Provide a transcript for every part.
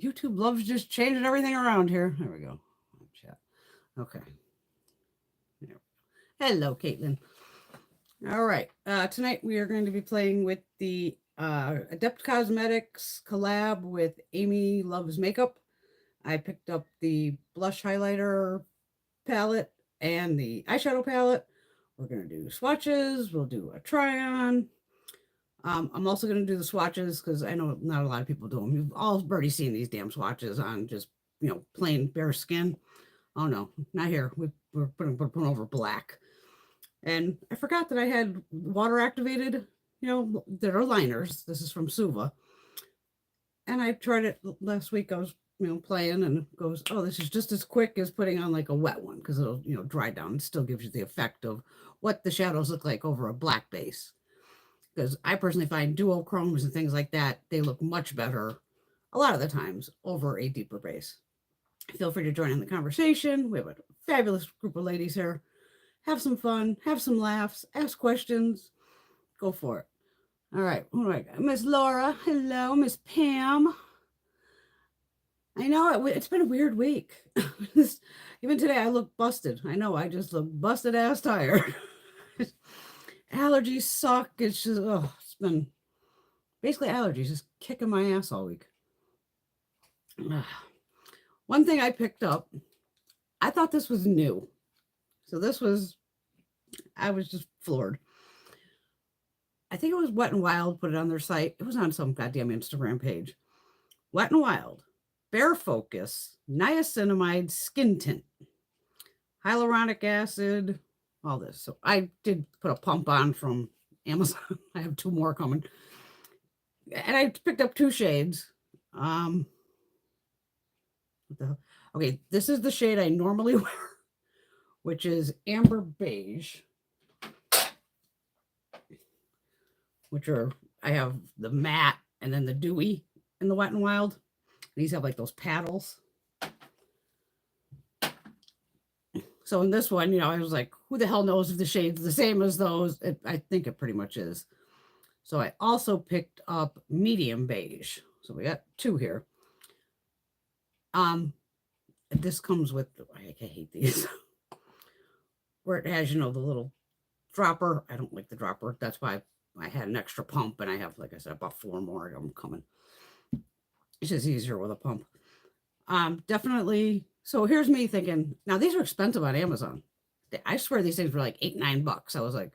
YouTube loves just changing everything around here. There we go. Chat. Okay. Hello, Caitlin. All right. Tonight we are going to be playing with the Adept Cosmetics collab with Amy Loves Makeup. I picked up the blush highlighter palette and the eyeshadow palette. We're going to do swatches. We'll do a try-on. I'm also going to do the swatches because I know not a lot of people do them. You've all already seen these damn swatches on just, plain bare skin. Oh, no, not here. We're putting over black. And I forgot that I had water activated, there are liners. This is from Suva. And I tried it last week. I was, playing and it goes, oh, this is just as quick as putting on like a wet one because it'll, dry down. It still gives you the effect of what the shadows look like over a black base. Because I personally find duochromes and things like that, they look much better a lot of the times over a deeper base. Feel free to join in the conversation. We have a fabulous group of ladies here. Have some fun, have some laughs, ask questions, go for it. All right, who do I got? Miss Laura, hello. Miss Pam. I know it's been a weird week. Even today I look busted. I know I just look busted ass tired. Allergies suck. It's just, it's been basically allergies just kicking my ass all week. One thing I picked up, I thought this was new. So I was just floored. I think it was Wet n Wild put it on their site. It was on some goddamn Instagram page. Wet n Wild, Bare Focus, Niacinamide Skin Tint, hyaluronic acid, all this. So I did put a pump on from Amazon. I have 2 more coming. And I picked up 2 shades. What the hell? Okay, this is the shade I normally wear, which is Amber Beige. I have the matte and then the dewy in the Wet n Wild. These have like those paddles. So in this one, I was like, who the hell knows if the shade's the same as those? I think it pretty much is. So I also picked up Medium Beige. So we got 2 here. This comes with, I hate these, where it has, the little dropper. I don't like the dropper. That's why I had an extra pump, and I have, like I said, about 4 more of them coming. It's just easier with a pump. Definitely. So here's me thinking, now these are expensive on Amazon. I swear these things were like $8, $9. I was like,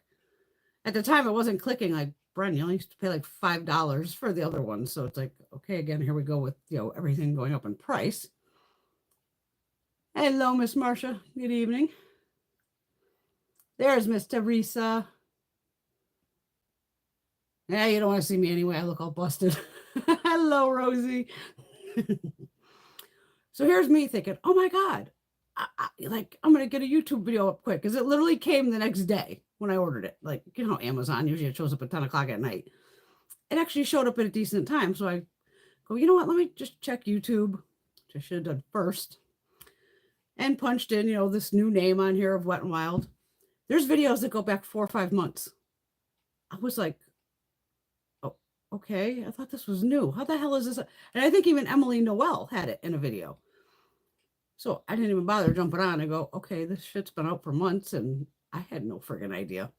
at the time it wasn't clicking. Like, Bren, you only used to pay like $5 for the other ones. So it's like, okay, again, here we go with, everything going up in price. Hello, Miss Marcia. Good evening. There's Miss Teresa. Yeah, you don't want to see me anyway. I look all busted. Hello, Rosie. So here's me thinking, oh my God, I'm going to get a YouTube video up quick because it literally came the next day when I ordered it. Like, Amazon, usually it shows up at 10 o'clock at night. It actually showed up at a decent time. So I go, you know what? Let me just check YouTube, which I should have done first. And punched in, this new name on here of Wet n Wild. There's videos that go back 4 or 5 months. I was like, oh, okay. I thought this was new. How the hell is this? And I think even Emily Noel had it in a video. So I didn't even bother jumping on and go, okay, this shit's been out for months and I had no friggin' idea.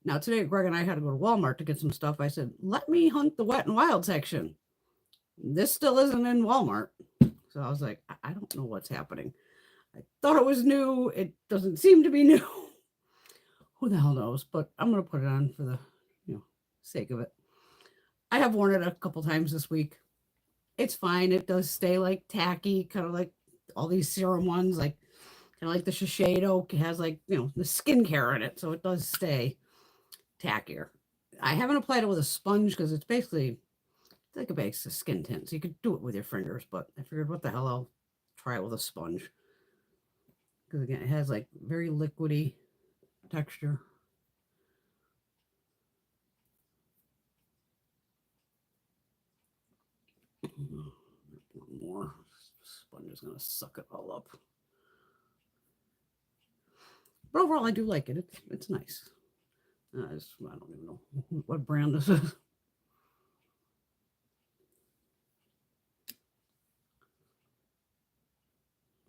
Now today, Greg and I had to go to Walmart to get some stuff. I said, let me hunt the Wet n Wild section. This still isn't in Walmart. So I was like, I don't know what's happening. I thought it was new. It doesn't seem to be new. Who the hell knows? But I'm going to put it on for the sake of it. I have worn it a couple times this week. It's fine. It does stay like tacky, kind of like all these serum ones, like kind of like the Shiseido. It has like, the skincare in it. So it does stay tackier. I haven't applied it with a sponge because it's basically like a basic skin tint. So you could do it with your fingers, but I figured what the hell, I'll try it with a sponge. Because again, it has like very liquidy texture. One more. Sponge is going to suck it all up. But overall, I do like it. It's nice. I don't even know what brand this is.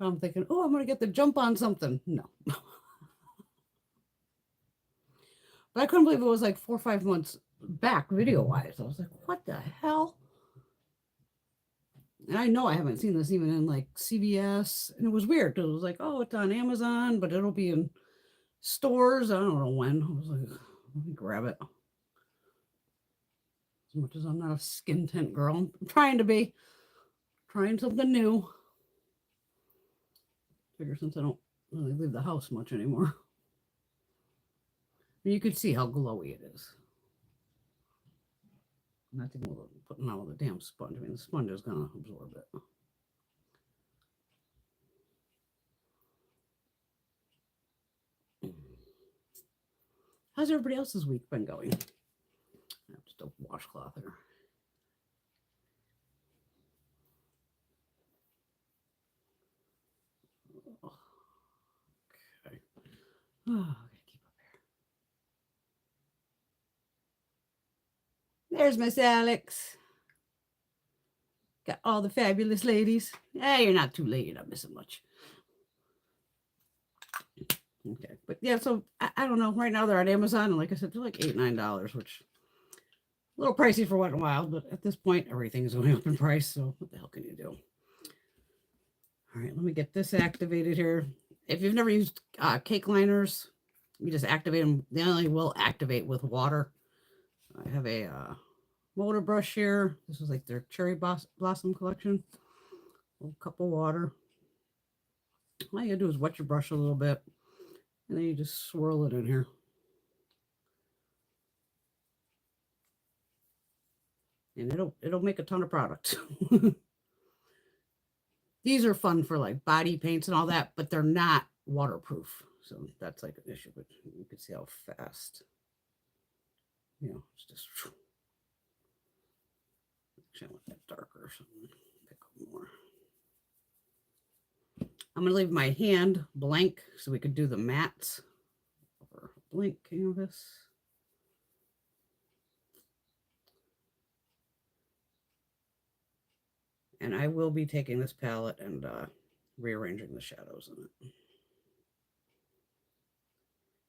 I'm thinking, oh, I'm going to get the jump on something. No. But I couldn't believe it was like 4 or 5 months back video-wise. I was like, what the hell? And I know I haven't seen this even in like CVS. And it was weird because it was like, oh, it's on Amazon, but it'll be in stores. I don't know when. I was like, let me grab it. As much as I'm not a skin tint girl, I'm trying to be. Trying something new. Figure since I don't really leave the house much anymore. And you could see how glowy it is. Not even putting out with the damn sponge. I mean, the sponge is going to absorb it. How's everybody else's week been going? Just a washcloth here. Okay. Oh, I gotta keep up here. There's Miss Alex. Got all the fabulous ladies. Hey, you're not too late. You're not missing much. Okay, but yeah, so I don't know. Right now they're on Amazon, and like I said, they're like $8, $9, which a little pricey for Wet n Wild, but at this point, everything's going up in price. So what the hell can you do? All right, let me get this activated here. If you've never used cake liners, you just activate them. They only will activate with water. I have a MODA brush here. This is like their cherry blossom collection. A little cup of water. All you gotta do is wet your brush a little bit, and then you just swirl it in here. And it'll make a ton of product. These are fun for like body paints and all that, but they're not waterproof. So that's like an issue, but you can see how fast, it's just, actually I want that darker, so I'm gonna pick up more. I'm gonna leave my hand blank so we could do the mats over blank canvas. And I will be taking this palette and rearranging the shadows in it.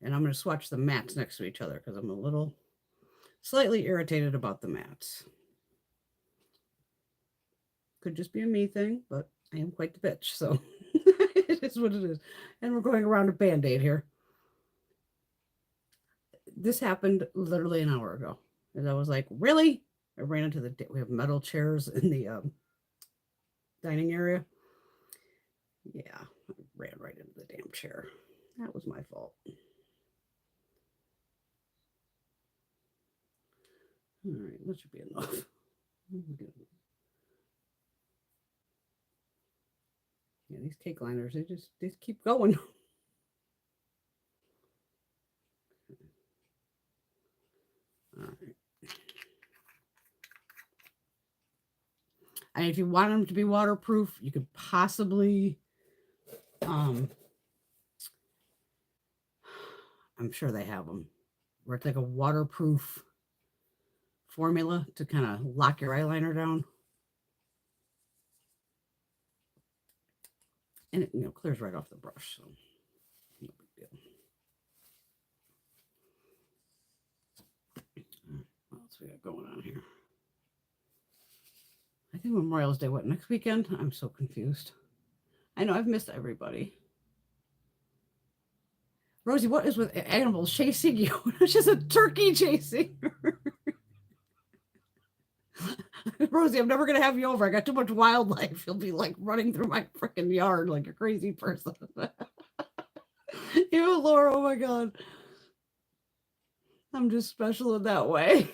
And I'm going to swatch the mats next to each other because I'm a little slightly irritated about the mats. Could just be a me thing, but I am quite the bitch, so it is what it is. And we're going around a Band-Aid here. This happened literally an hour ago. And I was like, really? I ran into we have metal chairs in the dining area. Yeah, I ran right into the damn chair. That was my fault. All right, that should be enough. Yeah, these cake liners, they just keep going. All right. And if you want them to be waterproof, you could possibly, I'm sure they have them, where it's like a waterproof formula to kind of lock your eyeliner down. And it clears right off the brush, so no big deal. What else we got going on here? I think Memorial's Day, what, next weekend? I'm so confused. I know, I've missed everybody. Rosie, what is with animals chasing you? It's just a turkey chasing her. Rosie, I'm never going to have you over. I got too much wildlife. You'll be like running through my freaking yard like a crazy person. Ew, Laura, oh my God. I'm just special in that way.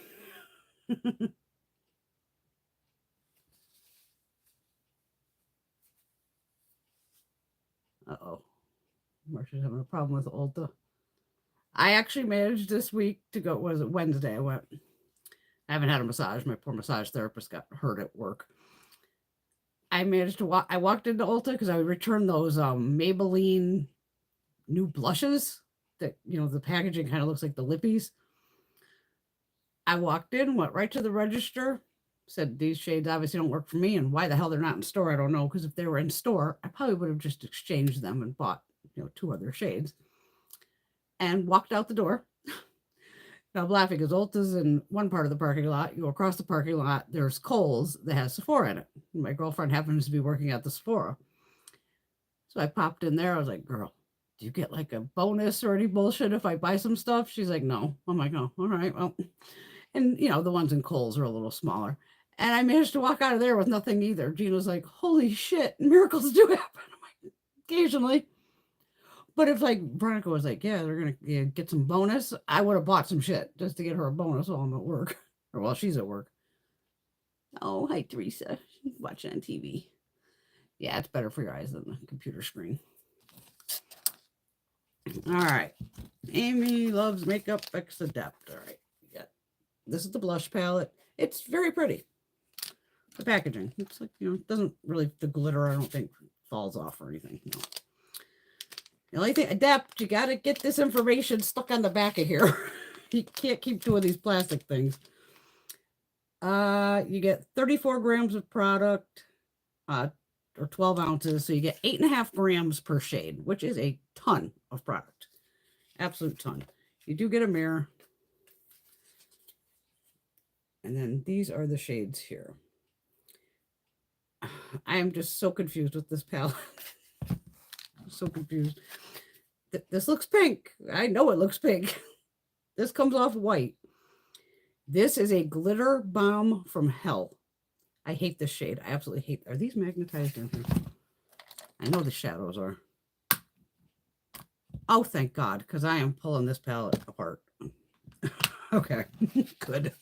Uh-oh. Marsha's having a problem with Ulta. I actually managed this week to go, was it Wednesday? I haven't had a massage. My poor massage therapist got hurt at work. I managed to I walked into Ulta because I would return those Maybelline new blushes that, the packaging kind of looks like the lippies. I walked in, went right to the register. said these shades obviously don't work for me, and why the hell they're not in store, I don't know, because if they were in store, I probably would have just exchanged them and bought, 2 other shades. And walked out the door. Now I'm laughing because Ulta's in one part of the parking lot. You go across the parking lot, there's Kohl's that has Sephora in it. And my girlfriend happens to be working at the Sephora. So I popped in there. I was like, girl, do you get like a bonus or any bullshit if I buy some stuff? She's like, no. I'm like, oh, all right, well. And, the ones in Kohl's are a little smaller. And I managed to walk out of there with nothing either. Gina's like, holy shit, miracles do happen. I'm like, occasionally. But if like Veronica was like, yeah, they're going to get some bonus, I would have bought some shit just to get her a bonus while I'm at work. Or while she's at work. Oh, hi, Teresa. She's watching on TV. Yeah, it's better for your eyes than the computer screen. All right. Amy loves makeup X Adept. All right. This is the blush palette. It's very pretty. The packaging. It's like, it doesn't really, the glitter, I don't think, falls off or anything. No. The only thing, Adept, you got to get this information stuck on the back of here. You can't keep doing these plastic things. You get 34 grams of product, or 12 ounces. So you get 8.5 grams per shade, which is a ton of product. Absolute ton. You do get a mirror. And then these are the shades here. I am just so confused with this palette. I'm so confused. This looks pink. I know it looks pink. This comes off white. This is a glitter bomb from hell. I hate this shade. I absolutely hate. Are these magnetized in here? I know the shadows are. Oh, thank God, because I am pulling this palette apart. Okay, good.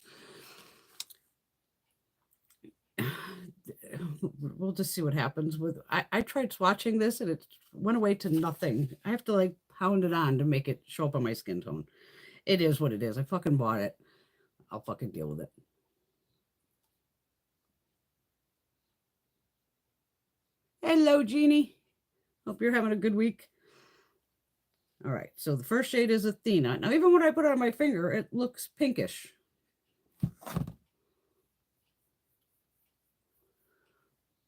We'll just see what happens with. I tried swatching this and it went away to nothing. I have to like pound it on to make it show up on my skin tone. It is what it is. I fucking bought it. I'll fucking deal with it. Hello, Jeannie. Hope you're having a good week. All right, so the first shade is Athena. Now, even when I put it on my finger, it looks pinkish.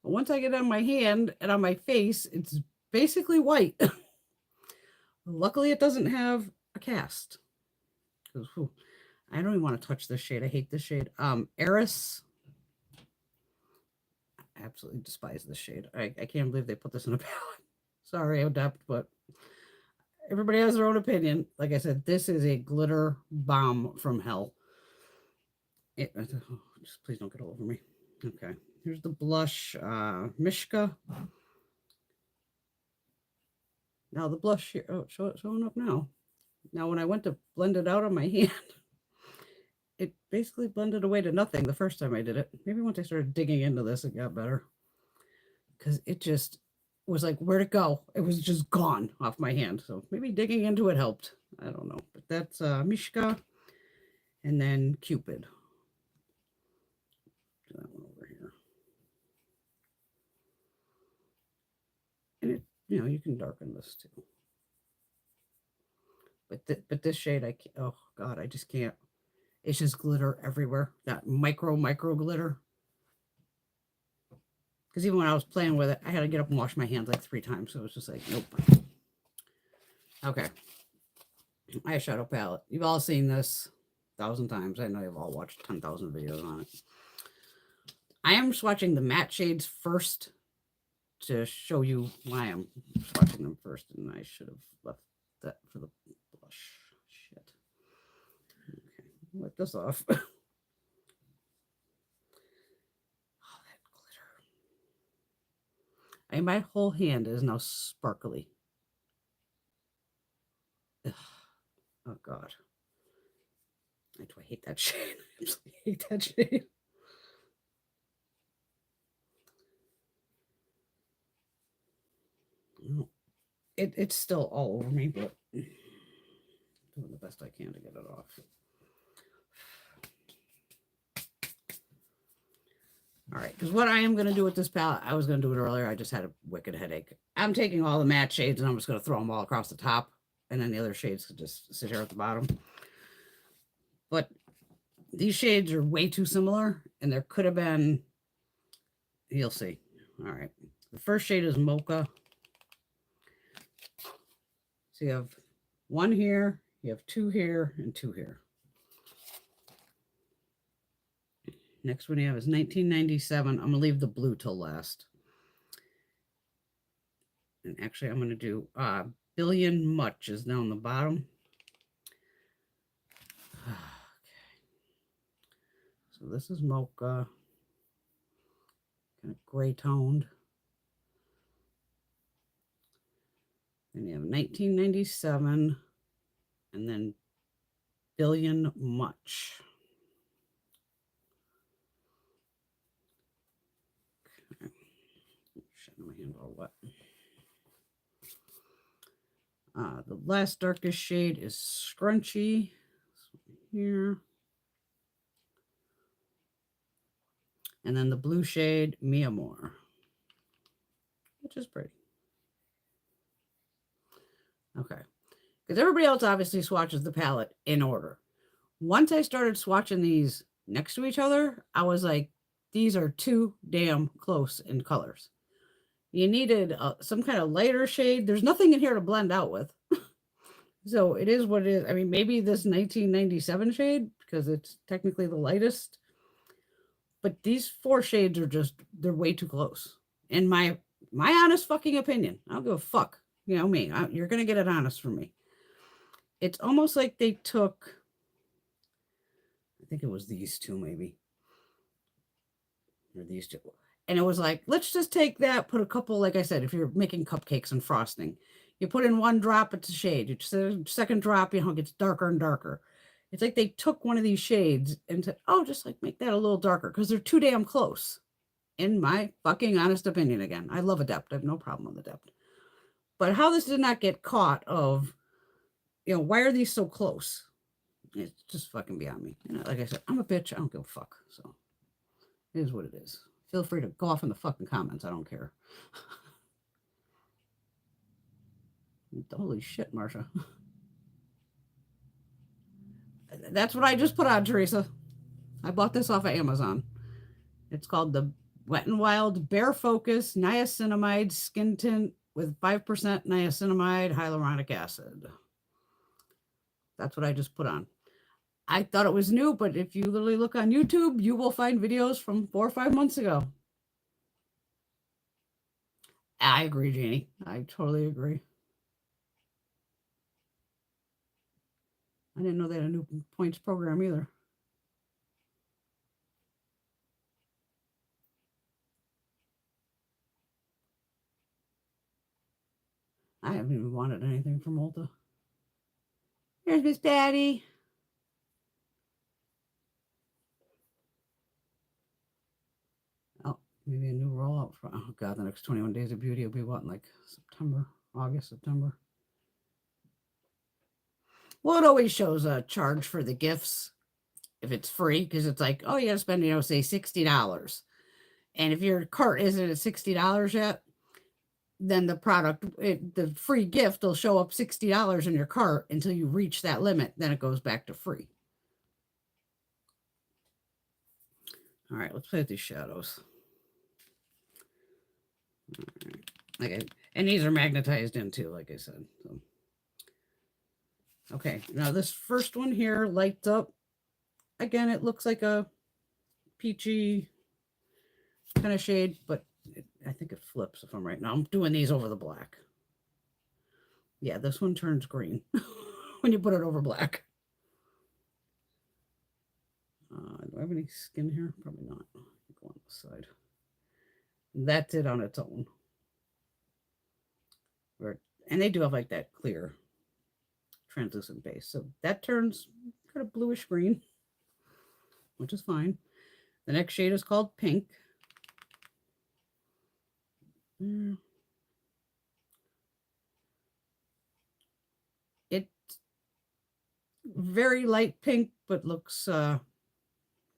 But once I get it on my hand and on my face, it's basically white. Luckily, it doesn't have a cast. I don't even want to touch this shade. I hate this shade. Eris. I absolutely despise this shade. I can't believe they put this in a palette. Sorry, Adept, but everybody has their own opinion. Like I said, this is a glitter bomb from hell. Just please don't get all over me. Okay, here's the blush, Mishka. Now the blush here, oh, showing up now. Now when I went to blend it out on my hand, it basically blended away to nothing the first time I did it. Maybe once I started digging into this, it got better. Because it just was like, where'd it go? It was just gone off my hand. So maybe digging into it helped. I don't know. But that's Mishka. And then Cupid. Do that one over here. And it, you can darken this too. But this shade, I can't, oh God, I just can't. It's just glitter everywhere. That micro glitter. Because even when I was playing with it, I had to get up and wash my hands like 3 times. So it was just like, nope. Okay. Eyeshadow palette. You've all seen this 1,000 times. I know you've all watched 10,000 videos on it. I am swatching the matte shades first to show you why I'm swatching them first. And I should have left that for the blush. Shit. Okay. Wipe this off. My whole hand is now sparkly. Ugh. Oh God. I hate that shade. I absolutely hate that shade. It's still all over me, but doing the best I can to get it off. All right, because what I am going to do with this palette, I was going to do it earlier. I just had a wicked headache. I'm taking all the matte shades and I'm just going to throw them all across the top. And then the other shades could just sit here at the bottom. But these shades are way too similar. And And there could have been, you'll see. All right. The first shade is Mocha. So you have one here, you have two here, and two here. Next one you have is 1997. I'm going to leave the blue till last. And actually, I'm going to do Billion Much is down the bottom. Okay. So this is Mocha. Kind of gray toned. Then you have 1997. And then Billion Much. Okay. My hand all wet. The last darkest shade is Scrunchy. Here. And then the blue shade, Mi Amor, which is pretty. Okay. Because everybody else obviously swatches the palette in order. Once I started swatching these next to each other, I was like, these are too damn close in colors. You needed some kind of lighter shade. There's nothing in here to blend out with. So it is what it is. I mean, maybe this 1997 shade, because it's technically the lightest. But these four shades are just, they're way too close. In my honest fucking opinion. I don't give a fuck. You know me. You're going to get it honest from me. It's almost like they took, I think it was these two maybe. Or these two. And it was like, let's just take that, put a couple, like I said, if you're making cupcakes and frosting, you put in one drop, it's a shade. It's the second drop, you know, it gets darker and darker. It's like they took one of these shades and said, oh, just like make that a little darker because they're too damn close. In my fucking honest opinion again. I love Adept. I have no problem with Adept. But how this did not get caught of, you know, why are these so close? It's just fucking beyond me. You know, like I said, I'm a bitch. I don't give a fuck. So it is what it is. Feel free to go off in the fucking comments. I don't care. Holy shit, Marsha. That's what I just put on, Teresa. I bought this off of Amazon. It's called the Wet n Wild Bare Focus Niacinamide Skin Tint with 5% niacinamide hyaluronic acid. That's what I just put on. I thought it was new, but if you literally look on YouTube, you will find videos from 4 or 5 months ago. I agree, Janie. I totally agree. I didn't know they had a new points program either. I haven't even wanted anything from Ulta. Here's Miss Patty. Oh, maybe a new rollout for, oh God, the next 21 Days of Beauty will be what, like September, August, September. Well, it always shows a charge for the gifts if it's free, because it's like, oh, you gotta spend, you know, say $60. And if your cart isn't at $60 yet, then the product, the free gift will show up $60 in your cart until you reach that limit. Then it goes back to free. All right, let's play with these shadows. Okay, and these are magnetized in too, like I said. So. Okay, now this first one here lights up. Again, it looks like a peachy kind of shade, but I think it flips if I'm right. Now I'm doing these over the black. Yeah, this one turns green when you put it over black. Do I have any skin here? Probably not. Go on this side. That's it on its own. And they do have like that clear translucent base. So that turns kind of bluish green, which is fine. The next shade is called Pink. It's very light pink, but looks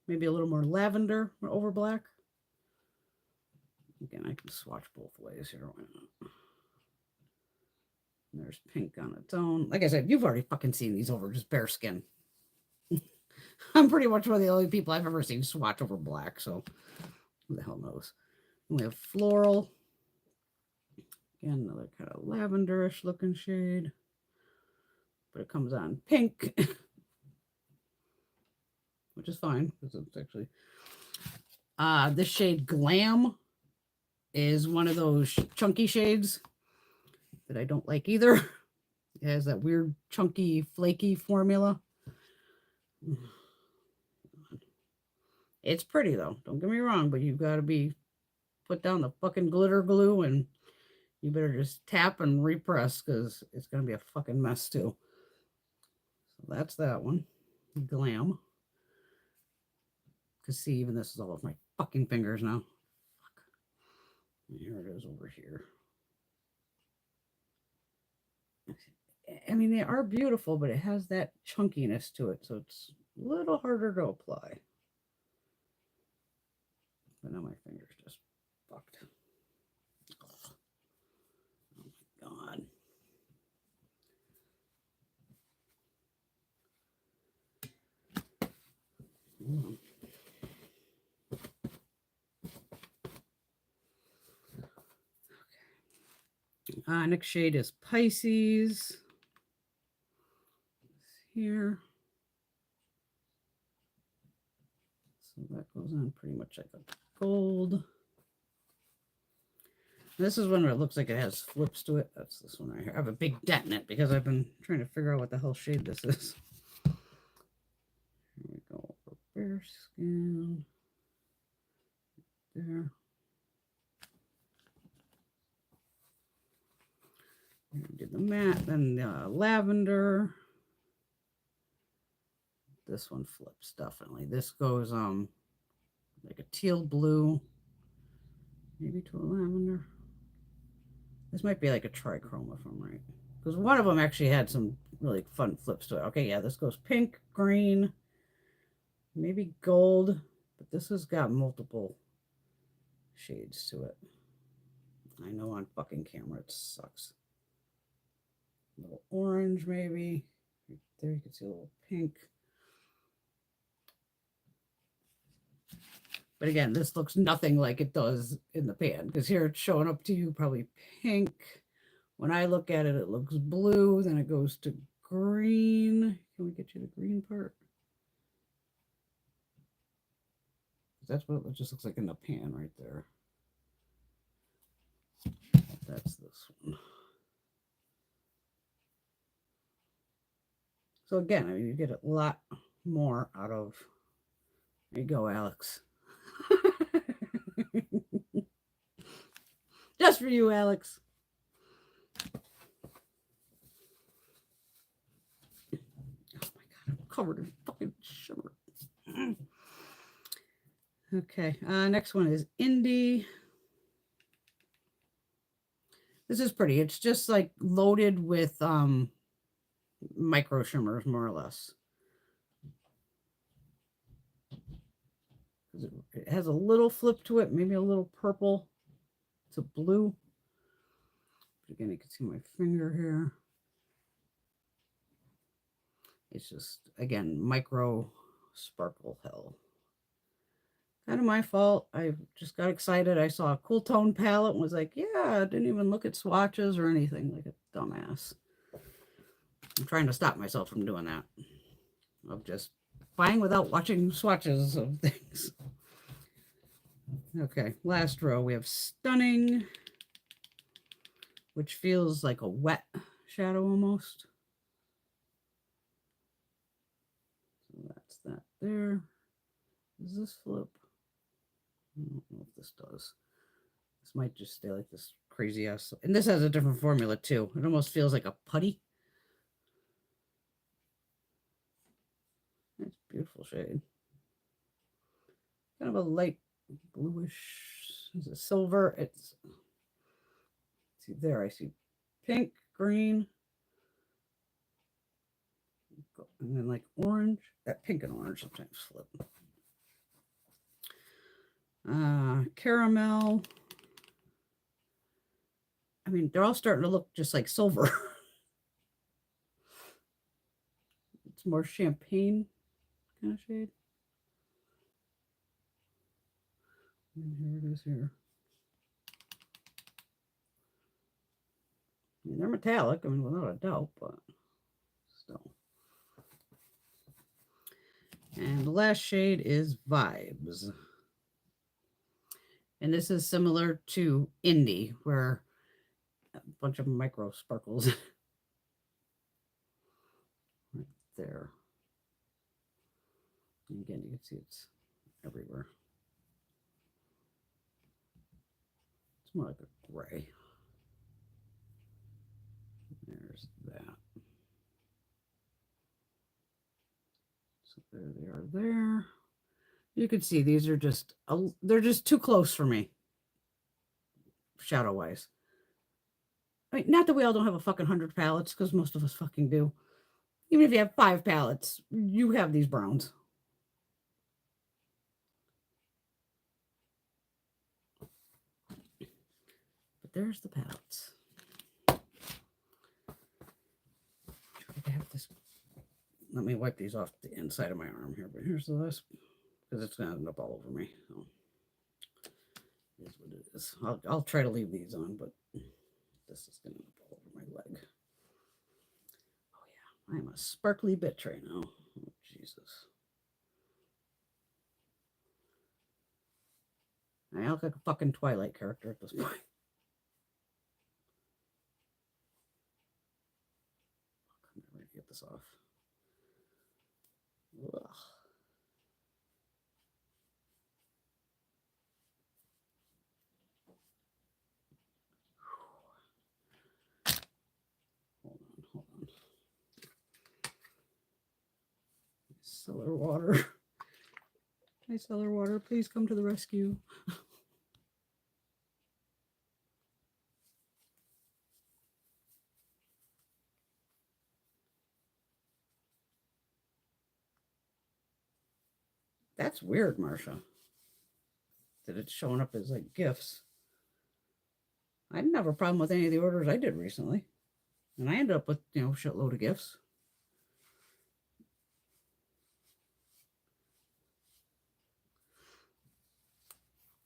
maybe a little more lavender over black. Again, I can swatch both ways here. There's pink on its own. Like I said, you've already fucking seen these over just bare skin. I'm pretty much one of the only people I've ever seen swatch over black, so who the hell knows. And we have floral. Again, another kind of lavenderish looking shade. But it comes on pink, which is fine because it's actually this shade Glam is one of those chunky shades that I don't like either. It has that weird chunky flaky formula. It's pretty though, don't get me wrong, but you've got to be put down the fucking glitter glue and you better just tap and repress because it's going to be a fucking mess too. So that's that one. Glam. Because see, even this is all of my fucking fingers now. Fuck. Here it is over here. I mean, they are beautiful, but it has that chunkiness to it, so it's a little harder to apply. But now my finger's just fucked. Oh my God. Okay. Next shade is Pisces. Here. So that goes on pretty much like a gold. This is one where it looks like it has flips to it. That's this one right here. I have a big dent in it because I've been trying to figure out what the hell shade this is. Here we go over bare skin. There. We did the matte, then the lavender. This one flips definitely. This goes like a teal blue, maybe to a lavender. This might be like a trichroma if I'm right, because one of them actually had some really fun flips to it. Okay, yeah, this goes pink, green, maybe gold, but this has got multiple shades to it. I know on fucking camera it sucks. A little orange maybe. Right there you can see a little pink. But again, this looks nothing like it does in the pan because here it's showing up to you probably pink. When I look at it, it looks blue. Then it goes to green. Can we get you the green part? That's what it just looks like in the pan right there. That's this one. So again, I mean, you get a lot more out of. There you go, Alex. Just for you, Alex. Oh my God, I'm covered in fucking sugar. Okay, next one is Indie. This is pretty. It's just like loaded with micro shimmers, more or less. It has a little flip to it, maybe a little purple. It's a blue. But again, you can see my finger here. It's just, again, micro sparkle hell. Kind of my fault. I just got excited. I saw a cool tone palette and was like, yeah, I didn't even look at swatches or anything, like a dumbass. I'm trying to stop myself from doing that. Of just buying without watching swatches of things. Okay, last row we have Stunning, which feels like a wet shadow almost. So that's that there. Does this flip? I don't know if this does. This might just stay like this crazy ass. And this has a different formula too. It almost feels like a putty. It's a beautiful shade. Kind of a light bluish. Is it silver? It's, see there, I see pink, green, and then like orange. That pink and orange sometimes flip. Caramel. I mean, they're all starting to look just like silver. It's more champagne kind of shade. And here it is here. I mean, they're metallic, I mean, without a doubt, but still. And the last shade is Vibes. And this is similar to Indie, where a bunch of micro sparkles right there. And again, you can see it's everywhere. It's more like a gray. There's that. So there they are there. You can see these are just, they're just too close for me, shadow-wise. I mean, not that we all don't have a fucking 100 palettes, because most of us fucking do. Even if you have 5 palettes, you have these browns. But there's the palettes. I have this. Let me wipe these off the inside of my arm here, but here's the list, because it's going to end up all over me. So it is what it is. I'll try to leave these on, but this is going to end up all over my leg. Oh yeah, I'm a sparkly bitch right now. Oh, Jesus. I look like a fucking Twilight character at this point. I'm never going to get this off. Ugh. Hold on. Cellar water. My cellar water, please come to the rescue. That's weird, Marsha. That it's showing up as like gifts. I didn't have a problem with any of the orders I did recently. And I ended up with, you know, a shitload of gifts.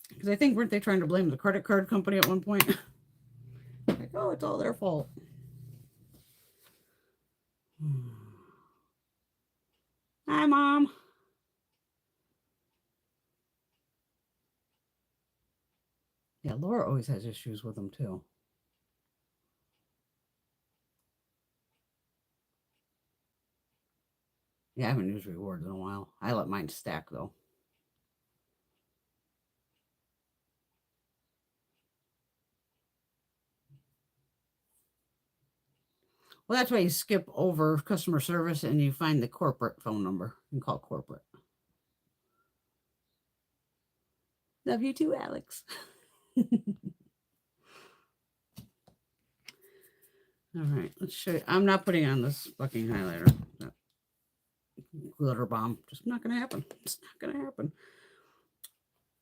Because I think, weren't they trying to blame the credit card company at one point? Like, oh, it's all their fault. Hi, Mom. Yeah, Laura always has issues with them, too. Yeah, I haven't used rewards in a while. I let mine stack, though. Well, that's why you skip over customer service and you find the corporate phone number. You can call corporate. Love you too, Alex. All right, let's show you. I'm not putting on this fucking highlighter. That glitter bomb. Just not going to happen. It's not going to happen.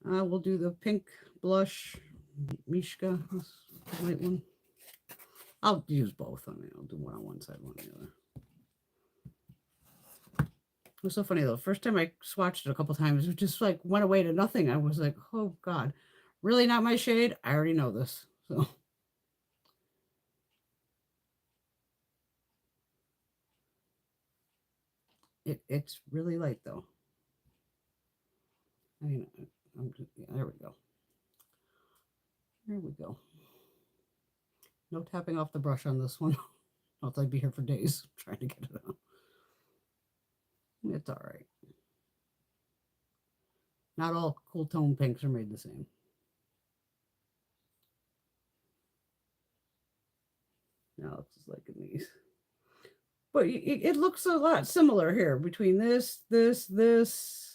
We'll do the pink blush, Mishka, this white one. I'll use both. I mean, I'll do one on one side, one on the other. It was so funny though. First time I swatched it a couple times, it just like went away to nothing. I was like, oh God, really not my shade? I already know this. So it's really light though. I mean, yeah, there we go. There we go. No tapping off the brush on this one. Else I'd be here for days trying to get it out. It's all right. Not all cool tone pinks are made the same. Now it's just like in these. But it looks a lot similar here between this. It's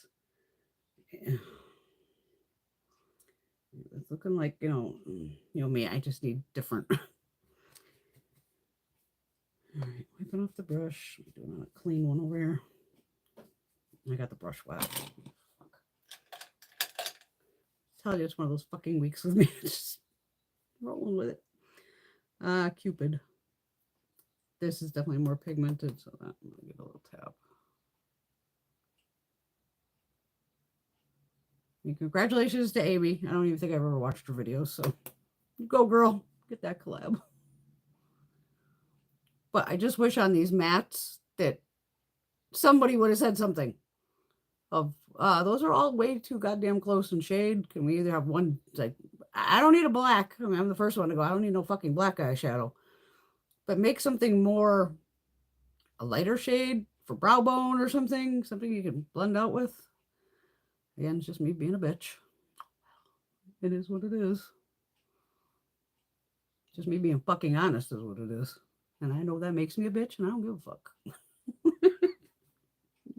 looking like, you know me, I just need different. All right, wiping off the brush. I'm doing a clean one over here. I got the brush wet. Fuck. Tell you, it's one of those fucking weeks with me. Just rolling with it. Cupid. This is definitely more pigmented, so that I'm gonna give a little tap. And congratulations to Amy. I don't even think I've ever watched her videos, so go girl, get that collab. But I just wish on these mats that somebody would have said something of, those are all way too goddamn close in shade. Can we either have one, like, I don't need a black. I mean, I'm the first one to go, I don't need no fucking black eyeshadow. But make something more, a lighter shade for brow bone or something you can blend out with. Again, it's just me being a bitch. It is what it is. Just me being fucking honest is what it is. And I know that makes me a bitch, and I don't give a fuck.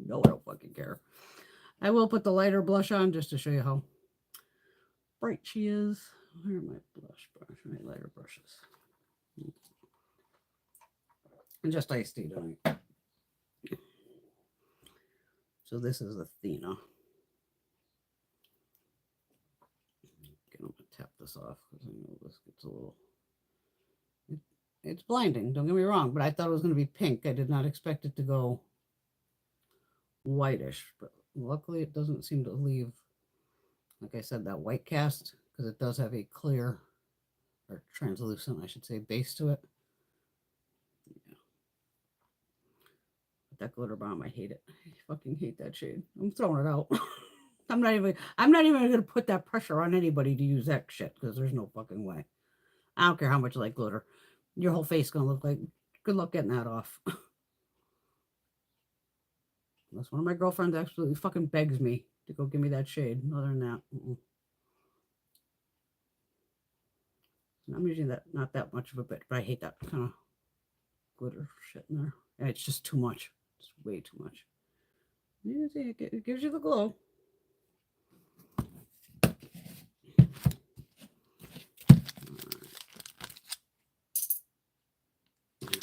No, I don't fucking care. I will put the lighter blush on just to show you how bright she is. Where are my blush brush? My lighter brushes. And just iced tea tonight. So this is Athena. Okay, I'm gonna tap this off because I know this gets a little. It's blinding. Don't get me wrong, but I thought it was going to be pink. I did not expect it to go whitish, but luckily it doesn't seem to leave, like I said, that white cast, because it does have a clear, or translucent, I should say, base to it. Yeah. But that glitter bomb, I hate it. I fucking hate that shade. I'm throwing it out. I'm not even going to put that pressure on anybody to use that shit, because there's no fucking way. I don't care how much you like glitter. Your whole face is going to look like, good luck getting that off. Unless one of my girlfriends absolutely fucking begs me to go give me that shade. Other than that, I'm usually not that much of a bitch, but I hate that kind of glitter shit in there. And it's just too much. It's way too much. You see, it gives you the glow.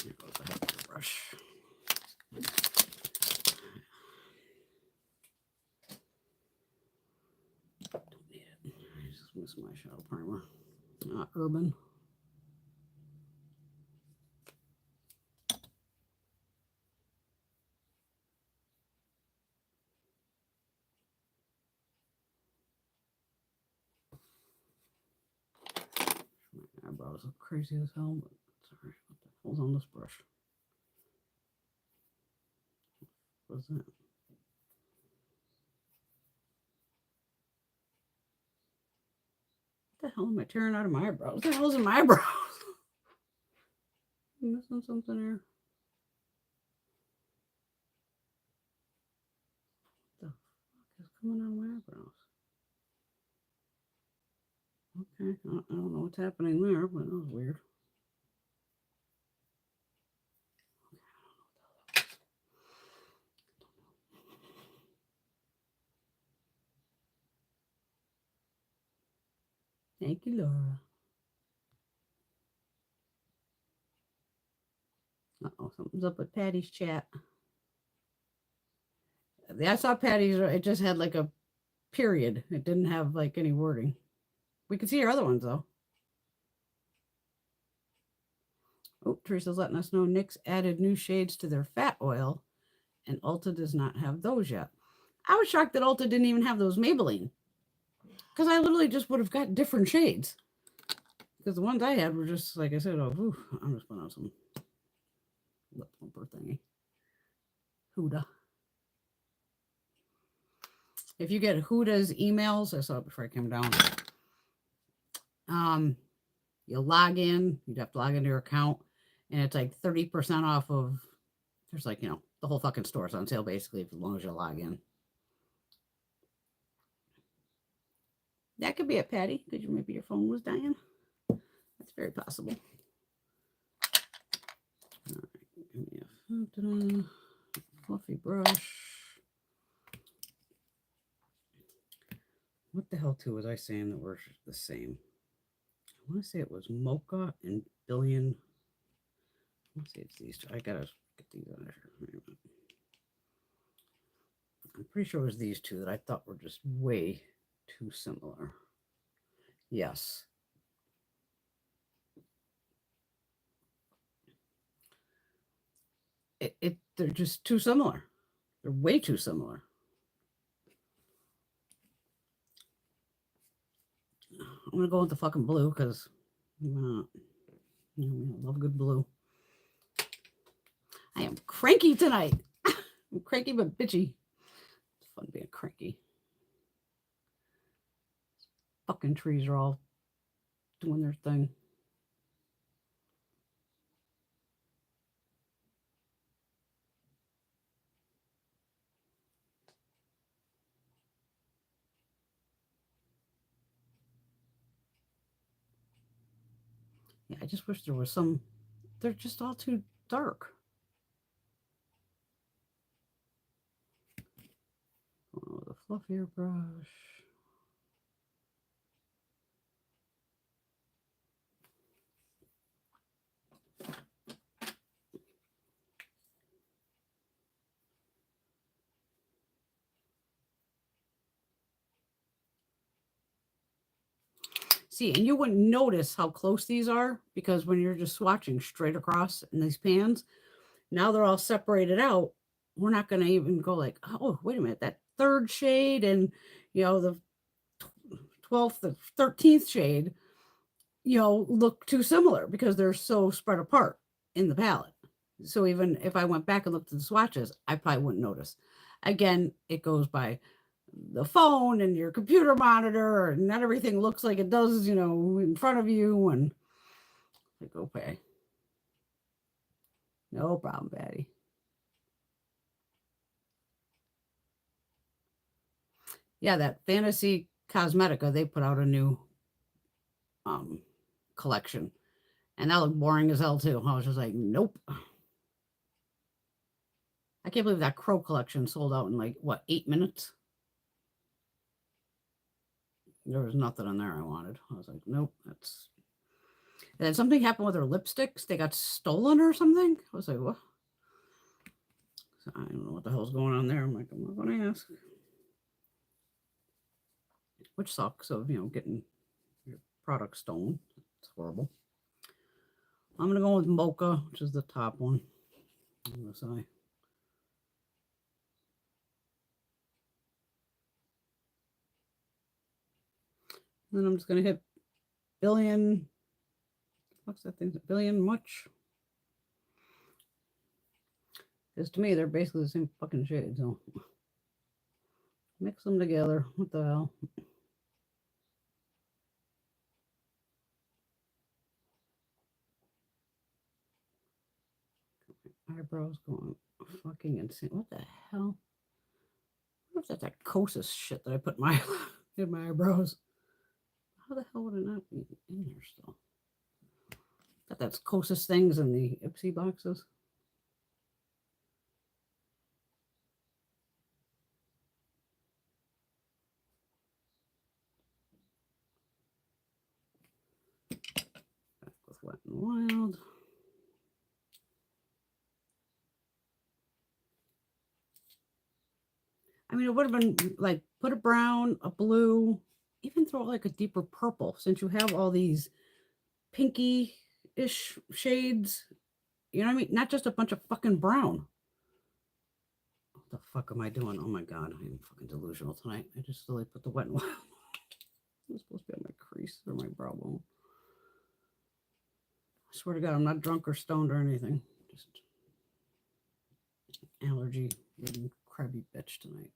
Here goes the hefty brush. Don't need it. I just missed my shadow primer. Not Urban. My eyebrows look crazy as hell, but sorry. What the hell's on this brush? What's that? What the hell am I tearing out of my eyebrows? What the hell's in my eyebrows? I'm missing something here. What the fuck is coming out of my eyebrows? Okay, I don't know what's happening there, but that was weird. Thank you, Laura. Uh-oh, something's up with Patty's chat. I saw Patty's, it just had like a period. It didn't have like any wording. We could see your other ones though. Oh, Teresa's letting us know NYX added new shades to their fat oil, and Ulta does not have those yet. I was shocked that Ulta didn't even have those Maybelline, because I literally just would have got different shades. Because the ones I had were just, like I said, oh, I'm just putting on some lip plumper thingy. Huda. If you get Huda's emails, I saw it before I came down. You'll log in. You'd have to log into your account, and it's like 30% off of. There's like, the whole fucking store's on sale basically, as long as you log in. That could be it, Patty. Maybe your phone was dying. That's very possible. All right, give me a fluffy brush. What the hell, too, was I saying that were the same? I want to say it was Mocha and Bdellium. Let's see, it's these two. I gotta get these out of here. I'm pretty sure it was these two that I thought were just way too similar. Yes. They're just too similar. They're way too similar. I'm going to go with the fucking blue because I love good blue. I am cranky tonight. I'm cranky but bitchy. It's fun being cranky. Fucking trees are all doing their thing. Yeah, I just wish there was some. They're just all too dark. Oh, the fluffier brush. See, and you wouldn't notice how close these are because when you're just swatching straight across in these pans, now they're all separated out. We're not going to even go like, oh, wait a minute, that third shade and, the 12th, the 13th shade, look too similar because they're so spread apart in the palette. So even if I went back and looked at the swatches, I probably wouldn't notice. Again, it goes by the phone and your computer monitor, and not everything looks like it does, in front of you. And like, okay, no problem, Patty. Yeah, that Fantasy Cosmetica, they put out a new collection, and that looked boring as hell too. I was just like, nope. I can't believe that Crow collection sold out in like, what, 8 minutes? There was nothing on there I wanted. I was like, nope, that's... And then something happened with her lipsticks. They got stolen or something. I was like, what? So I don't know what the hell's going on there. I'm like, I'm not going to ask. Which sucks of, getting your product stolen. It's horrible. I'm going to go with Mocha, which is the top one on the side. Then I'm just going to hit Bdellium. What's that thing? Bdellium much? Because to me, they're basically the same fucking shade. So mix them together. What the hell? Eyebrows going fucking insane. What the hell? I wonder if that's that Kosas shit that I put in my eyebrows. How the hell would it not be in here still? That's Kosas things in the Ipsy boxes. Back with Wet and Wild. I mean, it would have been like put a brown, a blue, even throw like a deeper purple since you have all these pinky-ish shades. You know what I mean? Not just a bunch of fucking brown. What the fuck am I doing? Oh my God, I am fucking delusional tonight. I just really put the Wet and Wild. It's supposed to be on my crease or my brow bone. I swear to God, I'm not drunk or stoned or anything. Just allergy ridden crabby bitch tonight.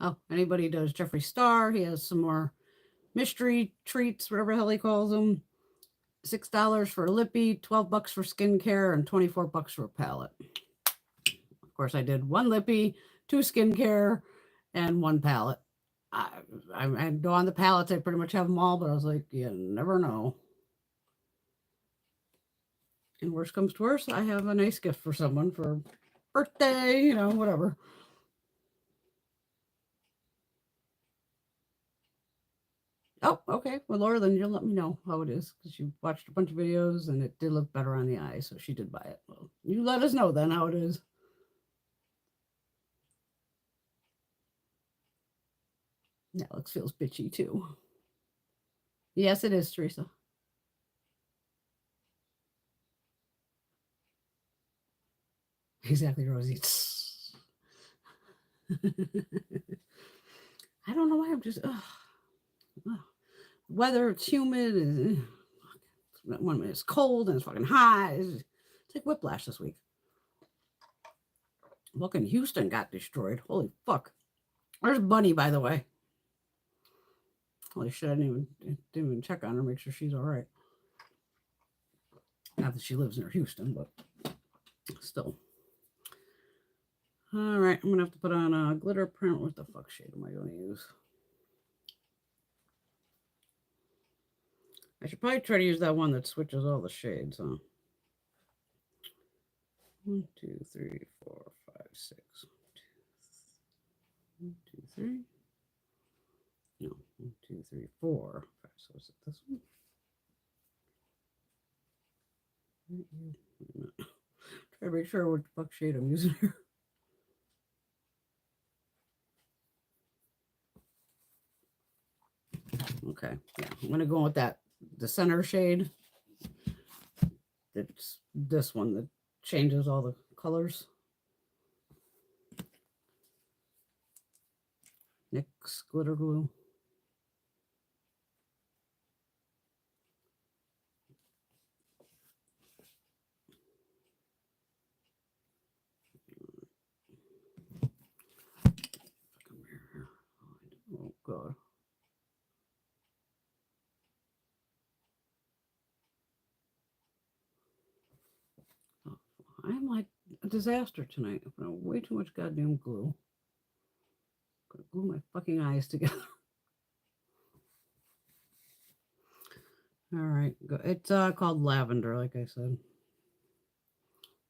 Oh, anybody does Jeffree Star, he has some more mystery treats, whatever the hell he calls them. $6 for a lippy, $12 for skincare, and $24 for a palette. Of course, I did 1 lippy, 2 skincare, and 1 palette. I go on the palettes, I pretty much have them all, but I was like, you never know. And worst comes to worst, I have a nice gift for someone for birthday, whatever. Oh, okay. Well, Laura, then you'll let me know how it is because you watched a bunch of videos and it did look better on the eye, so she did buy it. Well, you let us know then how it is. Alex feels bitchy too. Yes, it is, Teresa. Exactly, Rosie. I don't know why I'm just. Weather, it's humid. And, one minute it's cold and it's fucking hot. It's like whiplash this week. Fucking Houston got destroyed. Holy fuck. Where's Bunny, by the way? Holy shit, I didn't even check on her, make sure she's all right. Not that she lives near Houston, but still. All right, I'm gonna have to put on a glitter print. What the fuck shade am I going to use? I should probably try to use that one that switches all the shades, huh? 1, 2, 3, 4, 5, 6. 1, 2, 3. No, 1, 2, 3, 4. 5. So is it this one? Try to make sure what fuck shade I'm using here. Okay, yeah, I'm gonna go with that, the center shade. It's this one that changes all the colors. NYX glitter glue. Oh god. I'm like a disaster tonight. I put on way too much goddamn glue. I'm gonna glue my fucking eyes together. All right, it's called Lavender, like I said.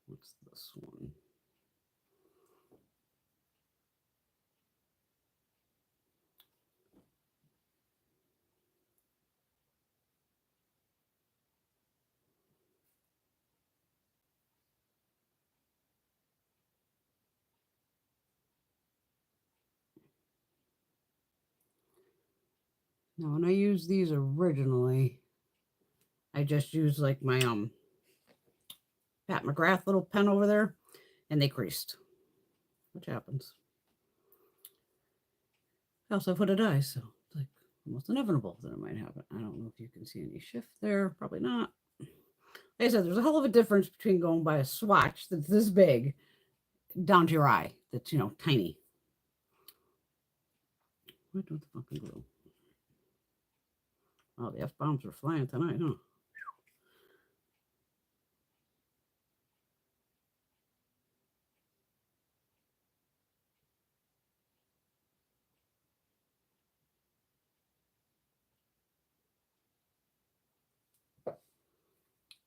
What's this one? Now, when I used these originally, I just used like my Pat McGrath little pen over there, and they creased, which happens. I also have hooded eyes, so it's like almost inevitable that it might happen. I don't know if you can see any shift there. Probably not. Like I said, there's a hell of a difference between going by a swatch that's this big down to your eye that's, you know, tiny. What the fucking glue? Oh, the F-bombs are flying tonight, huh?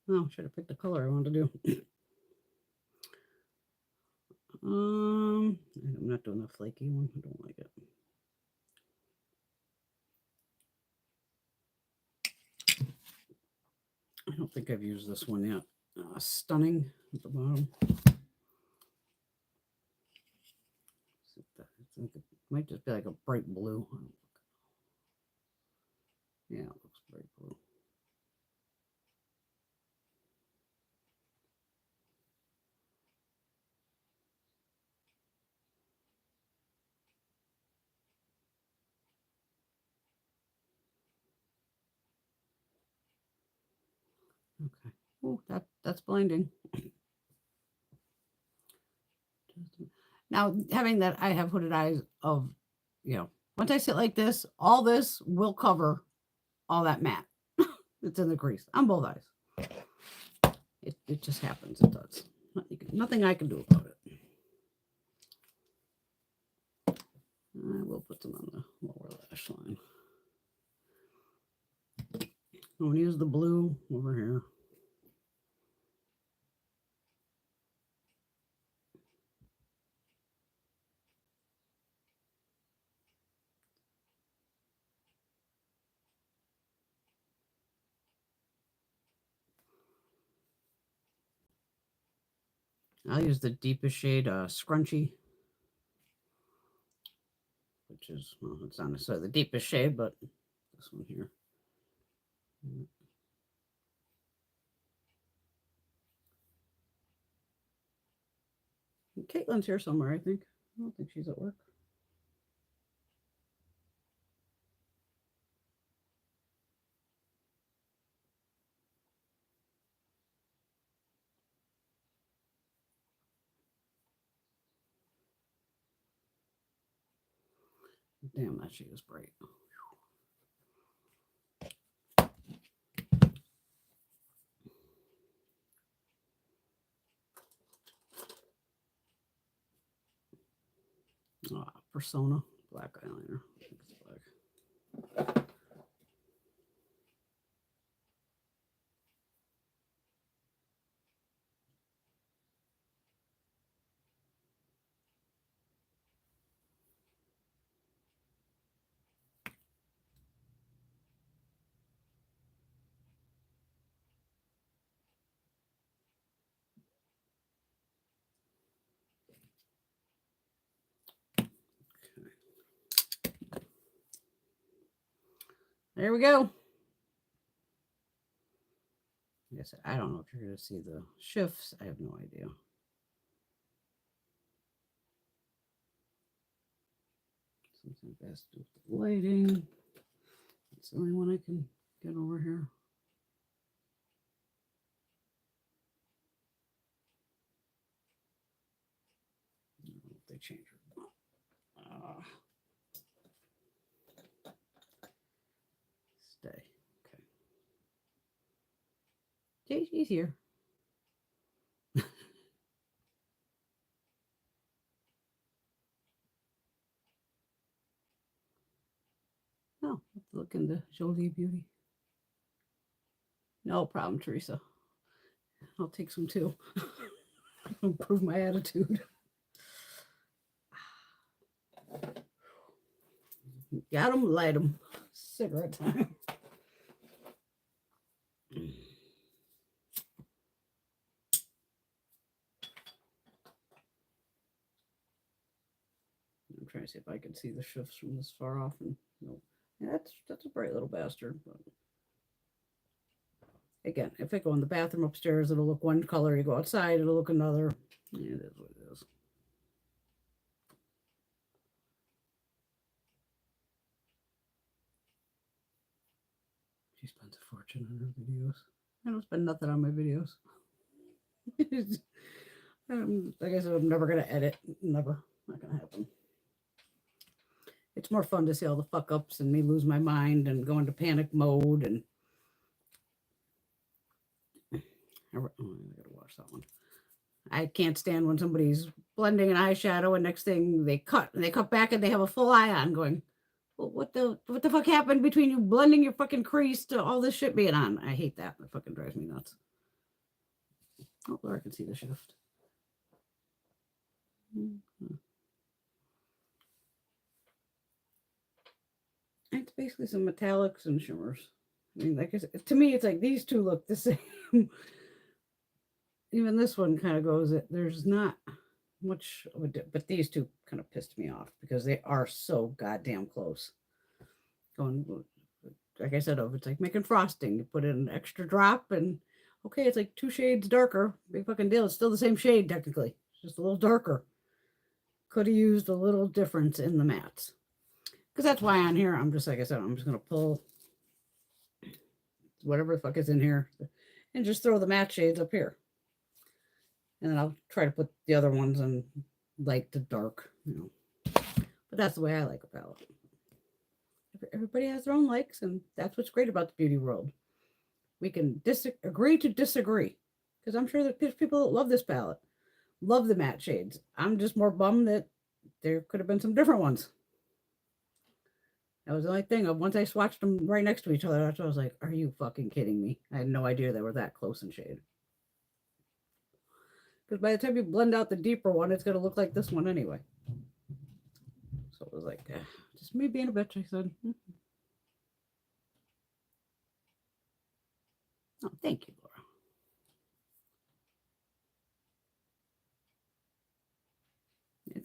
Oh, should have picked the color I wanted to do. I'm not doing the flaky one. I don't like it. I don't think I've used this one yet. Stunning at the bottom. It might just be like a bright blue. Yeah, it looks bright blue. Okay. Oh, that's blinding. Now, having that, I have hooded eyes of, you know, once I sit like this, all this will cover all that matte. It's in the crease on both eyes. It just happens. It does. Nothing I can do about it. I will put them on the lower lash line. I'm going to use the blue over here. I'll use the deepest shade, Scrunchy, which is, well, it's not necessarily the deepest shade, but this one here. Caitlin's here somewhere, I think. I don't think she's at work. Damn, that shade is bright. Persona, black eyeliner. I think it's black. There we go. Like I said, I don't know if you're going to see the shifts. I have no idea. Something best to do with the lighting. It's the only one I can get over here. I don't know if they change it. Stay. Okay. She's here. Oh, let's look into Jolie Beauty. No problem, Teresa. I'll take some too. Improve my attitude. Got them, light them. Cigarette time. I'm trying to see if I can see the shifts from this far off. And no, yeah, that's a bright little bastard. But again, if I go in the bathroom upstairs, it'll look one color. You go outside, it'll look another. Yeah, it is what it is. She spends a fortune on her videos. I don't spend nothing on my videos. Like I said, I'm never going to edit. Never. Not going to happen. It's more fun to see all the fuck ups and me lose my mind and go into panic mode. And I gotta watch that one. I can't stand when somebody's blending an eyeshadow and next thing they cut back and they have a full eye on going, well, what the fuck happened between you blending your fucking crease to all this shit being on? I hate that. It fucking drives me nuts. Oh, there I can see the shift. It's basically some metallics and shimmers. I mean, like I said, to me, it's like these two look the same. Even this one kind of goes, there's not much of a dip, but these two kind of pissed me off because they are so goddamn close. Going, like I said, it's like making frosting. You put in an extra drop and okay, it's like 2 shades darker. Big fucking deal. It's still the same shade technically. It's just a little darker. Could have used a little difference in the mattes. Because that's why on here, I'm just, like I said, I'm just going to pull whatever the fuck is in here and just throw the matte shades up here. And then I'll try to put the other ones in light to dark, you know. But that's the way I like a palette. Everybody has their own likes, and that's what's great about the beauty world. We can agree to disagree. Because I'm sure that there's people that love this palette, love the matte shades. I'm just more bummed that there could have been some different ones. That was the only thing. Once I swatched them right next to each other, I was like, are you fucking kidding me? I had no idea they were that close in shade. Because by the time you blend out the deeper one, it's going to look like this one anyway. So it was like, just me being a bitch, I said. Oh, thank you, Laura.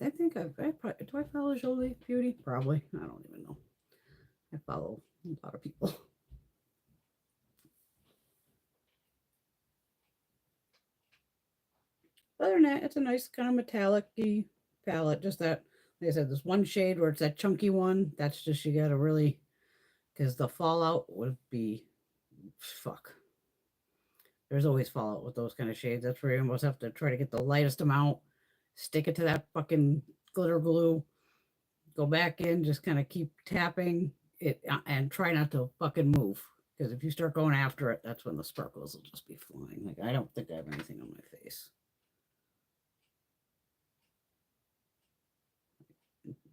I think do I follow Jolie Beauty? Probably. I don't even know. I follow a lot of people. Other than that, it's a nice kind of metallic-y palette. Just that, like I said, this one shade where it's that chunky one. That's just, you gotta really, because the fallout would be, fuck. There's always fallout with those kind of shades. That's where you almost have to try to get the lightest amount, stick it to that fucking glitter glue, go back in, just kind of keep tapping it and try not to fucking move. Because if you start going after it, that's when the sparkles will just be flying. Like, I don't think I have anything on my face.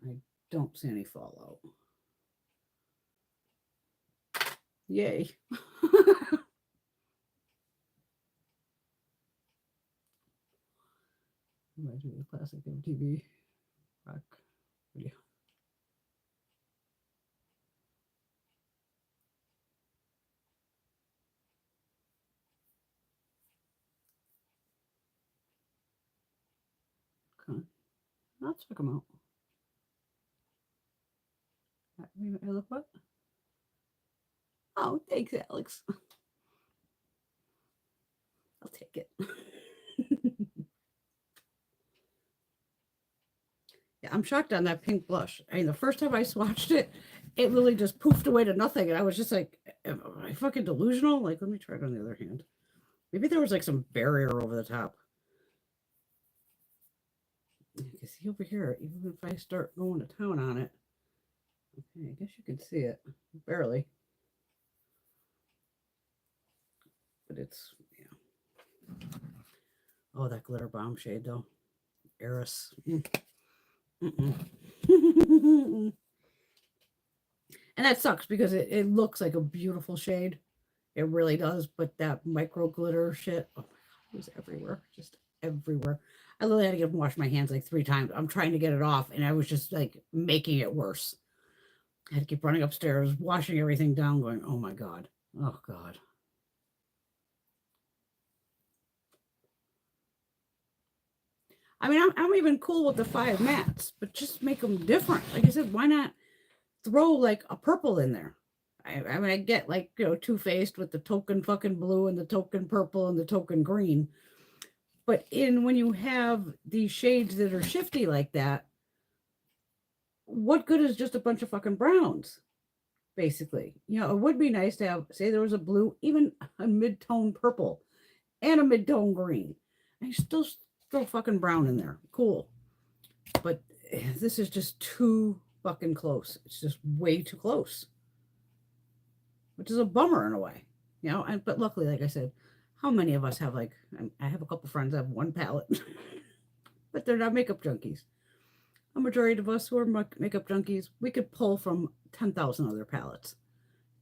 I don't see any fallout. Yay. Reminds me of the classic MTV rock video. Okay. I'll check them out. I look what? Oh, thanks, Alex. I'll take it. Yeah, I'm shocked on that pink blush. I mean, the first time I swatched it, it really just poofed away to nothing. And I was just like, am I fucking delusional? Like, let me try it on the other hand. Maybe there was like some barrier over the top. You can see over here, even if I start going to town on it. Okay, I guess you can see it. Barely. But it's, yeah. Oh, that glitter bomb shade, though. Eris. And that sucks because it looks like a beautiful shade. It really does. But that micro glitter shit, oh my God, it was everywhere. Just everywhere. I literally had to get wash my hands like 3 times. I'm trying to get it off, and I was just like making it worse. I had to keep running upstairs, washing everything down, going, oh my God. Oh God. I mean, I'm even cool with the 5 mattes, but just make them different. Like I said, why not throw like a purple in there? I mean, I get like, you know, Too Faced with the token fucking blue and the token purple and the token green. But when you have these shades that are shifty like that, what good is just a bunch of fucking browns? Basically, you know, it would be nice to have, say there was a blue, even a mid-tone purple and a mid-tone green. I still throw fucking brown in there. Cool. But this is just too fucking close. It's just way too close. Which is a bummer in a way, you know. But luckily, like I said, how many of us have like, I have a couple friends that have one palette, but they're not makeup junkies. A majority of us who are makeup junkies, we could pull from 10,000 other palettes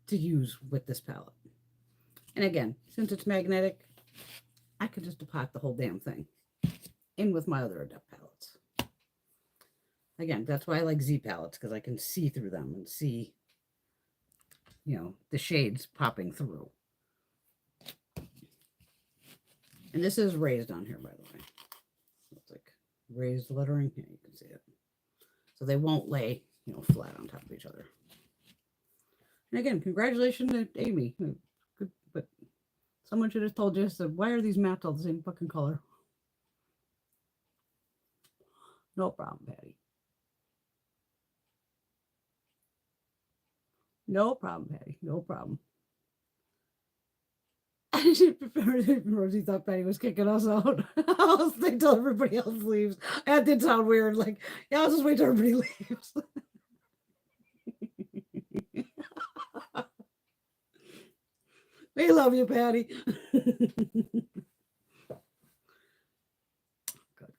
to use with this palette. And again, since it's magnetic, I could just depot the whole damn thing in with my other Adept palettes. Again, that's why I like Z palettes, because I can see through them and see, you know, the shades popping through. And this is raised on here, by the way. It's like raised lettering. Here, you can see it. So they won't lay, you know, flat on top of each other. And again, congratulations to Amy. Good, but someone should have told you, so why are these mattes all the same fucking color? No problem, Patty. No problem, Patty. No problem. Rosie thought Patty was kicking us out. I'll stay till everybody else leaves. That did sound weird. Like, yeah, I'll just wait till everybody leaves. We love you, Patty. God,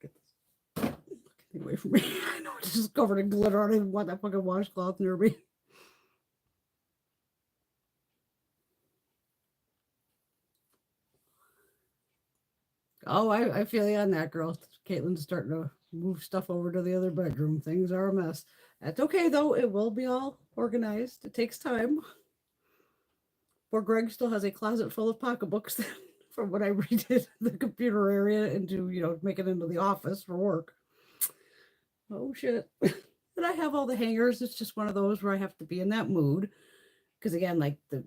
get this thing away from me. I know it's just covered in glitter. I don't even want that fucking washcloth near me. Oh, I feel you on that, girl. Caitlin's starting to move stuff over to the other bedroom. Things are a mess. That's okay, though. It will be all organized. It takes time. Poor Greg still has a closet full of pocketbooks from when I redid the computer area into, you know, make it into the office for work. Oh, shit. And I have all the hangers. It's just one of those where I have to be in that mood. Because, again, like the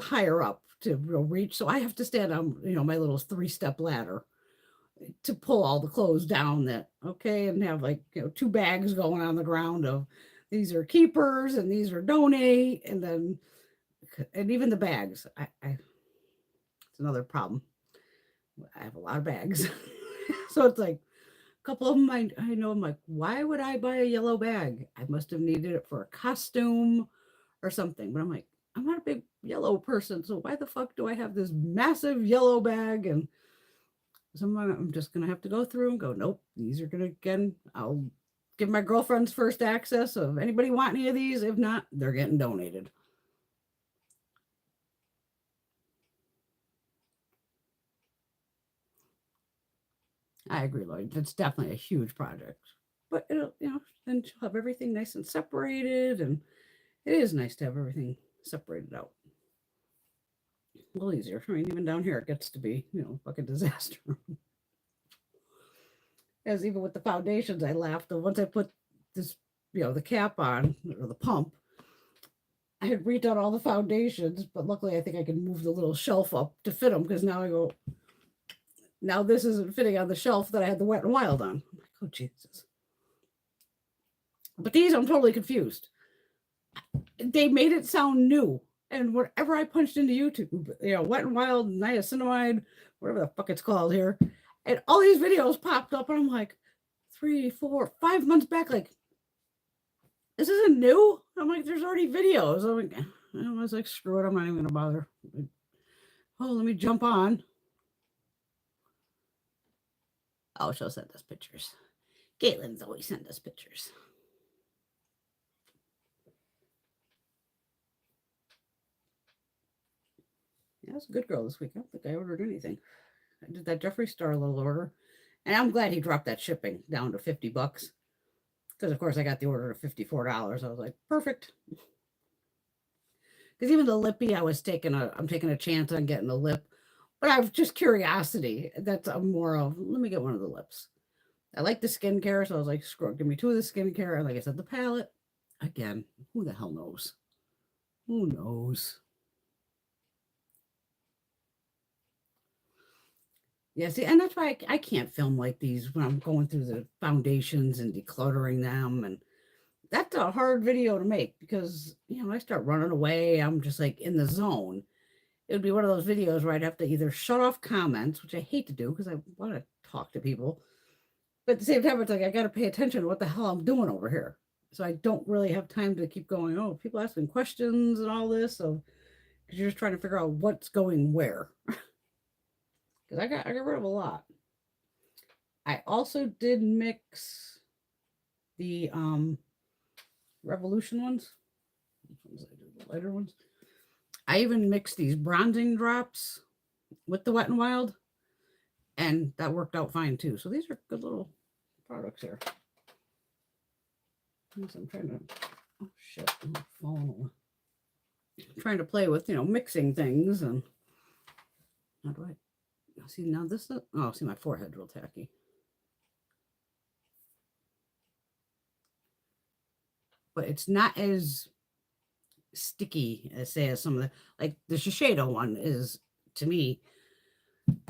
higher up to reach. So I have to stand on, you know, my little 3-step ladder to pull all the clothes down that, okay, and have like, 2 bags going on the ground of these are keepers and these are donate, and then, and even the bags. It's another problem. I have a lot of bags. So it's like a couple of them I know I'm like, why would I buy a yellow bag? I must have needed it for a costume or something. But I'm like, I'm not a big yellow person, so why the fuck do I have this massive yellow bag? And I'm just gonna have to go through and go, nope, these are gonna, again, I'll give my girlfriends first access of anybody want any of these. If not, they're getting donated. I agree, Lloyd. It's definitely a huge project. But it'll, then she'll have everything nice and separated, and it is nice to have everything separated out. A little easier. I mean, even down here it gets to be, fucking disaster. As even with the foundations, I laughed. Once I put this, the cap on, or the pump, I had redone all the foundations, but luckily I think I can move the little shelf up to fit them, because now I go, now this isn't fitting on the shelf that I had the Wet and Wild on. I'm like, oh, Jesus. But these, I'm totally confused. They made it sound new. And whatever I punched into YouTube, Wet and Wild, niacinamide, whatever the fuck it's called here, and all these videos popped up, and I'm like, 3, 4, 5 months back, like, this isn't new. I'm like, there's already videos. I was like, screw it, I'm not even gonna bother. Oh, let me jump on. Oh, she'll send us pictures. Caitlin's always sent us pictures. Yeah, I was a good girl this week. I don't think I ordered anything. I did that Jeffree Star little order, and I'm glad he dropped that shipping down to $50, because of course I got the order of $54. I was like, perfect. Because even the lippy, I'm taking a chance on getting a lip, but I've just curiosity. That's more of, let me get one of the lips. I like the skincare, so I was like, screw it, give me 2 of the skincare. And like I said, the palette, again, who the hell knows? Who knows? Yeah, see, and that's why I can't film like these when I'm going through the foundations and decluttering them. And that's a hard video to make, because, I start running away. I'm just like in the zone. It would be one of those videos where I'd have to either shut off comments, which I hate to do because I want to talk to people. But at the same time, it's like I got to pay attention to what the hell I'm doing over here. So I don't really have time to keep going, oh, people asking questions and all this. So, because you're just trying to figure out what's going where. Because I got rid of a lot. I also did mix the Revolution ones. Which ones I do? The lighter ones. I even mixed these bronzing drops with the Wet and Wild, and that worked out fine too. So these are good little products here. I'm trying to, oh shit, I'm falling. I'm trying to play with, mixing things. And how do I see now? This is, oh, see, my forehead's real tacky. But it's not as sticky as, say, as some of the, like the Shiseido one is, to me,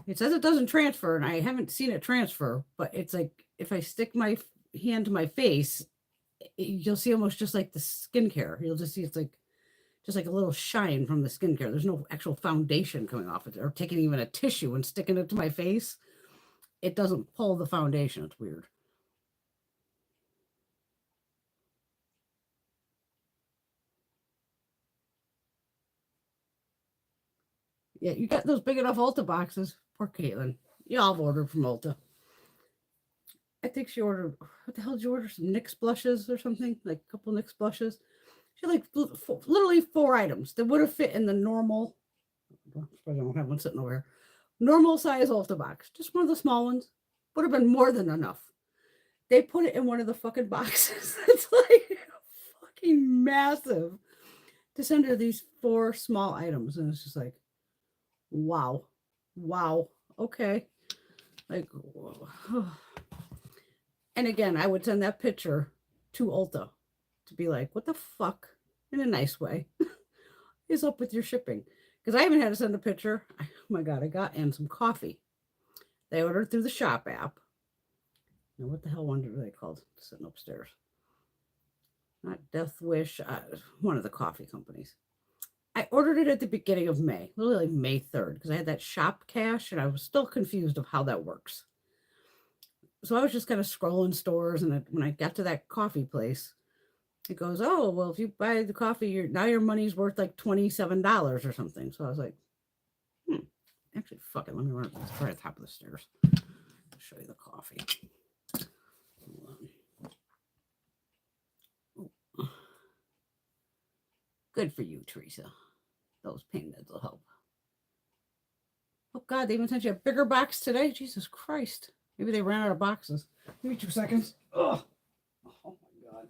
it says it doesn't transfer, and I haven't seen it transfer, but it's like if I stick my hand to my face, you'll see almost just like the skincare. You'll just see it's like just like a little shine from the skincare. There's no actual foundation coming off it, or taking even a tissue and sticking it to my face. It doesn't pull the foundation. It's weird. Yeah, you got those big enough Ulta boxes. Poor Caitlin. Y'all have ordered from Ulta. I think she ordered, what the hell did you order? Some NYX blushes or something? Like a couple NYX blushes. She had like literally 4 items that would have fit in the normal, I don't have one sitting over here, normal size Ulta box. Just one of the small ones. Would have been more than enough. They put it in one of the fucking boxes. It's like fucking massive to send her these 4 small items. And it's just like, wow. Wow. Okay. Like, and again, I would send that picture to Ulta to be like, what the fuck, in a nice way, is up with your shipping? Because I even had to send a picture. Oh my God, I got in some coffee They ordered through the shop app. Now, what the hell one are they called? Sitting upstairs. Not Death Wish, one of the coffee companies. I ordered it at the beginning of May, literally like May 3rd, because I had that shop cash and I was still confused of how that works. So I was just kind of scrolling stores, and when I got to that coffee place, it goes, oh, well, if you buy the coffee, now your money's worth like $27 or something. So I was like, actually, fuck it. Let me run it. It's right at the top of the stairs. I'll show you the coffee. Good for you, Teresa. Those pain meds will help. Oh, God, they even sent you a bigger box today? Jesus Christ. Maybe they ran out of boxes. Give me 2 seconds. Ugh. Oh, my God.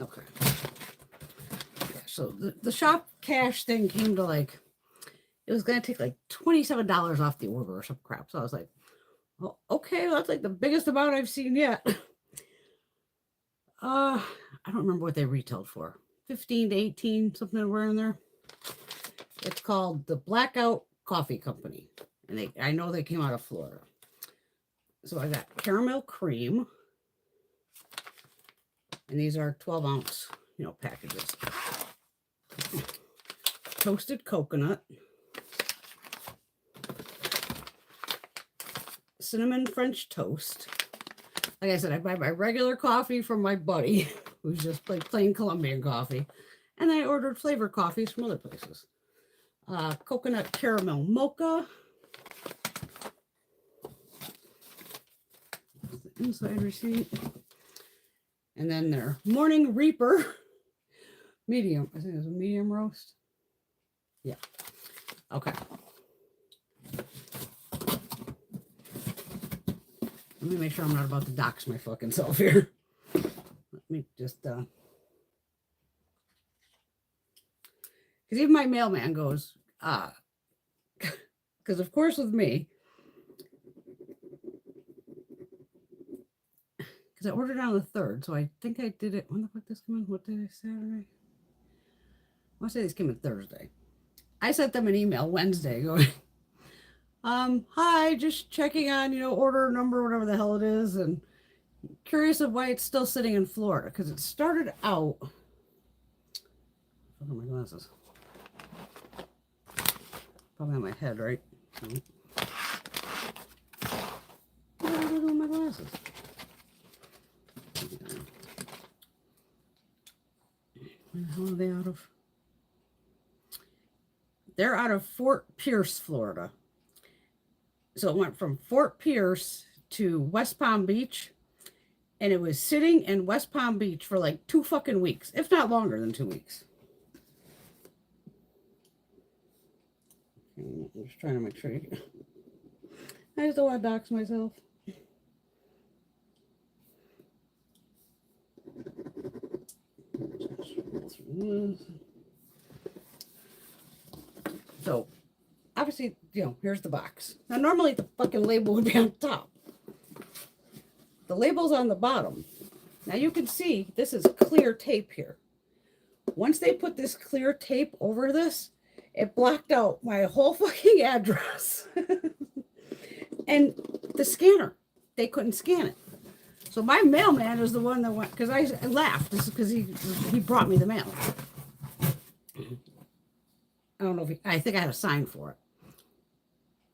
Okay. Yeah, so the shop cash thing came to like, it was going to take like $27 off the order or some crap. So I was like, well, okay, well, that's like the biggest amount I've seen yet. I don't remember what they retailed for. 15 to 18, something around there. It's called the Blackout Coffee Company. And I know they came out of Florida. So I got caramel cream. And these are 12-ounce, packages. Toasted coconut. Cinnamon French toast. Like I said, I buy my regular coffee from my buddy, who's just like plain Colombian coffee. And then I ordered flavor coffees from other places. Coconut caramel mocha. The inside receipt. And then their Morning Reaper medium. I think it was a medium roast. Yeah. Okay. Let me make sure I'm not about to dox my fucking self here. Let me just, because even my mailman goes, because of course with me, because I ordered on the 3rd, so I think I did it. When the fuck this came in? What day? Saturday? I want to say this came in Thursday. I sent them an email Wednesday going, hi, just checking on, order number, whatever the hell it is, and curious of why it's still sitting in Florida, because it started out. What are my glasses? Probably on my head, right? What do I do with my glasses? Where the hell are they out of? They're out of Fort Pierce, Florida. So it went from Fort Pierce to West Palm Beach, and it was sitting in West Palm Beach for like 2 fucking weeks, if not longer than 2 weeks. I'm just trying to make sure. I just don't want to dox myself. So, obviously, here's the box. Now, normally the fucking label would be on top. The label's on the bottom. Now, you can see this is clear tape here. Once they put this clear tape over this, it blocked out my whole fucking address. And the scanner, they couldn't scan it. So my mailman is the one that went, because I laughed. This is because he brought me the mail. I don't know if I think I had to sign for it.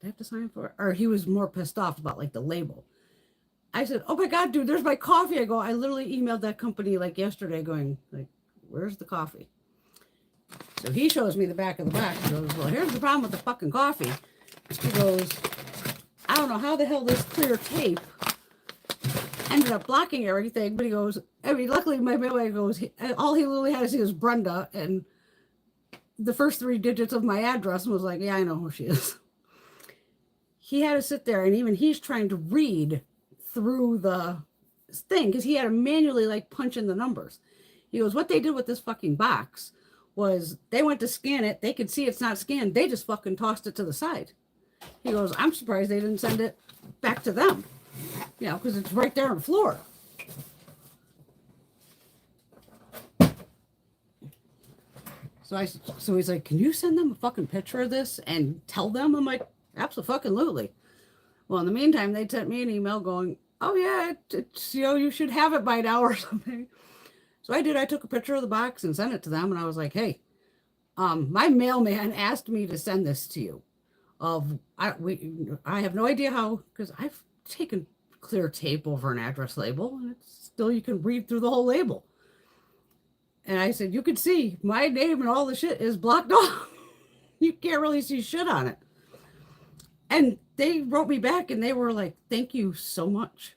Did I have to sign for it? Or he was more pissed off about like the label. I said, oh my God, dude, there's my coffee. I literally emailed that company like yesterday going like, where's the coffee? So he shows me the back of the box. He goes, well, here's the problem with the fucking coffee. He goes, I don't know how the hell this clear tape ended up blocking everything. But he goes, luckily my mailman goes, all he literally had to see was Brenda and the first 3 digits of my address, and was like, yeah, I know who she is. he had to sit there, and even he's trying to read through the thing because he had to manually like punch in the numbers. He goes, what they did with this fucking box was they went to scan it. They could see it's not scanned. They just fucking tossed it to the side. He goes, I'm surprised they didn't send it back to them, you know, because it's right there on the floor. So he's like, can you send them a fucking picture of this and tell them? I'm like, absolutely. Well, in the meantime, they sent me an email going, oh yeah, it's, you know, you should have it by now or something. So I did. I took a picture of the box and sent it to them, and I was like, hey, my mailman asked me to send this to you. I have no idea how, because I've taken clear tape over an address label, and it's still, you can read through the whole label. And I said, you can see my name and all the shit is blocked off. You can't really see shit on it. And they wrote me back and they were like, thank you so much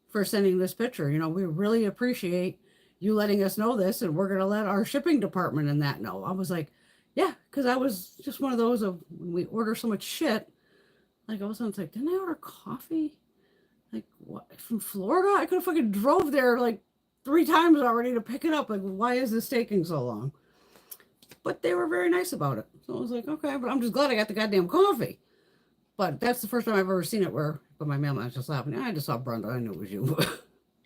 for sending this picture. You know, we really appreciate you letting us know this, and we're going to let our shipping department and that know. I was like, yeah, because I was just one of those of when we order so much shit. Like, all of a sudden, it's like, didn't I order coffee? Like, what? From Florida? I could have fucking drove there like 3 times already to pick it up. Like, why is this taking so long? But they were very nice about it. So I was like, okay, but I'm just glad I got the goddamn coffee. But that's the first time I've ever seen it where, but my mailman was just laughing. I just saw Brenda. I knew it was you.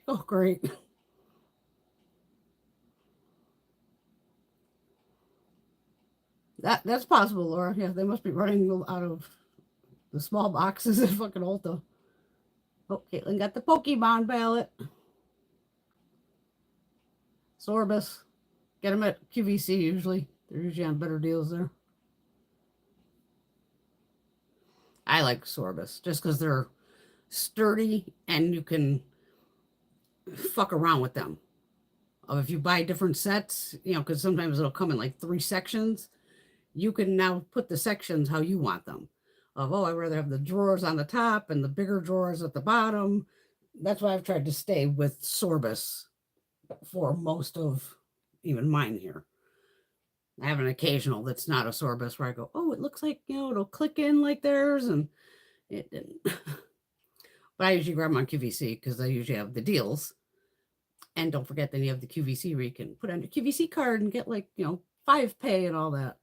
Oh, great. That's possible, Laura. Yeah, they must be running out of the small boxes at fucking Ulta. Oh, Caitlin got the Pokemon palette. Sorbus. Get them at QVC usually. They're usually on better deals there. I like Sorbus just because they're sturdy and you can fuck around with them. If you buy different sets, you know, because sometimes it'll come in like 3 sections, you can now put the sections how you want them. I'd rather have the drawers on the top and the bigger drawers at the bottom. That's why I've tried to stay with Sorbus for most of even mine here. I have an occasional that's not a Sorbus where I go, oh, it looks like, you know, it'll click in like theirs, and it didn't. But I usually grab them on QVC because they usually have the deals. And don't forget, then you have the QVC where you can put on your QVC card and get like, you know, 5 pay and all that.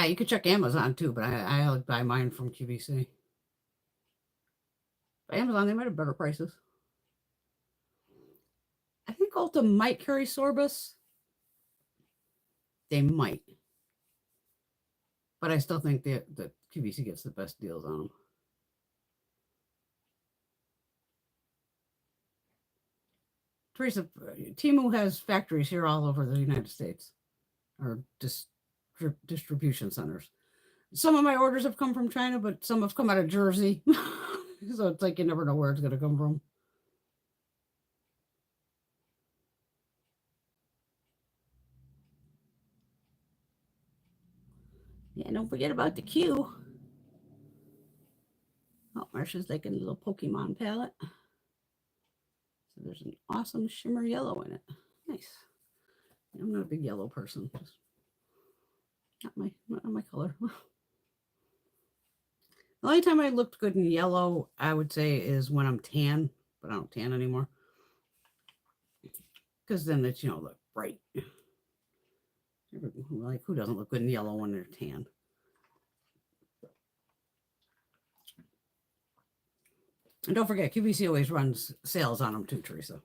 You could check Amazon too, but I buy mine from QVC. But Amazon, they might have better prices. I think Ulta might carry Sorbus. They might. But I still think the QVC gets the best deals on them. Teresa, TEMU has factories here all over the United States, or distribution centers. Some of my orders have come from China, but some have come out of Jersey. So it's like you never know where it's going to come from. Yeah, don't forget about the Q. Oh, Marsha's like a little Pokemon palette. So there's an awesome shimmer yellow in it. Nice. I'm not a big yellow person. Just not my color. The only time I looked good in yellow, I would say, is when I'm tan, but I don't tan anymore. Because then it's, you know, look bright. Like, who doesn't look good in yellow when they're tan? And don't forget, QVC always runs sales on them too, Teresa.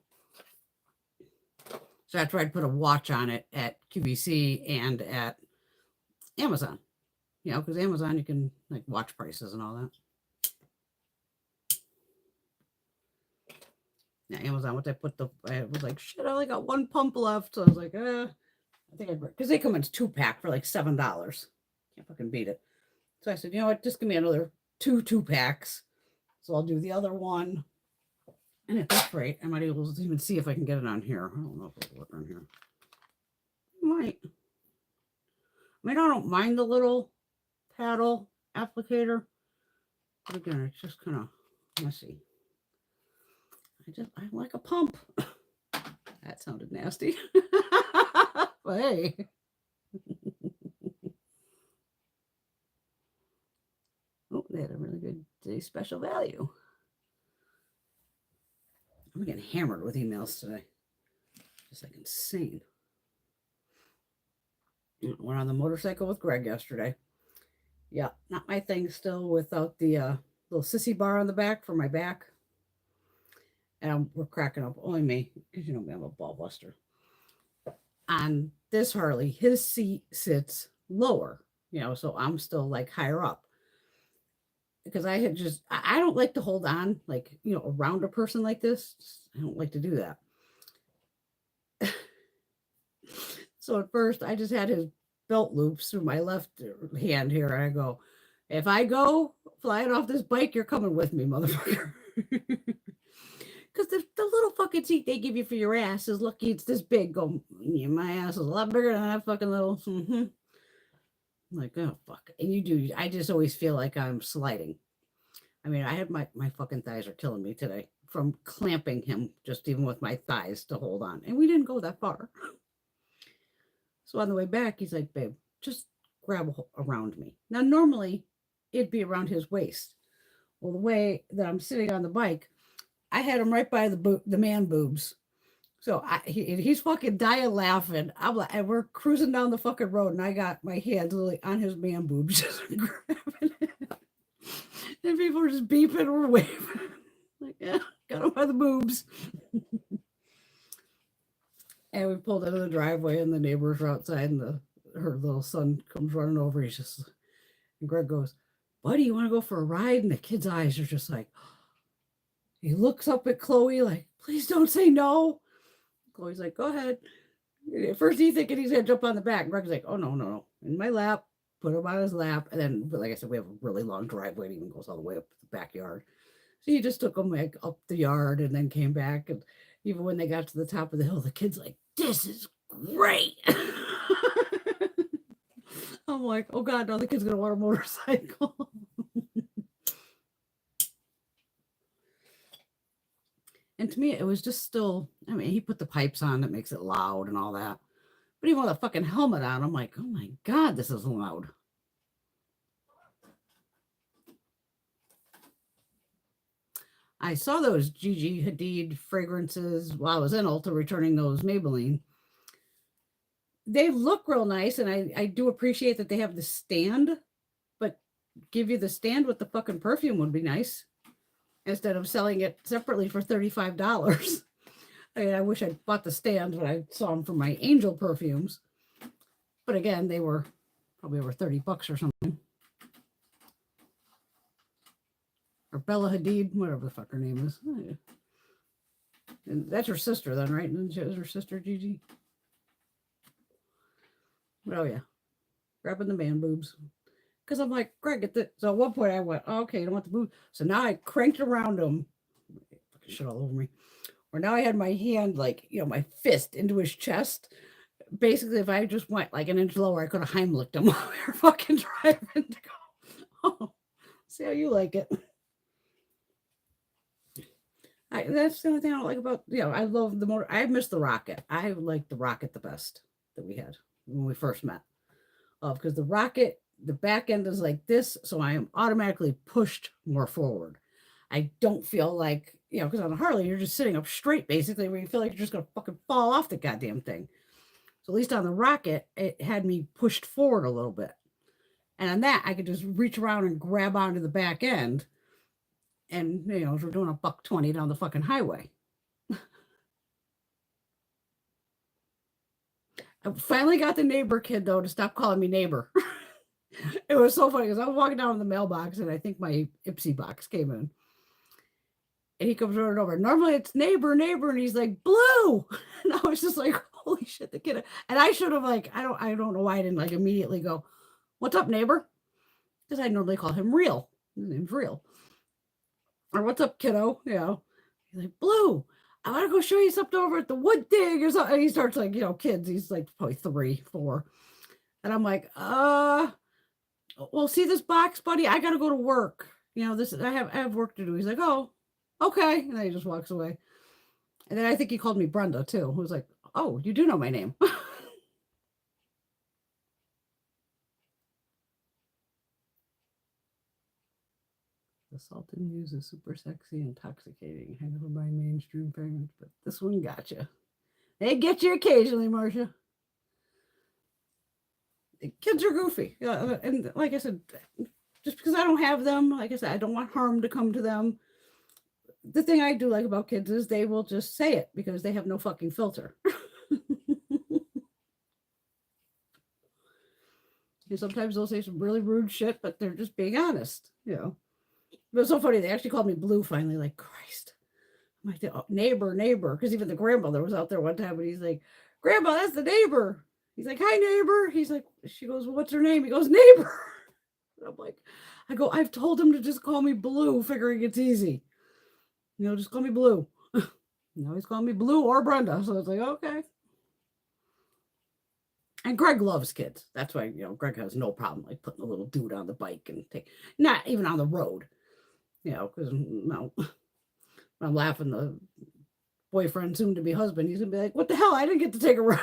So I tried to put a watch on it at QVC and at Amazon. You know, because Amazon, you can like watch prices and all that. Yeah, Amazon, what I put I was like, shit, I only got 1 pump left. So I was like, I think I'd, because they come in 2-pack for like $7. Can't fucking beat it. So I said, you know what, just give me another 2 2-packs. So I'll do the other one. And at this rate, I might be able to even see if I can get it on here. I don't know if it'll work on here. I might. I mean, I don't mind the little paddle applicator. But again, it's just kind of messy. I like a pump. That sounded nasty. But hey. they had a really good special value. I'm getting hammered with emails today. Just like insane. Went on the motorcycle with Greg yesterday. Yeah, not my thing still without the little sissy bar on the back for my back. And we're cracking up. Only me, because you know me, I'm a ball buster. On this Harley, his seat sits lower, you know, so I'm still like higher up. Because I don't like to hold on, like, you know, around a person like this. I don't like to do that. So at first, I just had his belt loops through my left hand here. And I go, if I go flying off this bike, you're coming with me, motherfucker. Because the little fucking seat they give you for your ass is lucky it's this big. Go, yeah, my ass is a lot bigger than that fucking little. Mm-hmm. I'm like, oh, fuck. And you do. I just always feel like I'm sliding. I mean, I had my fucking thighs are killing me today from clamping him just even with my thighs to hold on. And we didn't go that far. So on the way back, he's like, babe, just grab around me. Now, normally it'd be around his waist. Well, the way that I'm sitting on the bike, I had him right by the man boobs. So he's fucking dying laughing. I'm like, and we're cruising down the fucking road, and I got my hands literally on his man boobs, just grabbing it. And people are just beeping or waving. Like, yeah, got him by the boobs. And we pulled out of the driveway, and the neighbors are outside, and her little son comes running over. And Greg goes, buddy, you want to go for a ride? And the kid's eyes are just like, he looks up at Chloe like, please don't say no. Chloe's like, go ahead. At first he's thinking he's going to jump on the back. Greg's like, oh, no. In my lap, put him on his lap. And then, but like I said, we have a really long driveway. It even goes all the way up to the backyard. So he just took him like up the yard and then came back. And even when they got to the top of the hill, the kid's like, this is great. I'm like, oh God, now the kid's going to want a motorcycle. And to me, it was just still, I mean, he put the pipes on that makes it loud and all that. But even with a fucking helmet on, I'm like, oh my God, this is loud. I saw those Gigi Hadid fragrances while I was in Ulta returning those Maybelline. They look real nice, and I do appreciate that they have the stand, but give you the stand with the fucking perfume would be nice instead of selling it separately for $35. I mean, I wish I'd bought the stand when I saw them for my Angel perfumes. But again, they were probably over $30 or something. Or Bella Hadid, whatever the fuck her name is. And that's her sister then, right? And she was her sister, Gigi. Oh, yeah. Grabbing the man boobs. Because I'm like, Greg, get the. So at one point I went, oh, okay, you don't want the boob. So now I cranked around them. Fucking shit all over me. Or now I had my hand, like, you know, my fist into his chest. Basically, if I just went like an inch lower, I could have Heimlicked him while we were fucking driving to go. Oh, see how you like it. That's the only thing I don't like about, you know, I love the motor. I miss the Rocket. I like the Rocket the best that we had when we first met. Because the Rocket, the back end is like this, so I am automatically pushed more forward. I don't feel like, you know, because on a Harley, you're just sitting up straight, basically, where you feel like you're just going to fucking fall off the goddamn thing. So at least on the Rocket, it had me pushed forward a little bit. And on that, I could just reach around and grab onto the back end. And, you know, we're doing $120 down the fucking highway. I finally got the neighbor kid, though, to stop calling me neighbor. It was so funny because I was walking down in the mailbox and I think my Ipsy box came in. And he comes running over. Normally it's neighbor, and he's like, Blue. And I was just like, holy shit, the kid. And I should have like, I don't know why I didn't like immediately go, what's up, neighbor? Because I normally call him Real. His name's Real. Or what's up, kiddo? You know, he's like, Blue, I want to go show you something over at the wood thing or something. And he starts like, you know, kids. He's like probably 3, 4. And I'm like, well, see this box, buddy? I got to go to work. You know, I have work to do. He's like, oh, okay. And then he just walks away. And then I think he called me Brenda too. Who was like, oh, you do know my name. The Salted Muse is super sexy, intoxicating. I never buy mainstream fragrance, but this one got you. They get you occasionally, Marcia. Kids are goofy. Yeah, and like I said, just because I don't have them, like I said, I don't want harm to come to them. The thing I do like about kids is they will just say it because they have no fucking filter. And sometimes they'll say some really rude shit, but they're just being honest, you know. But it's so funny. They actually called me Blue finally, like, Christ. I'm like, oh, neighbor. Because even the grandmother was out there one time and he's like, Grandma, that's the neighbor. He's like, hi, neighbor. He's like, she goes, well, what's her name? He goes, neighbor. And I'm like, I've told him to just call me Blue, figuring it's easy. You know, just call me Blue. Now he's calling me Blue or Brenda. So it's like, okay. And Greg loves kids. That's why, you know, Greg has no problem like putting a little dude on the bike and not even on the road, you know, because no, I'm laughing. The boyfriend, soon to be husband, he's gonna be like, what the hell? I didn't get to take a ride.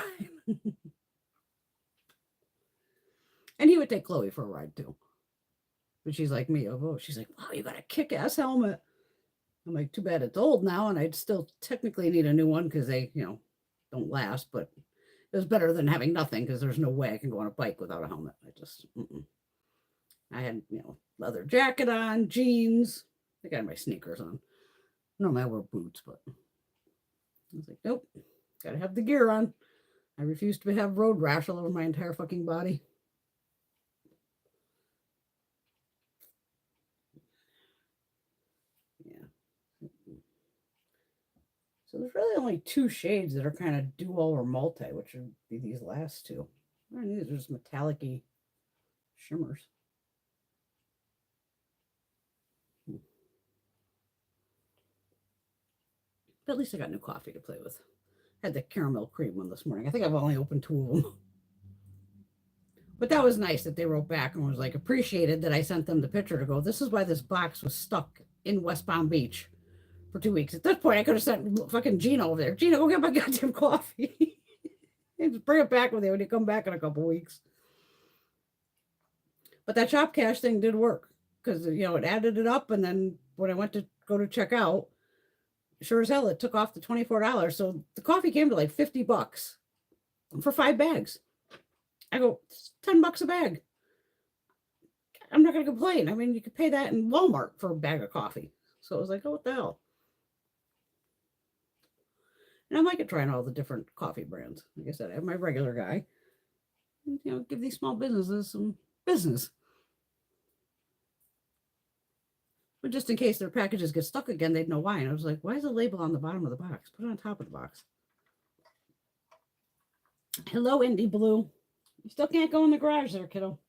And he would take Chloe for a ride too. But she's like me. Oh, she's like, wow, you got a kick-ass helmet. I'm like, too bad it's old now, and I'd still technically need a new one because they, you know, don't last, but it was better than having nothing because there's no way I can go on a bike without a helmet. I had, you know, leather jacket on, jeans. I got my sneakers on. Normally I wear boots, but I was like, nope, gotta have the gear on. I refuse to have road rash all over my entire fucking body. Yeah. So there's really only two shades that are kind of dual or multi, which would be these last two. These are just metallic-y shimmers. But at least I got new coffee to play with. I had the caramel cream one this morning. I think I've only opened two of them. But that was nice that they wrote back and was like, appreciated that I sent them the picture to go, this is why this box was stuck in West Palm Beach for 2 weeks. At this point, I could have sent fucking Gina over there. Gina, go get my goddamn coffee. And just bring it back with you when you come back in a couple weeks. But that shop cash thing did work because, you know, it added it up. And then when I went to go to check out, sure as hell, it took off the $24. So the coffee came to like $50 for 5 bags. I go, it's $10 a bag. I'm not going to complain. I mean, you could pay that in Walmart for a bag of coffee. So I was like, oh, what the hell? And I'm like trying all the different coffee brands. Like I said, I have my regular guy. And, you know, give these small businesses some business. But just in case their packages get stuck again, they'd know why. And I was like, why is the label on the bottom of the box? Put it on top of the box. Hello, Indie Blue. You still can't go in the garage there, kiddo.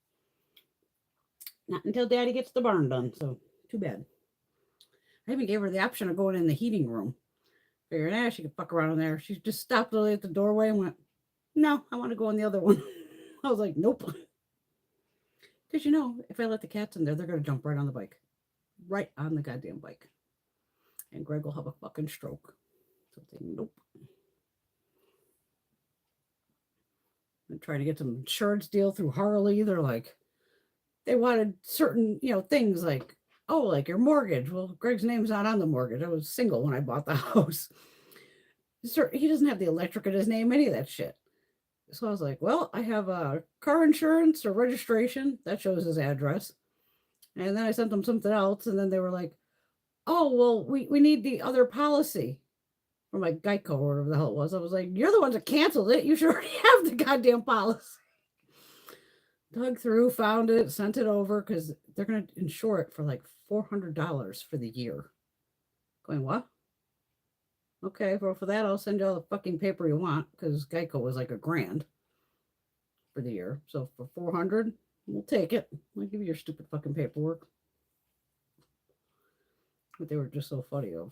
Not until Daddy gets the barn done. So, too bad. I even gave her the option of going in the heating room. Figured, she could fuck around in there. She just stopped literally at the doorway and went, no, I want to go in the other one. I was like, nope. Because, you know, if I let the cats in there, they're going to jump right on the bike. Right on the goddamn bike. And Greg will have a fucking stroke. So I think, nope. I'm trying to get some insurance deal through Harley. They're like, they wanted certain, you know, things like, oh, like your mortgage. Well, Greg's name's not on the mortgage. I was single when I bought the house. He doesn't have the electric in his name, any of that shit. So I was like, well, I have a car insurance or registration. That shows his address. And then I sent them something else. And then they were like, oh, well, we need the other policy from like Geico or whatever the hell it was. I was like, you're the ones that canceled it. You should already have the goddamn policy. Dug through, found it, sent it over because they're going to insure it for like $400 for the year. Going, what? Okay, well, for that, I'll send you all the fucking paper you want because Geico was like $1,000 for the year. So for $400, we'll take it. I'll give you your stupid fucking paperwork. But they were just so funny of,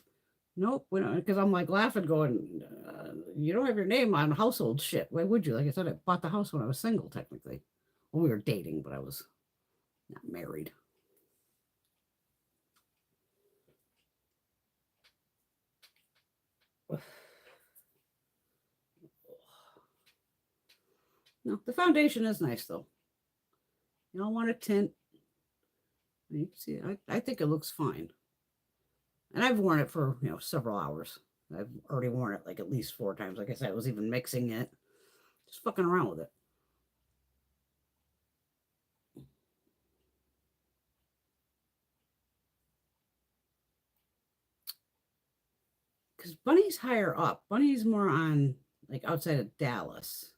nope, we don't, because I'm like laughing going, you don't have your name on household shit. Why would you? Like I said, I bought the house when I was single, technically. Well, we were dating, but I was not married. No, the foundation is nice though. You don't want a tint. You can see, I think it looks fine. And I've worn it for, several hours. I've already worn it like at least 4 times. Like I said, I was even mixing it. Just fucking around with it. Because Bunny's higher up. Bunny's more on, like, outside of Dallas.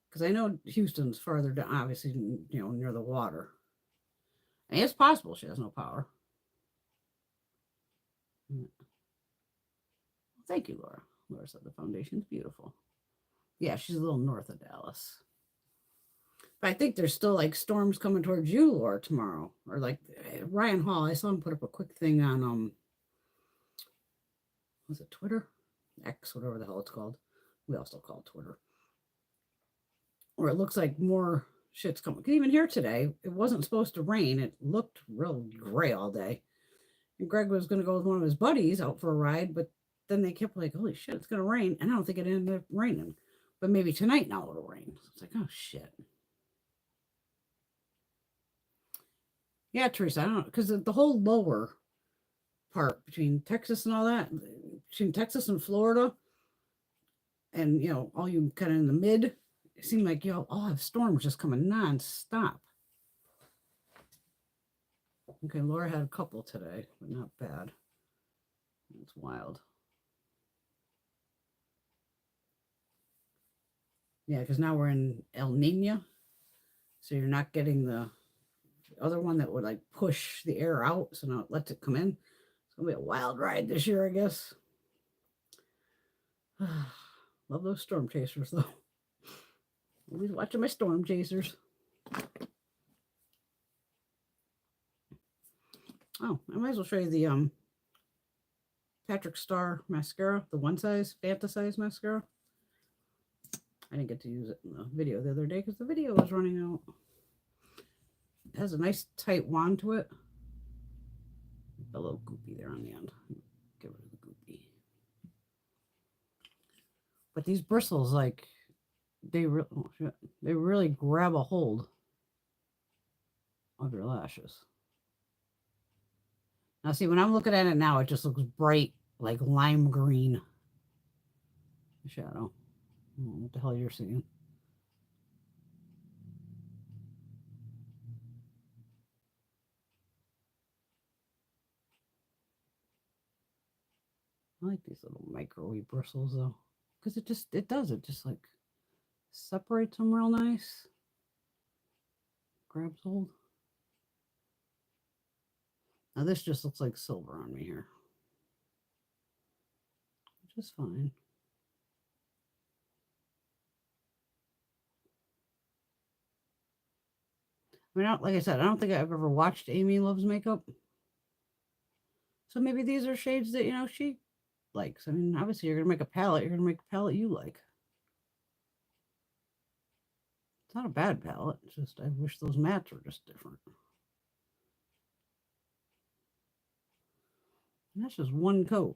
Because I know Houston's farther down, obviously, near the water. And it's possible she has no power. Thank you, Laura. Laura said the foundation's beautiful. Yeah, she's a little north of Dallas. But I think there's still like storms coming towards you, Laura, tomorrow. Or like Ryan Hall, I saw him put up a quick thing on was it Twitter? X, whatever the hell it's called. We also call it Twitter. Or it looks like more shit's coming. Even here today, it wasn't supposed to rain. It looked real gray all day. And Greg was going to go with one of his buddies out for a ride, but then they kept like, holy shit, it's going to rain. And I don't think it ended up raining. But maybe tonight now it'll rain. So it's like, oh shit. Yeah, Teresa, I don't know. Because the whole lower part between Texas and all that, between Texas and Florida, and, all you kind of in the mid, it seemed like, all have storms just coming nonstop. Okay, Laura had a couple today, but not bad. It's wild. Yeah, because now we're in El Nino, so you're not getting the other one that would like push the air out, so now it lets it come in. It's gonna be a wild ride this year, I guess. Love those storm chasers, though. Always watching my storm chasers. Oh, I might as well show you the Patrick Star mascara, the one size, Fantasize mascara. I didn't get to use it in the video the other day because the video was running out. It has a nice tight wand to it. A little goopy there on the end. Get rid of the goopy. But these bristles, like, they really grab a hold of your lashes. Now, see, when I'm looking at it now, it just looks bright, like lime green shadow. I don't know what the hell you're seeing. I like these little microwave bristles, though, because it just like separates them real nice. Grabs hold. Now this just looks like silver on me here, which is fine. I mean, like I said, I don't think I've ever watched Amy Loves Makeup. So maybe these are shades that, she likes. I mean, obviously you're going to make a palette. You're going to make a palette you like. It's not a bad palette. It's just, I wish those mattes were just different. And that's just one coat.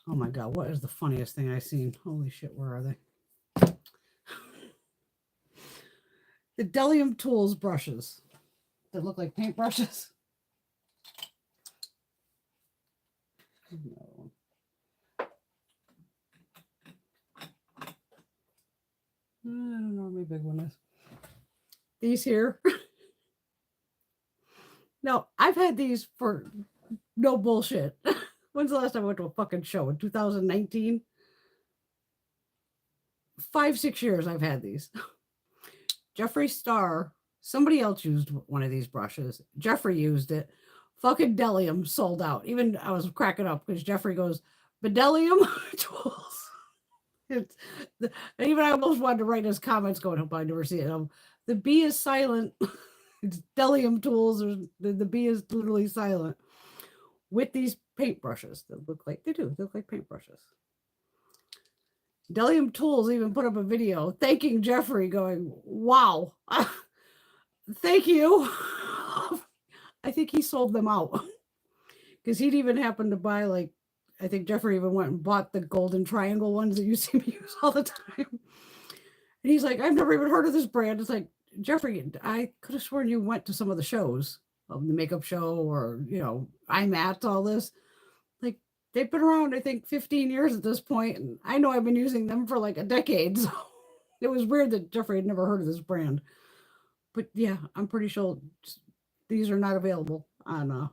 Oh my God, what is the funniest thing I've seen? Holy shit, where are they? The Bdellium Tools brushes that look like paint brushes. No. I don't know where my big one is. These here. No, I've had these for no bullshit. When's the last time I went to a fucking show? In 2019? 5-6 years I've had these. Jeffree Star, somebody else used one of these brushes. Jeffree used it. Fucking Bdellium sold out. Even I was cracking up because Jeffree goes, Bdellium Tools. And even I almost wanted to write his comments going, hope I never see it. The B is silent. It's Bdellium Tools. Or the B is literally silent. With these paintbrushes that look like, they look like paintbrushes. Bdellium Tools even put up a video thanking Jeffree, going, wow, thank you. I think he sold them out because he'd even happened to buy, like, I think Jeffree even went and bought the golden triangle ones that you see me use all the time. And he's like, I've never even heard of this brand. It's like, Jeffrey, I could have sworn you went to some of the shows of the makeup show or, I'm at all this. Like, they've been around, I think, 15 years at this point, and I know I've been using them for like a decade. So it was weird that Jeffrey had never heard of this brand. But yeah, I'm pretty sure these are not available on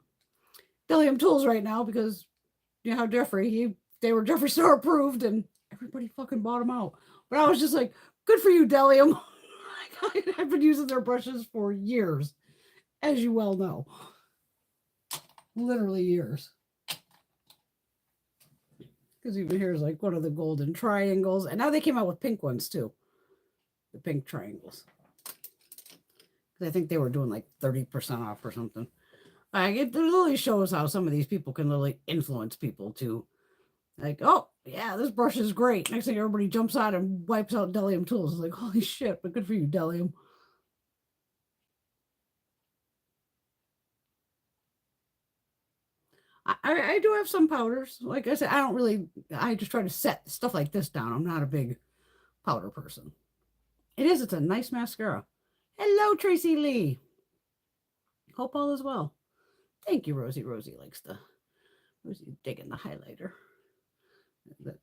Bdellium Tools right now because you know how they were Jeffrey Star approved and everybody fucking bought them out. But I was just like, good for you, Bdellium. I've been using their brushes for years, as you well know. Literally years. Because even here's like one of the golden triangles. And now they came out with pink ones too. The pink triangles. I think they were doing like 30% off or something. It literally shows how some of these people can literally influence people to like, oh, yeah, this brush is great. Next thing everybody jumps out and wipes out Bdellium Tools. It's like, holy shit, but good for you, Bdellium. I do have some powders. Like I said, I just try to set stuff like this down. I'm not a big powder person. It's a nice mascara. Hello, Tracy Lee. Hope all is well. Thank you, Rosie. Rosie digging the highlighter.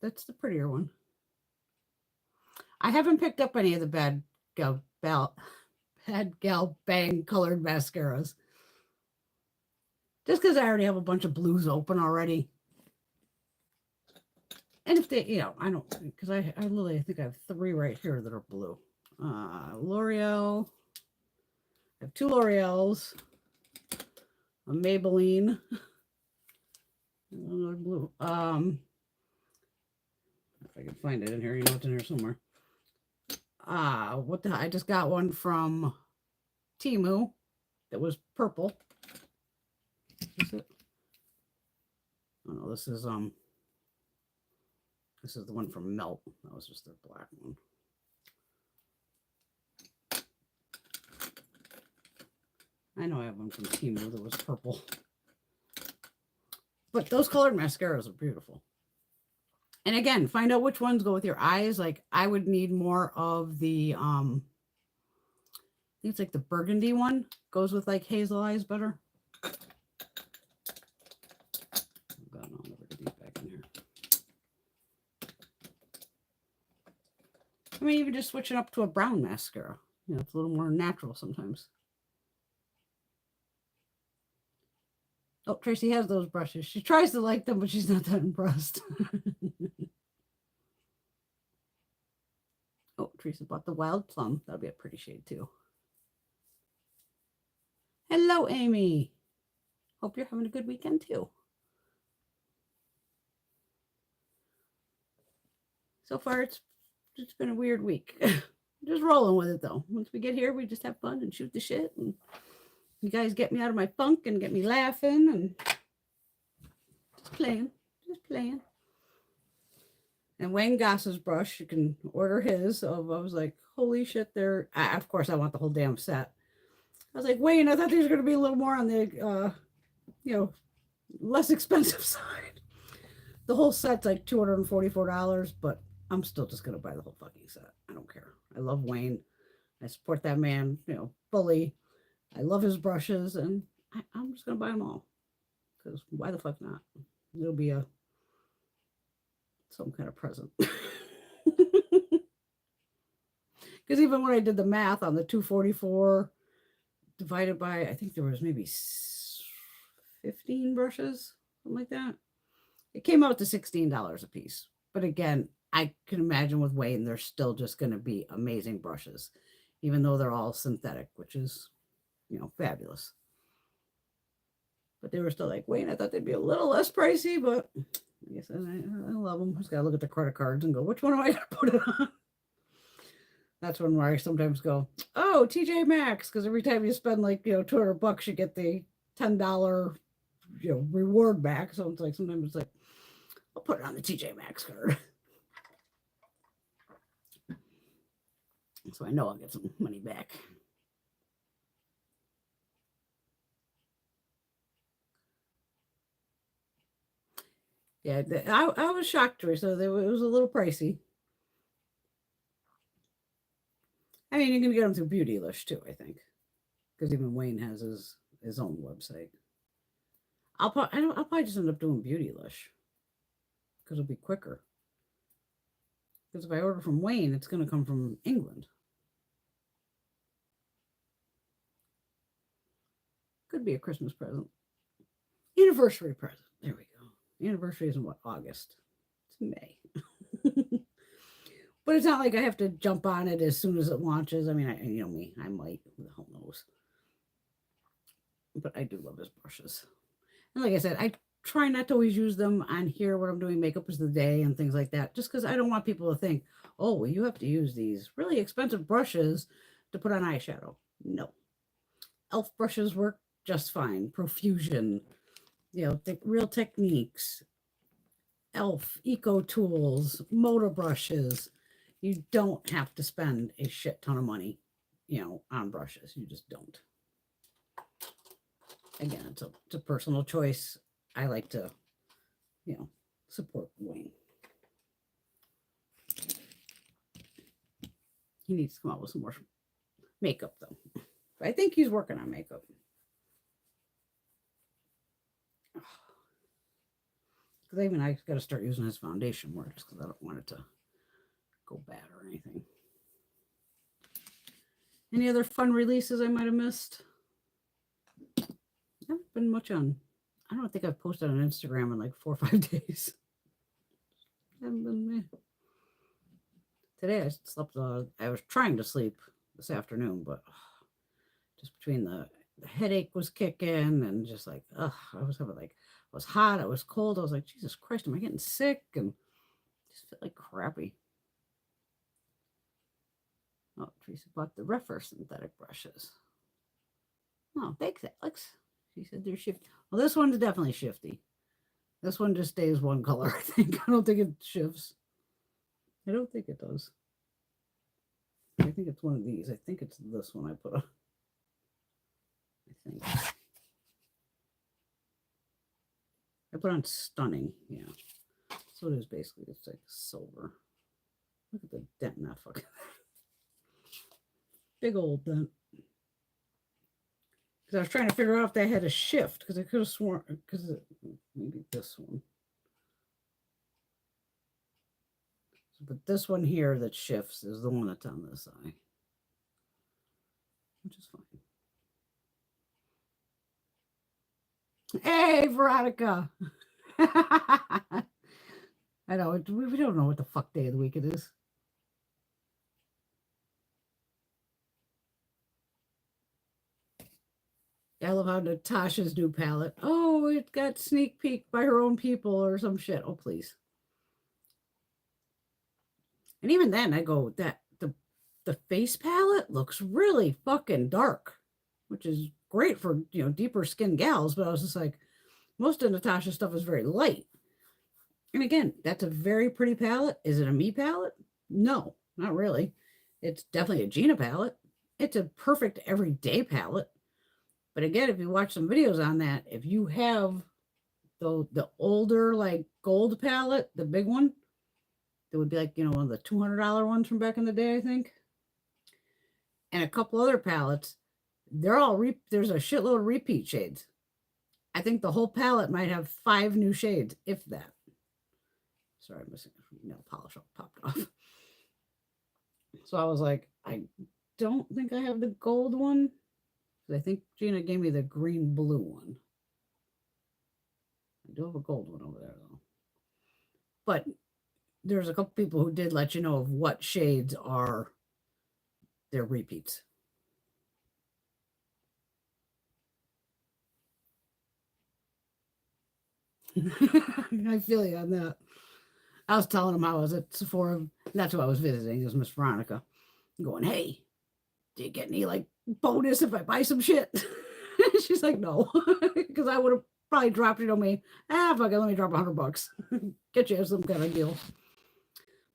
That's the prettier one. I haven't picked up any of the bad gal bang colored mascaras. Just because I already have a bunch of blues open already. And if they, I don't, because I think I have 3 right here that are blue. L'Oreal. I have 2 L'Oreals. A Maybelline. Another blue. If I can find it in here, it's in here somewhere. I just got one from TEMU that was purple. Is it? Oh no, this is the one from Melt. That was just their black one. I know I have one from TEMU that was purple. But those colored mascaras are beautiful. And again, find out which ones go with your eyes. Like I would need more of the I think it's like the burgundy one goes with like hazel eyes better. Oh God, no, I'll never get these back in here. I mean, even just switching up to a brown mascara. It's a little more natural sometimes. Oh, Tracy has those brushes. She tries to like them, but she's not that impressed. Oh, Teresa bought the wild plum. That'll be a pretty shade too. Hello, Amy. Hope you're having a good weekend too. So far, it's been a weird week. Just rolling with it though. Once we get here, we just have fun and shoot the shit. And you guys get me out of my funk and get me laughing and just playing. And Wayne Goss's brush, you can order his. So I was like, holy shit, of course, I want the whole damn set. I was like, Wayne, I thought these were going to be a little more on the, less expensive side. The whole set's like $244, but I'm still just going to buy the whole fucking set. I don't care. I love Wayne. I support that man, fully. I love his brushes, and I'm just going to buy them all. Because why the fuck not? It'll be some kind of present. Because even when I did the math on the 244 divided by, I think there was maybe 15 brushes, something like that. It came out to $16 a piece. But again, I can imagine with Wayne, they're still just going to be amazing brushes, even though they're all synthetic, which is, fabulous. But they were still like, Wayne, I thought they'd be a little less pricey, but I guess I love them. Just got to look at the credit cards and go, which one am I going to put it on? That's one where I sometimes go, oh, TJ Maxx, because every time you spend like, $200, you get the $10, reward back. So it's like, sometimes it's like, I'll put it on the TJ Maxx card. So I know I'll get some money back. Yeah, I was shocked, Teresa. It was a little pricey. I mean, you can get them through Beautylish too, I think, because even Wayne has his own website. I'll probably just end up doing Beautylish because it'll be quicker. Because if I order from Wayne, it's going to come from England. Could be a Christmas present. Anniversary present. There we go. The anniversary is in what, August? It's May. But it's not like I have to jump on it as soon as it launches. I mean, you know me, I might. Who the hell knows? But I do love his brushes. And like I said, I try not to always use them on here when I'm doing makeup is the day and things like that, just because I don't want people to think, oh, well, you have to use these really expensive brushes to put on eyeshadow. No. Elf brushes work just fine. Profusion, you know, Real Techniques, Elf, Eco Tools, MODA brushes. You don't have to spend a shit ton of money, you know, on brushes. You just don't. Again, it's a personal choice. I like to, you know, support Wayne. He needs to come out with some more makeup, though. But I think he's working on makeup. Because even I got to start using his foundation more just because I don't want it to go bad or anything. Any other fun releases I might have missed? I haven't been much on. I don't think I've posted on Instagram in like 4 or 5 days. Haven't been there. Today I slept. I was trying to sleep this afternoon, but just between the headache was kicking and just like, I was having like, I was hot, I was cold. I was like, Jesus Christ, am I getting sick? And just felt like crappy. Oh, Teresa bought the Refer synthetic brushes. Oh, thanks, Alex. She said they're shifty. Well, this one's definitely shifty. This one just stays one color, I think. I don't think it shifts. I don't think it does. I think it's one of these. I think it's this one I put on. I think. I put on Stunning, yeah. So it is basically, it's like silver. Look at the dent in that fucking big old dent. Because I was trying to figure out if they had a shift, because I could have sworn, because maybe this one. But this one here that shifts is the one that's on this eye, which is fine. Hey, Veronica. I know, we don't know what the fuck day of the week it is. I love how Natasha's new palette. Oh, it got sneak peek by her own people or some shit. Oh, please. And even then, I go, that the face palette looks really fucking dark, which is great for, you know, deeper skin gals. But I was just like, most of Natasha's stuff is very light. And again, that's a very pretty palette. Is it a me palette? No, not really. It's definitely a Gina palette. It's a perfect everyday palette. But again, if you watch some videos on that, if you have the older, like, gold palette, the big one, that would be like, you know, one of the $200 ones from back in the day, I think, and a couple other palettes, they're all, there's a shitload of repeat shades. I think the whole palette might have 5 new shades, if that. Sorry, I'm missing nail polish all popped off. So I was like, I don't think I have the gold one. I think Gina gave me the green blue one. I do have a gold one over there, though. But there's a couple people who did let you know of what shades are their repeats. I feel you on that. I was telling him I was at Sephora. That's who I was visiting. It was Miss Veronica. Going, hey, do you get any like bonus if I buy some shit? She's like, no, because I would have probably dropped it on me. Fuck it, let me drop $100. Get you some kind of deal.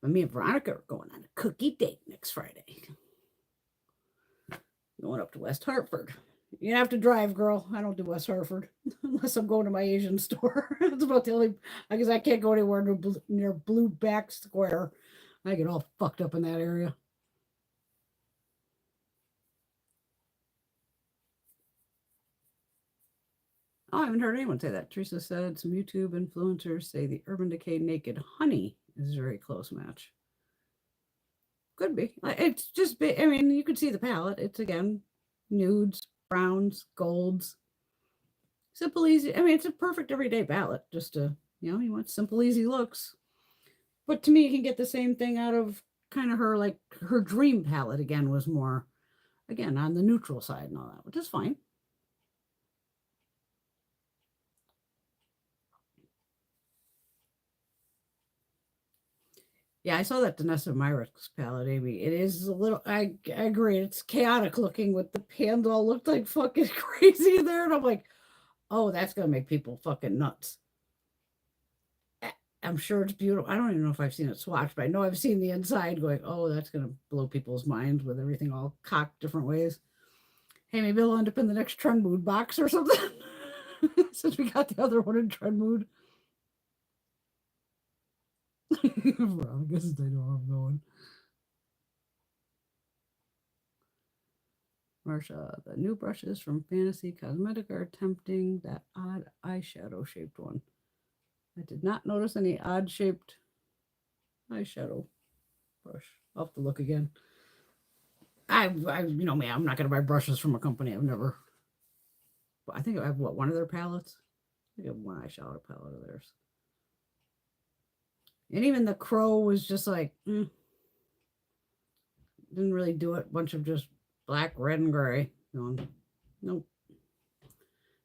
But me and Veronica are going on a cookie date next Friday. Going up to West Hartford. You have to drive, girl. I don't do West Hartford unless I'm going to my Asian store. That's about the only, I guess I can't go anywhere near Blue Back Square. I get all fucked up in that area. Oh, I haven't heard anyone say that. Teresa said some YouTube influencers say the Urban Decay Naked Honey is a very close match. Could be. It's just, I mean, you can see the palette. It's, again, nudes, browns, golds. Simple, easy. I mean, it's a perfect everyday palette. Just to, you want simple, easy looks. But to me, you can get the same thing out of kind of her dream palette, again, was more, again, on the neutral side and all that, which is fine. Yeah, I saw that Danessa Myrick's palette, Amy. It is a little, I agree, it's chaotic looking with the pans all looked like fucking crazy in there. And I'm like, oh, that's going to make people fucking nuts. I'm sure it's beautiful. I don't even know if I've seen it swatched, but I know I've seen the inside going, oh, that's going to blow people's minds with everything all cocked different ways. Hey, maybe it'll end up in the next Trend Mood box or something. Since we got the other one in Trend Mood. I guess they know where I'm going. Marsha, the new brushes from Fantasy Cosmetic are tempting. That odd eyeshadow shaped one. I did not notice any odd shaped eyeshadow brush. I'll have to look again. I you know me, I'm not going to buy brushes from a company I've never. I think I have one of their palettes. I think I have one eyeshadow palette of theirs. And even the Crow was just like, didn't really do it. Bunch of just black, red, and gray. Going, nope.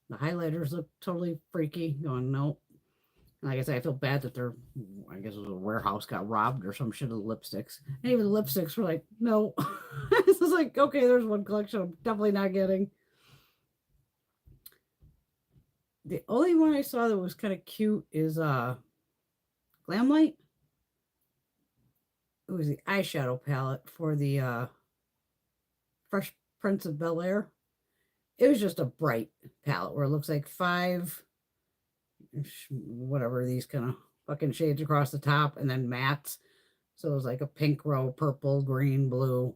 The highlighters look totally freaky. Going, nope. And like I said, I feel bad that I guess it was a warehouse got robbed or some shit of the lipsticks. And even the lipsticks were like, no. This is like, okay, there's one collection I'm definitely not getting. The only one I saw that was kind of cute is Glamlight. It was the eyeshadow palette for the Fresh Prince of Bel-Air. It was just a bright palette where it looks like 5, whatever, these kind of fucking shades across the top and then mattes. So it was like a pink row, purple, green, blue.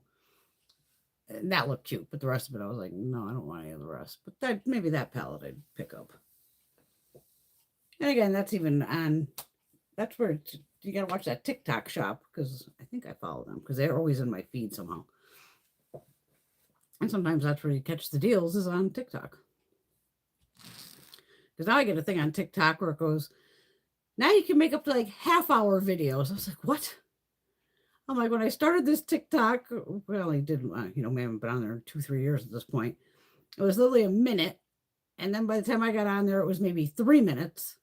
And that looked cute, but the rest of it, I was like, no, I don't want any of the rest. But maybe that palette I'd pick up. And again, that's even on, that's where you got to watch that TikTok shop because I think I follow them because they're always in my feed somehow. And sometimes that's where you catch the deals is on TikTok. Because now I get a thing on TikTok where it goes, now you can make up to like half-hour videos. I was like, what? I'm like, when I started this TikTok, well, I did, we haven't been on there 2-3 years at this point. It was literally a minute. And then by the time I got on there, it was maybe 3 minutes.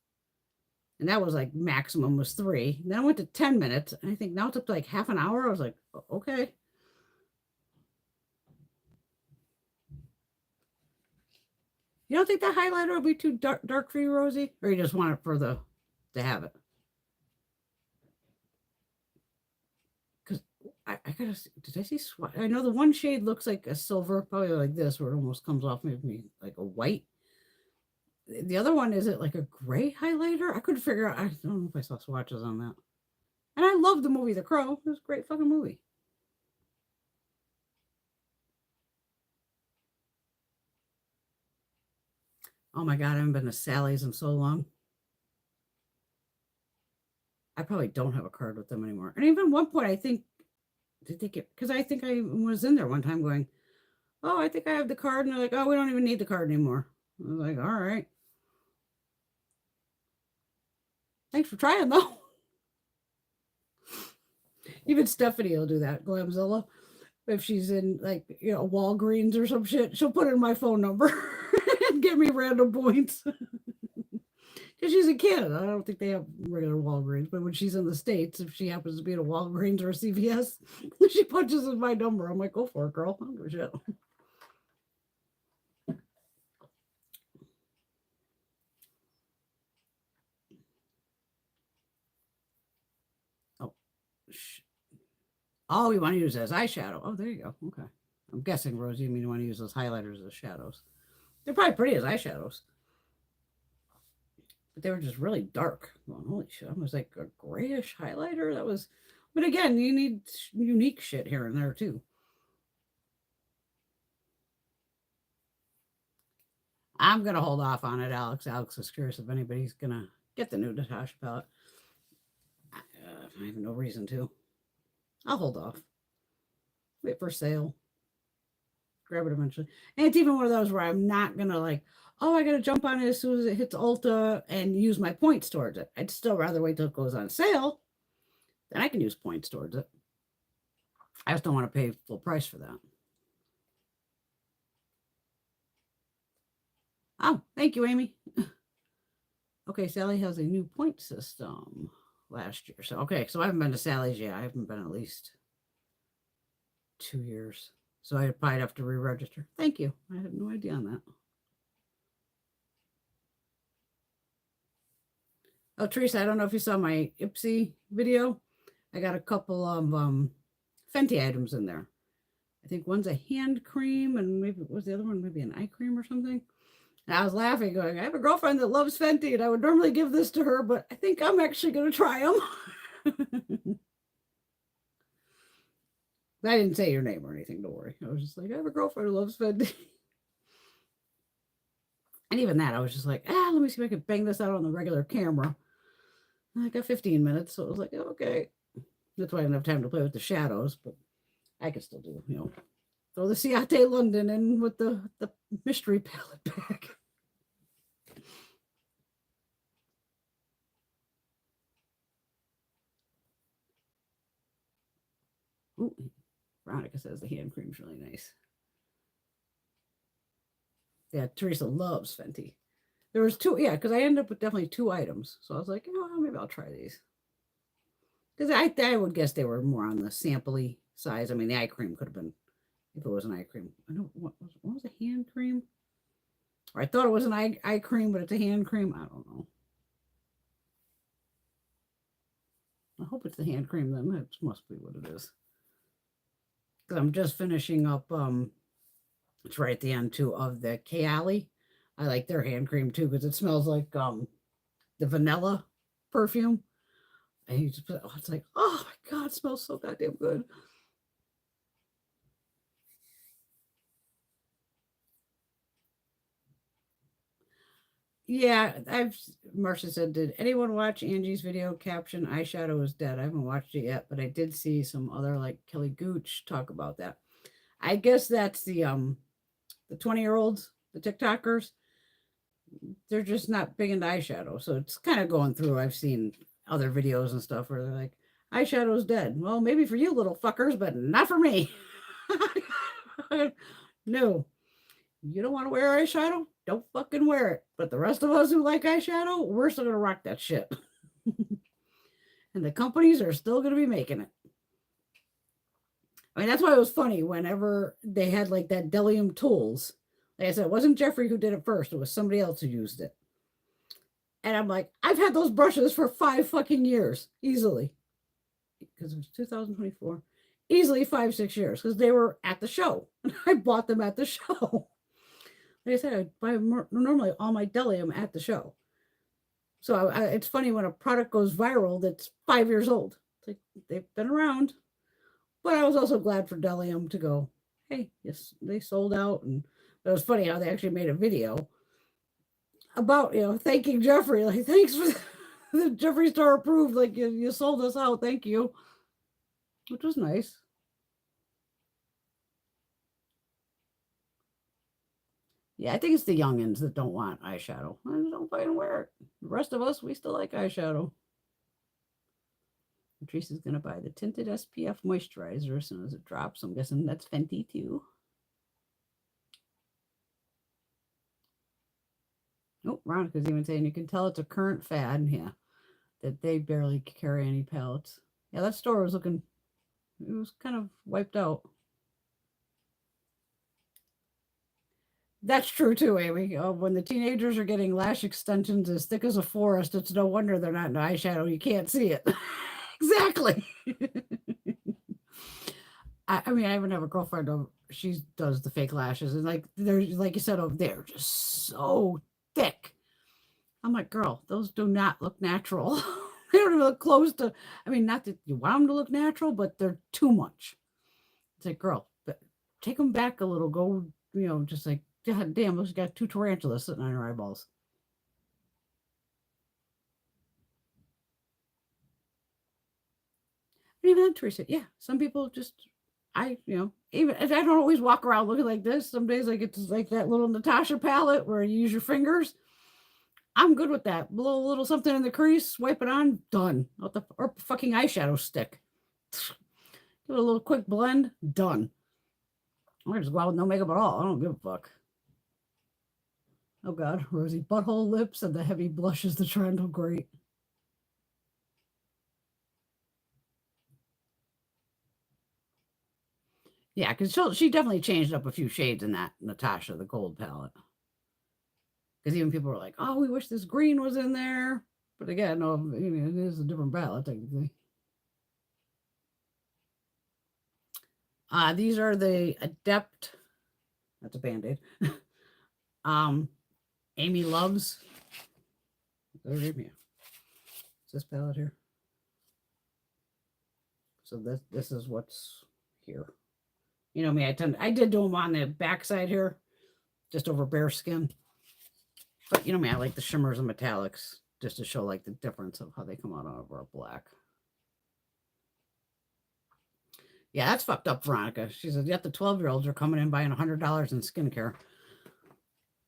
And that was like maximum was 3. And then I went to 10 minutes. And I think now it's up to like half an hour. I was like, okay. You don't think the highlighter will be too dark for you, Rosie? Or you just want it for to have it? Because I gotta see, did I see swatch? I know the one shade looks like a silver, probably like this, where it almost comes off maybe like a white. The other one, is it like a gray highlighter? I couldn't figure out. I don't know if I saw swatches on that. And I love the movie The Crow. It was a great fucking movie. Oh my God, I haven't been to Sally's in so long. I probably don't have a card with them anymore. And even at one point, I think, did they get, because I think I was in there one time going, oh, I think I have the card. And they're like, oh, we don't even need the card anymore. I was like, all right. Thanks for trying, though. Even Stephanie will do that, Glamzilla. If she's in like, Walgreens or some shit, she'll put in my phone number and give me random points. Because she's in Canada. I don't think they have regular Walgreens, but when she's in the States, if she happens to be at a Walgreens or a CVS, she punches in my number. I'm like, go for it, girl. I don't give a shit. Oh, you want to use it as eyeshadow. Oh, there you go. Okay. I'm guessing, Rosie, you mean you want to use those highlighters as shadows. They're probably pretty as eyeshadows. But they were just really dark. Well, holy shit. I was like a grayish highlighter. That was, but again, you need unique shit here and there too. I'm going to hold off on it, Alex. Alex is curious if anybody's going to get the new Natasha palette. I have no reason to. I'll hold off. Wait for sale. Grab it eventually. And it's even one of those where I'm not going to like, oh, I got to jump on it as soon as it hits Ulta and use my points towards it. I'd still rather wait till it goes on sale. Then I can use points towards it. I just don't want to pay full price for that. Oh, thank you, Amy. Okay, Sally has a new point system last year. So, okay, so I haven't been to Sally's yet. I haven't been at least 2 years. So I probably have to re-register. Thank you. I had no idea on that. Oh, Teresa, I don't know if you saw my Ipsy video. I got a couple of Fenty items in there. I think one's a hand cream and maybe what was the other one? Maybe an eye cream or something. And I was laughing, going, I have a girlfriend that loves Fenty, and I would normally give this to her, but I think I'm actually going to try them. I didn't say your name or anything, don't worry. I was just like, I have a girlfriend who loves Fenty. And even that, I was just like, let me see if I can bang this out on the regular camera. I got 15 minutes, so I was like, okay. That's why I didn't have time to play with the shadows, but I could still do, throw the Ciate London in with the mystery palette back. Ooh, Veronica says the hand cream's really nice. Yeah, Teresa loves Fenty. There was 2, because I ended up with definitely 2 items. So I was like, maybe I'll try these. Because I would guess they were more on the sampley size. I mean, the eye cream could have been, if it was an eye cream. I know, what was a hand cream? Or I thought it was an eye cream, but it's a hand cream. I don't know. I hope it's the hand cream then. That must be what it is. Because I'm just finishing up, it's right at the end too, of the Kayali. I like their hand cream too, because it smells like the vanilla perfume. And you just, it's like, oh my God, it smells so goddamn good. Yeah, Marcia said, did anyone watch Angie's video caption, eyeshadow is dead? I haven't watched it yet, but I did see some other like Kelly Gooch talk about that. I guess that's the 20-year-olds, the TikTokers. They're just not big into eyeshadow. So it's kind of going through. I've seen other videos and stuff where they're like, eyeshadow's dead. Well, maybe for you little fuckers, but not for me. No. You don't want to wear eyeshadow? Don't fucking wear it. But the rest of us who like eyeshadow, we're still going to rock that shit. And the companies are still going to be making it. I mean, that's why it was funny whenever they had like that Bdellium tools. Like I said, it wasn't Jeffrey who did it first. It was somebody else who used it. And I'm like, I've had those brushes for 5 fucking years. Easily. Because it was 2024. Easily 5-6 years. Because they were at the show. And I bought them at the show. Like I said, I buy normally all my Bdellium at the show. So it's funny when a product goes viral that's 5 years old. It's like, they've been around. But I was also glad for Bdellium to go, hey, yes, they sold out. And it was funny how they actually made a video about, thanking Jeffrey. Like, thanks for the Jeffree Star approved. Like, you sold us out. Thank you. Which was nice. Yeah, I think it's the youngins that don't want eyeshadow. I don't fucking wear it. The rest of us, we still like eyeshadow. Teresa's going to buy the tinted SPF moisturizer as soon as it drops. I'm guessing that's Fenty too. Oh, Veronica's even saying you can tell it's a current fad. Yeah, that they barely carry any palettes. Yeah, that store was looking, it was kind of wiped out. That's true too, Amy. When the teenagers are getting lash extensions as thick as a forest, it's no wonder they're not in eyeshadow. You can't see it. Exactly. I mean, I even have a girlfriend. She does the fake lashes, and like they're like you said, they're just so thick. I'm like, girl, those do not look natural. They don't even look close to. I mean, not that you want them to look natural, but they're too much. It's like, girl, but take them back a little. Go, just like God damn, she's got 2 tarantulas sitting on her eyeballs. And even then, Teresa, yeah, some people just, even if I don't always walk around looking like this, some days like it's like that little Natasha palette where you use your fingers. I'm good with that. Little something in the crease, swipe it on, done. Or fucking eyeshadow stick. Give it a little quick blend, done. I'm gonna just go out with no makeup at all. I don't give a fuck. Oh God, rosy butthole lips and the heavy blush is the trend. Oh great. Yeah, because she definitely changed up a few shades in that Natasha, the gold palette. Because even people were like, oh, we wish this green was in there. But again, no, it is a different palette, technically. These are the Adept. That's a Band-Aid. Amy Loves. It's this palette here. So this is what's here. You know me, I did do them on the backside here, just over bare skin. But you know me, I like the shimmers and metallics just to show like the difference of how they come out over a black. Yeah, that's fucked up, Veronica. She says, yet the 12-year-olds are coming in buying $100 in skincare.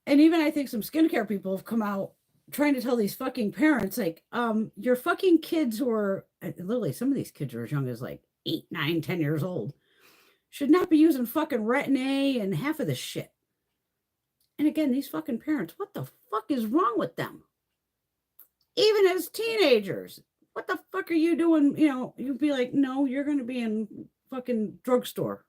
And even I think some skincare people have come out trying to tell these fucking parents, like, your fucking kids who are, literally, some of these kids are as young as like 8, 9, 10 years old, should not be using fucking Retin-A and half of this shit. And again, these fucking parents, what the fuck is wrong with them? Even as teenagers, what the fuck are you doing? You'd be like, no, you're going to be in fucking drugstore.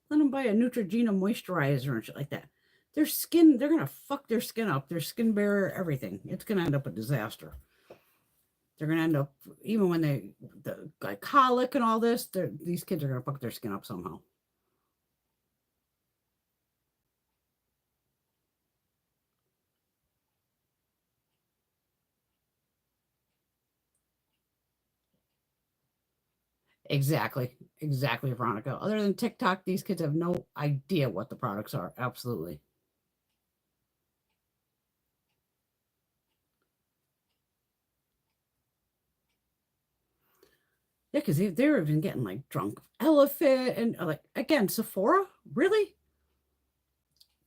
Let them buy a Neutrogena moisturizer and shit like that. Their skin, they're going to fuck their skin up, their skin barrier, everything. It's going to end up a disaster. They're going to end up, even when the glycolic and all this, these kids are going to fuck their skin up somehow. Exactly, Veronica. Other than TikTok, these kids have no idea what the products are. Absolutely. Yeah, because they were even getting like drunk elephant and like again Sephora, really?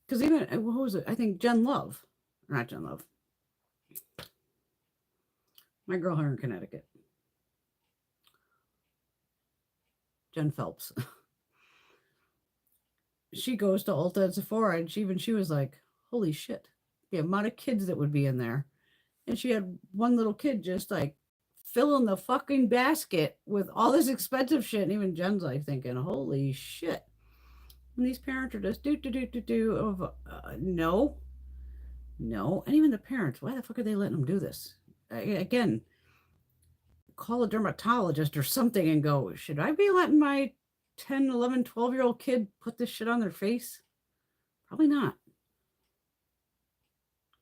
Because even what was it? I think Jen Love, or not Jen Love. My girl here in Connecticut, Jen Phelps. She goes to Ulta and Sephora, and she was like, "Holy shit!" The amount of kids that would be in there, and she had one little kid just like filling the fucking basket with all this expensive shit. And even Jen's like thinking, "Holy shit!" And these parents are just do of no, and even the parents, why the fuck are they letting them do this? Again, call a dermatologist or something and go, should I be letting my 10, 11, 12-year-old kid put this shit on their face? Probably not.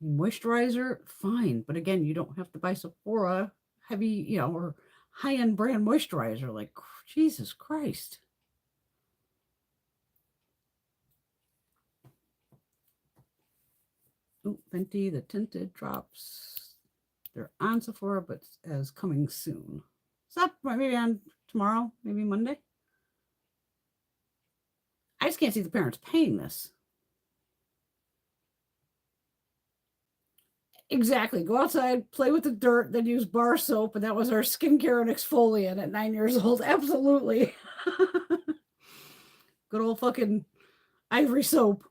Moisturizer, fine. But again, you don't have to buy Sephora heavy, or high-end brand moisturizer. Like, Jesus Christ. Oh, Fenty, the tinted drops. They're on Sephora, but as coming soon. So maybe on tomorrow, maybe Monday. I just can't see the parents paying this. Exactly. Go outside, play with the dirt, then use bar soap, and that was our skincare and exfoliant at 9 years old. Absolutely. Good old fucking Ivory soap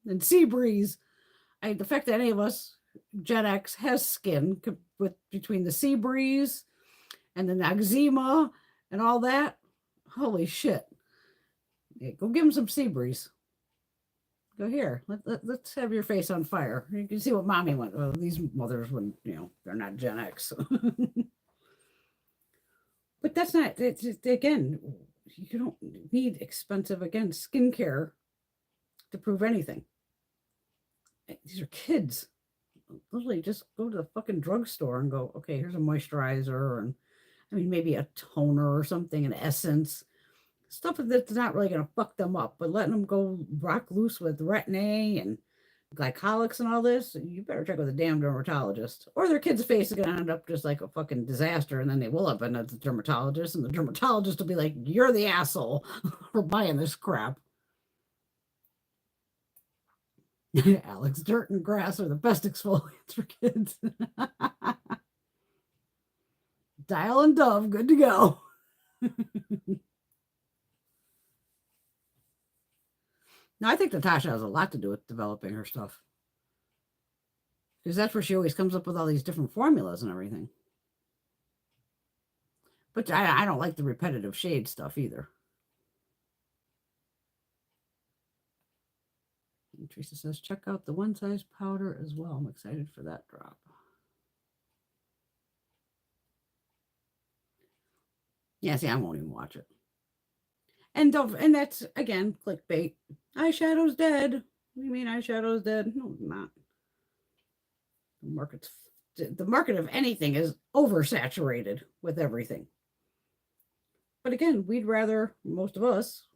and Sea Breeze. The fact that any of us, Gen X, has skin between the Sea Breeze and the eczema and all that, holy shit. Yeah, go give them some Sea Breeze. Go here. Let's have your face on fire. You can see what mommy went. Well, these mothers wouldn't, they're not Gen X. But that's not, again, you don't need expensive, again, skincare to prove anything. These are kids. Literally just go to the fucking drugstore and go, okay, here's a moisturizer and maybe a toner or something, an essence, stuff that's not really going to fuck them up, but letting them go rock loose with retin-A and glycolics and all this, you better check with a damn dermatologist. Or their kid's face is going to end up just like a fucking disaster, and then they will have been at the dermatologist, and the dermatologist will be like, you're the asshole for buying this crap. Alex, dirt and grass are the best exfoliants for kids. Dial and Dove, good to go. No, I think Natasha has a lot to do with developing her stuff. Because that's where she always comes up with all these different formulas and everything. But I don't like the repetitive shade stuff either. And Teresa says, check out the one size powder as well. I'm excited for that drop. Yeah, see, I won't even watch it. And that's, again, clickbait. Eyeshadow's dead. What do you mean eyeshadow's dead? No, it's not. The market of anything is oversaturated with everything. But again, most of us,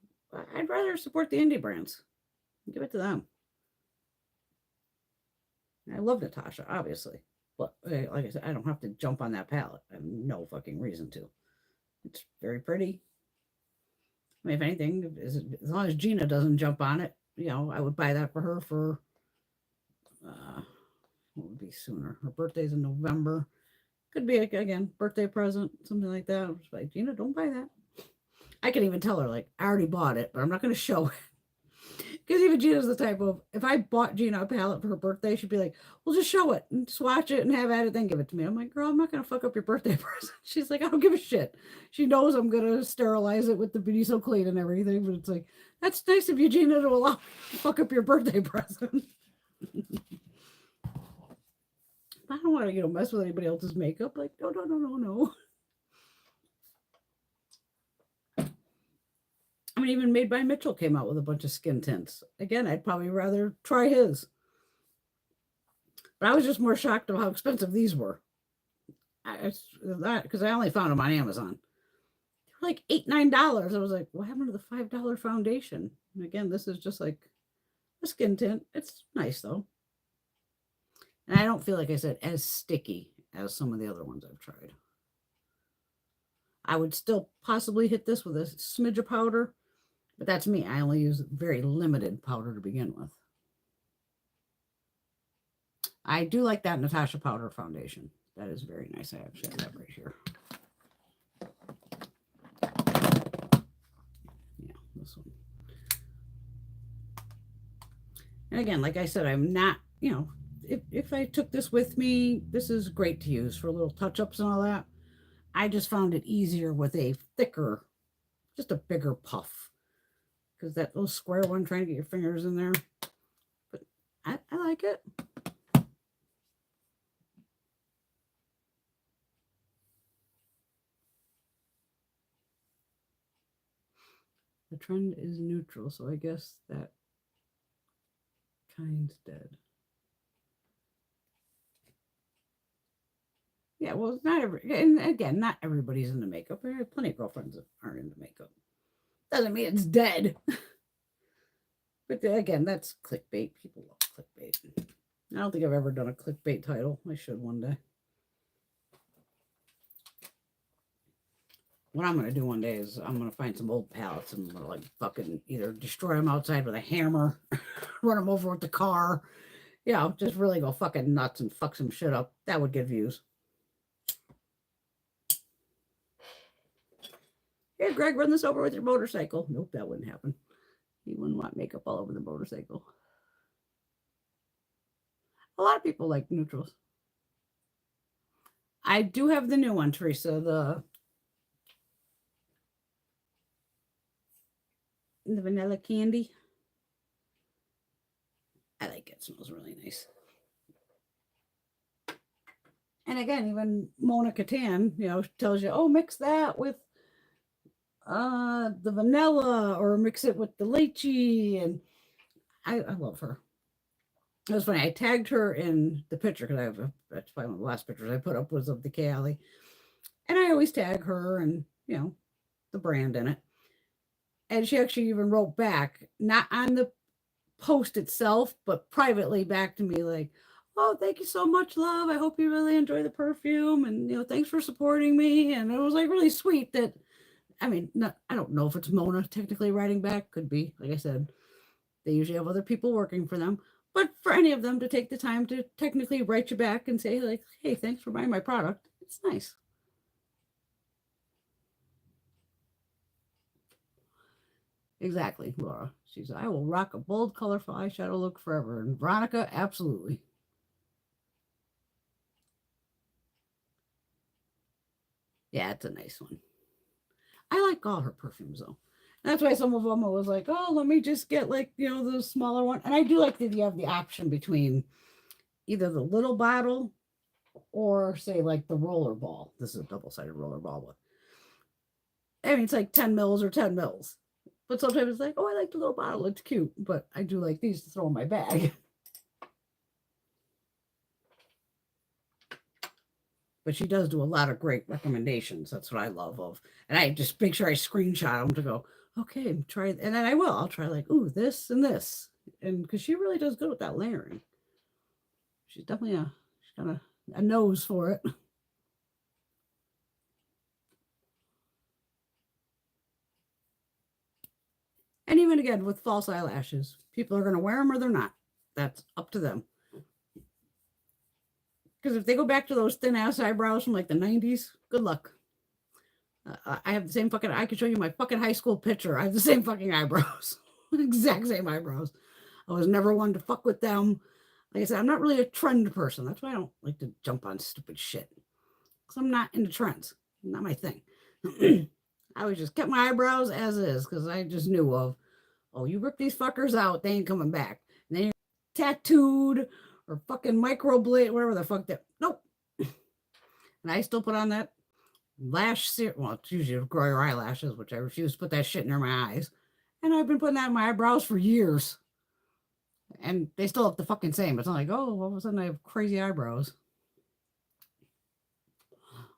I'd rather support the indie brands. Give it to them. I love Natasha, obviously. But like I said, I don't have to jump on that palette. I have no fucking reason to. It's very pretty. I mean, if anything, as long as Gina doesn't jump on it, I would buy that for her for, what would be sooner? Her birthday's in November. Could be, again, birthday present, something like that. I'm just like, Gina, don't buy that. I can even tell her, like, I already bought it, but I'm not going to show it. Because even Gina's the type of, if I bought Gina a palette for her birthday, she'd be like, well, just show it and swatch it and have at it, then give it to me. I'm like, girl, I'm not going to fuck up your birthday present. She's like, I don't give a shit. She knows I'm going to sterilize it with the Beauty So Clean and everything, but it's like, that's nice of you, Gina, to allow me to fuck up your birthday present. I don't want to, mess with anybody else's makeup. Like, no. I mean, even Made by Mitchell came out with a bunch of skin tints. Again, I'd probably rather try his. But I was just more shocked at how expensive these were. Because I only found them on Amazon. They were like $8, $9. I was like, what happened to the $5 foundation? And again, this is just like a skin tint. It's nice, though. And I don't feel, like I said, as sticky as some of the other ones I've tried. I would still possibly hit this with a smidge of powder. But that's me. I only use very limited powder to begin with. I do like that Natasha powder foundation. That is very nice. I actually have that right here. Yeah, this one. And again, like I said, I'm not, if I took this with me, this is great to use for little touch-ups and all that. I just found it easier with a thicker, just a bigger puff. Because that little square one, trying to get your fingers in there. But I like it. The trend is neutral, so I guess that kind's dead. Yeah, well, and again, not everybody's into makeup. I have plenty of girlfriends that aren't into makeup. Doesn't mean it's dead. But again, that's clickbait. People love clickbait. I don't think I've ever done a clickbait title. I should one day. What I'm going to do one day is I'm going to find some old palettes and I'm going to like fucking either destroy them outside with a hammer, run them over with the car. Just really go fucking nuts and fuck some shit up. That would get views. Here, Greg, run this over with your motorcycle. Nope, that wouldn't happen. You wouldn't want makeup all over the motorcycle. A lot of people like neutrals. I do have the new one, Teresa, the vanilla candy. I like it. It smells really nice. And again, even Mona Katan, tells you, oh, mix that with the vanilla or mix it with the lychee. And I love her. It was funny. I tagged her in the picture because that's probably one of the last pictures I put up was of the Kayali. And I always tag her and, the brand in it. And she actually even wrote back, not on the post itself, but privately back to me like, oh, thank you so much, love. I hope you really enjoy the perfume. And, thanks for supporting me. And it was like really sweet that, I mean, I don't know if it's Mona technically writing back. Could be. Like I said, they usually have other people working for them. But for any of them to take the time to technically write you back and say, like, hey, thanks for buying my product, it's nice. Exactly, Laura. She said, I will rock a bold, colorful eyeshadow look forever. And Veronica, absolutely. Yeah, it's a nice one. I like all her perfumes, though. That's why some of them I was like, oh, let me just get like, the smaller one. And I do like that you have the option between either the little bottle or say like the roller ball. This is a double-sided roller ball, but I mean, it's like 10 mils or 10 mils. But sometimes it's like, oh, I like the little bottle. It's cute. But I do like these to throw in my bag. But she does do a lot of great recommendations. That's what I love of. And I just make sure I screenshot them to go, okay, try. And then I will. I'll try like, ooh, this and this. And because she really does good with that layering. She's definitely she's got a nose for it. And even again, with false eyelashes, people are going to wear them or they're not. That's up to them. Because if they go back to those thin ass eyebrows from like the 90s, good luck. I have the same fucking, I can show you my fucking high school picture. I have the same fucking eyebrows. Exact same eyebrows. I was never one to fuck with them. Like I said, I'm not really a trend person. That's why I don't like to jump on stupid shit. Because I'm not into trends. Not my thing. I always just kept my eyebrows as is because I just knew of, oh, you rip these fuckers out, they ain't coming back. And then you're tattooed or fucking microblade, whatever the fuck that. Nope. And I still put on that lash serum. Well, it's usually to grow your eyelashes, which I refuse to put that shit near my eyes. And I've been putting that in my eyebrows for years. And they still look the fucking same. It's not like, oh, all of a sudden I have crazy eyebrows.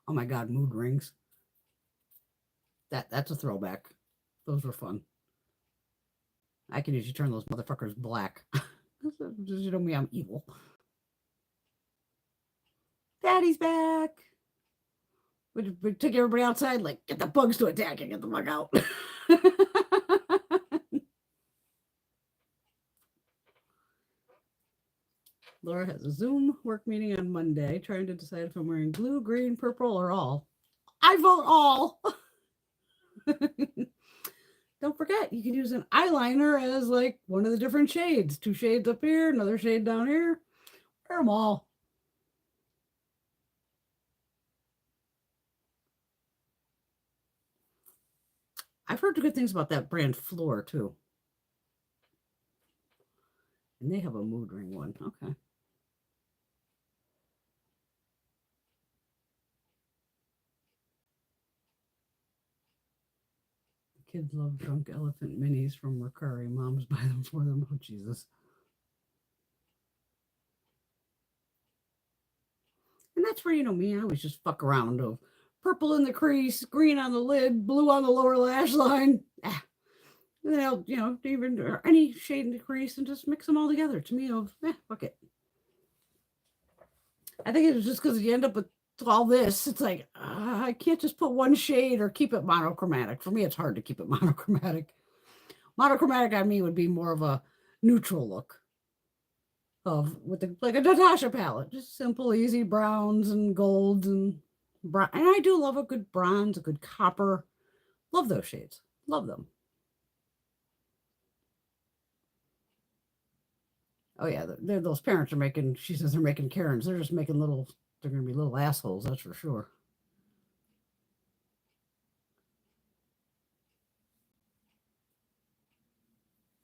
Oh my God, mood rings. That's a throwback. Those were fun. I can usually turn those motherfuckers black. Just, you know me, I'm evil. Daddy's back. We took everybody outside, like, get the bugs to attack and get the bug out. Laura has a Zoom work meeting on Monday, trying to decide if I'm wearing blue, green, purple, or all. I vote all. Don't forget, you can use an eyeliner as like one of the different shades. 2 shades up here, another shade down here. Wear them all. I've heard good things about that brand Floor too. And they have a mood ring one. Okay. Kids love drunk elephant minis from Mercari. Moms buy them for them. Oh, Jesus. And that's where, me, I always just fuck around of purple in the crease, green on the lid, blue on the lower lash line. And then I'll, even or any shade in the crease and just mix them all together. To me, fuck it. I think it was just because you end up with all this. It's like, I can't just put one shade or keep it monochromatic. For me, it's hard to keep it monochromatic. Monochromatic on me would be more of a neutral look with like a Natasha palette, just simple, easy browns and golds and brown. And I do love a good bronze, a good copper. Love those shades. Love them. Oh yeah, those parents are making. She says they're making Karens. They're just making little. They're going to be little assholes. That's for sure.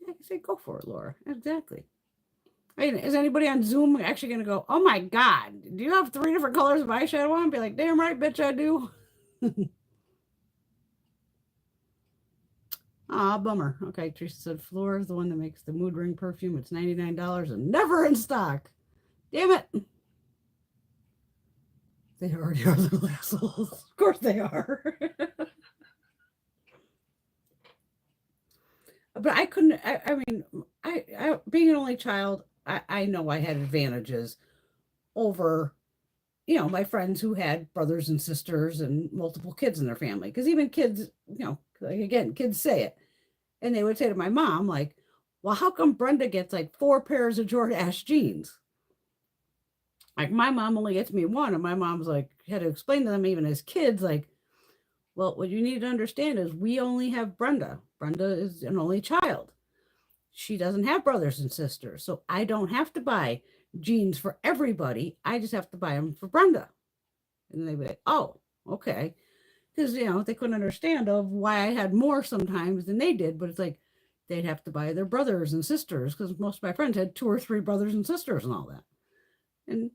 I say go for it, Laura. Exactly. I mean, is anybody on Zoom actually going to go, oh my God, do you have 3 different colors of eyeshadow on? Be like, damn right, bitch, I do. Ah, bummer. Okay, Teresa said Floor is the one that makes the mood ring perfume. It's $99 and never in stock. Damn it. They already are little assholes. Of course they are. But I couldn't. I mean, being an only child, I know I had advantages over my friends who had brothers and sisters and multiple kids in their family. Because even kids, like again, kids say it, and they would say to my mom, like, "Well, how come Brenda gets like 4 pairs of Jordache jeans?" Like my mom only gets me one, and my mom's like had to explain to them even as kids, like, well, what you need to understand is we only have Brenda. Brenda is an only child. She doesn't have brothers and sisters, so I don't have to buy jeans for everybody. I just have to buy them for Brenda. And they'd be like, oh, okay. Because, they couldn't understand of why I had more sometimes than they did. But it's like they'd have to buy their brothers and sisters because most of my friends had 2 or 3 brothers and sisters and all that. And,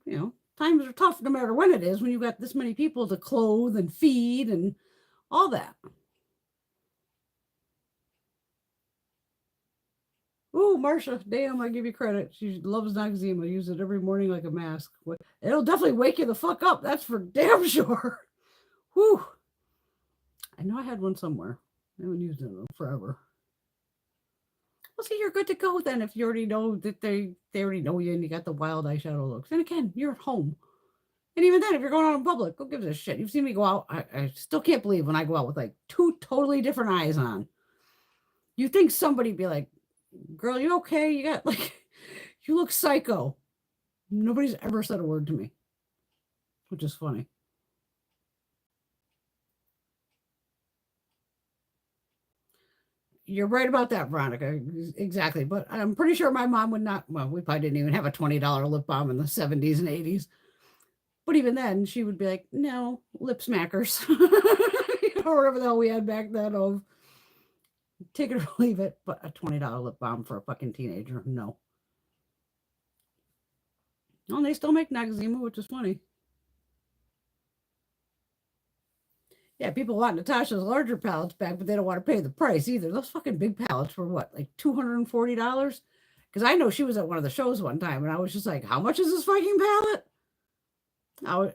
times are tough no matter when it is when you've got this many people to clothe and feed and all that. Oh, Marsha, damn, I give you credit. She loves Noxzema. Use it every morning like a mask. It'll definitely wake you the fuck up. That's for damn sure. Whew. I know I had one somewhere. I haven't used it in forever. Well, see, you're good to go then if you already know that they already know you and you got the wild eyeshadow looks. And again, you're at home. And even then, if you're going out in public, who gives a shit? You've seen me go out. I still can't believe when I go out with like 2 totally different eyes on. You think somebody be like, girl, you okay? You got like, you look psycho. Nobody's ever said a word to me, which is funny. You're right about that, Veronica. Exactly. But I'm pretty sure my mom would not. Well, we probably didn't even have a $20 lip balm in the 70s and 80s. But even then, she would be like, no, lip smackers. Or whatever the hell we had back then of take it or leave it. But a $20 lip balm for a fucking teenager, no. Oh, and they still make Noxzema, which is funny. Yeah, people want Natasha's larger palettes back, but they don't want to pay the price either. Those fucking big palettes were what, like $240? Because I know she was at one of the shows one time, and I was just like, "How much is this fucking palette?"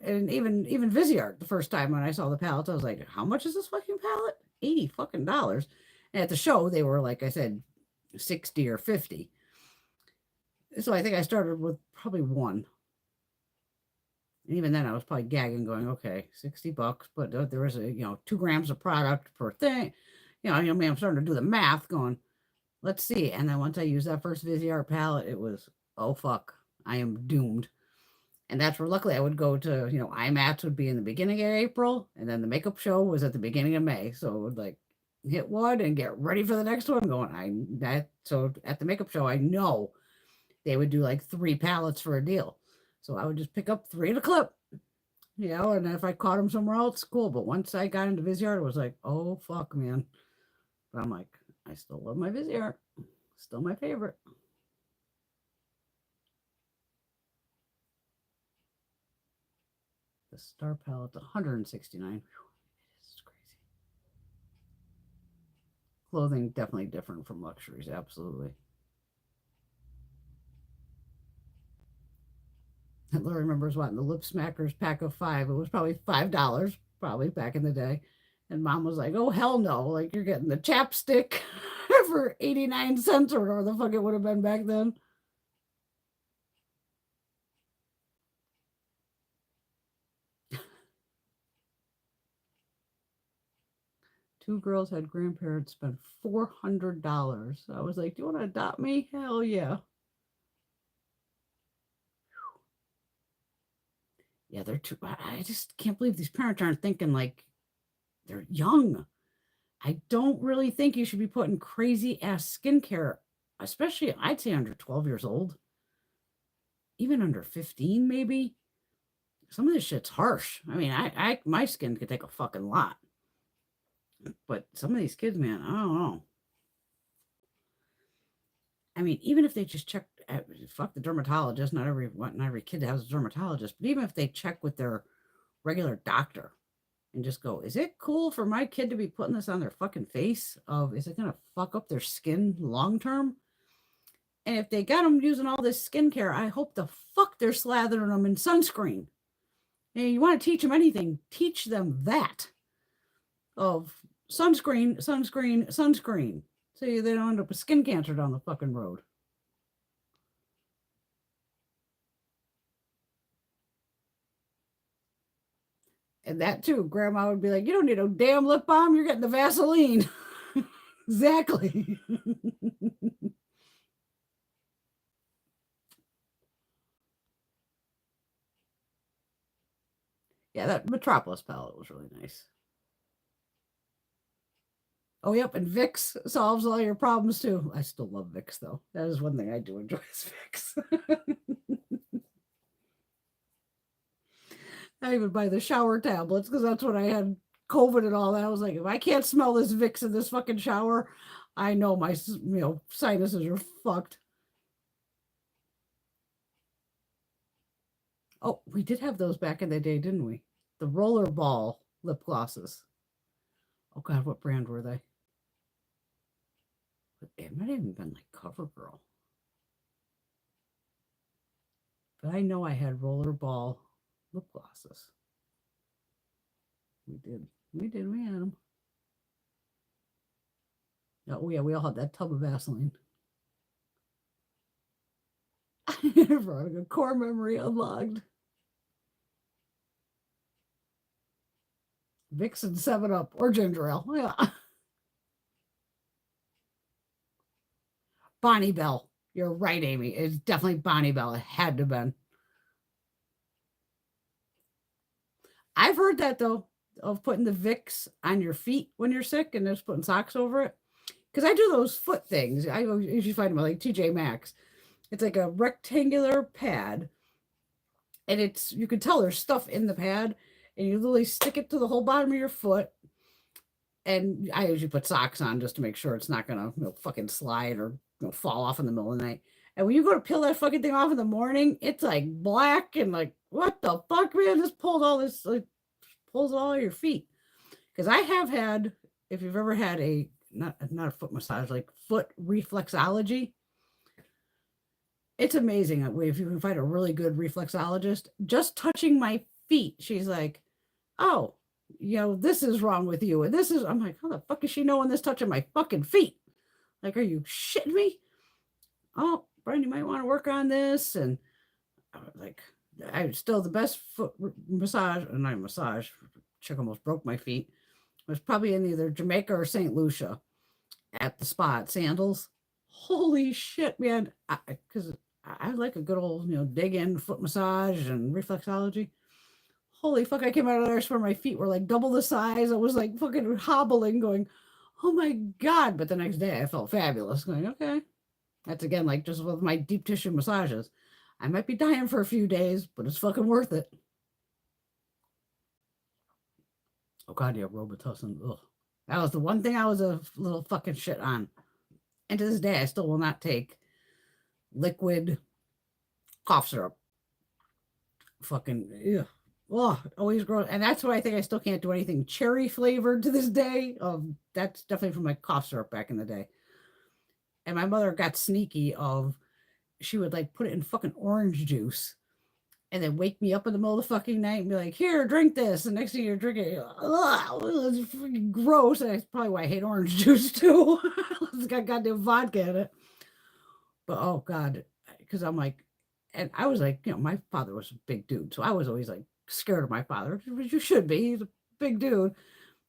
And even Viseart the first time when I saw the palettes, I was like, "How much is this fucking palette? $80 fucking dollars." And at the show, they were like I said, 60 or 50. So I think I started with probably one. And even then, I was probably gagging, going, okay, $60, but there was 2 grams of product per thing. I mean, I'm starting to do the math, going, let's see. And then once I used that first Viseart palette, it was, oh fuck, I am doomed. And that's where luckily I would go to, IMATs would be in the beginning of April, and then the makeup show was at the beginning of May. So it would like hit one and get ready for the next one. So at the makeup show, I know they would do like 3 palettes for a deal. So I would just pick up 3 at a clip, and if I caught them somewhere else, cool. But once I got into Viseart, it was like, oh, fuck, man. But I'm like, I still love my Viseart. Still my favorite. The Star Palette, $169. It's crazy. Clothing, definitely different from luxuries, absolutely. Laura remembers what, in the Lip Smackers pack of 5, it was probably $5, probably back in the day. And mom was like, oh, hell no. Like, you're getting the chapstick for 89 cents or whatever the fuck it would have been back then. Two girls had grandparents spend $400. I was like, do you want to adopt me? Hell yeah. Yeah, they're too. I just can't believe these parents aren't thinking like they're young. I don't really think you should be putting crazy ass skincare, especially I'd say under 12 years old, even under 15, maybe. Some of this shit's harsh. I mean, my skin could take a fucking lot. But some of these kids, man, I don't know. I mean, even if they just check, fuck the dermatologist. Not every kid has a dermatologist, but even if they check with their regular doctor and just go, is it cool for my kid to be putting this on their fucking face? Is it gonna fuck up their skin long term? And if they got them using all this skincare, I hope the fuck they're slathering them in sunscreen. And you want to teach them anything, teach them that of sunscreen, sunscreen, sunscreen. So they don't end up with skin cancer down the fucking road. And that too, grandma would be like, you don't need a damn lip balm, you're getting the Vaseline. Exactly. Yeah, that Metropolis palette was really nice. Oh, yep, and Vicks solves all your problems too. I still love Vicks though. That is one thing I do enjoy is Vicks. I even buy the shower tablets because that's when I had COVID and all that. I was like, if I can't smell this Vicks in this fucking shower, I know my sinuses are fucked. Oh, we did have those back in the day, didn't we? The rollerball lip glosses. Oh God, what brand were they? It might have even been like CoverGirl. But I know I had rollerball lip glosses. We did. We had them. Oh yeah, we all had that tub of Vaseline. Running a core memory unlocked. Vicks and 7-Up or ginger ale. Yeah. Bonnie Bell. You're right, Amy. It's definitely Bonnie Bell. It had to have been. I've heard that though, of putting the Vicks on your feet when you're sick and just putting socks over it. Because I do those foot things. I usually find them at like TJ Maxx. It's like a rectangular pad, and you can tell there's stuff in the pad, and you literally stick it to the whole bottom of your foot. And I usually put socks on just to make sure it's not gonna fucking slide or fall off in the middle of the night. And when you go to peel that fucking thing off in the morning, it's like black and like, what the fuck, man? Just pulled all this, like, pulls it all of your feet. Because I have had, if you've ever had a not a foot massage, like foot reflexology, it's amazing if you can find a really good reflexologist. Just touching my feet, she's like, oh, this is wrong with you. And this is, I'm like, how the fuck is she knowing this touching my fucking feet? Like, are you shitting me? Oh, Brian, you might want to work on this. And I was like, I still the best foot massage, and not massage, chick almost broke my feet. It was probably in either Jamaica or St. Lucia at the spot, Sandals. Holy shit, man. Because I like a good old, dig in foot massage and reflexology. Holy fuck, I came out of there, I swear my feet were like double the size. I was like fucking hobbling, going, oh my God. But the next day I felt fabulous, going, okay. That's again like just with my deep tissue massages. I might be dying for a few days, but it's fucking worth it. Oh God, yeah, Robitussin. Ugh. That was the one thing I was a little fucking shit on. And to this day, I still will not take liquid cough syrup. Fucking, ew. Oh, always gross. And that's why I think I still can't do anything cherry flavored to this day. That's definitely from my cough syrup back in the day. And my mother got sneaky she would like put it in fucking orange juice and then wake me up in the middle of the fucking night and be like, here, drink this. And next thing you're drinking, it's freaking gross. And that's probably why I hate orange juice too. It's got goddamn vodka in it. But oh God, because I'm like, and I was like, my father was a big dude. So I was always like scared of my father, which you should be. He's a big dude.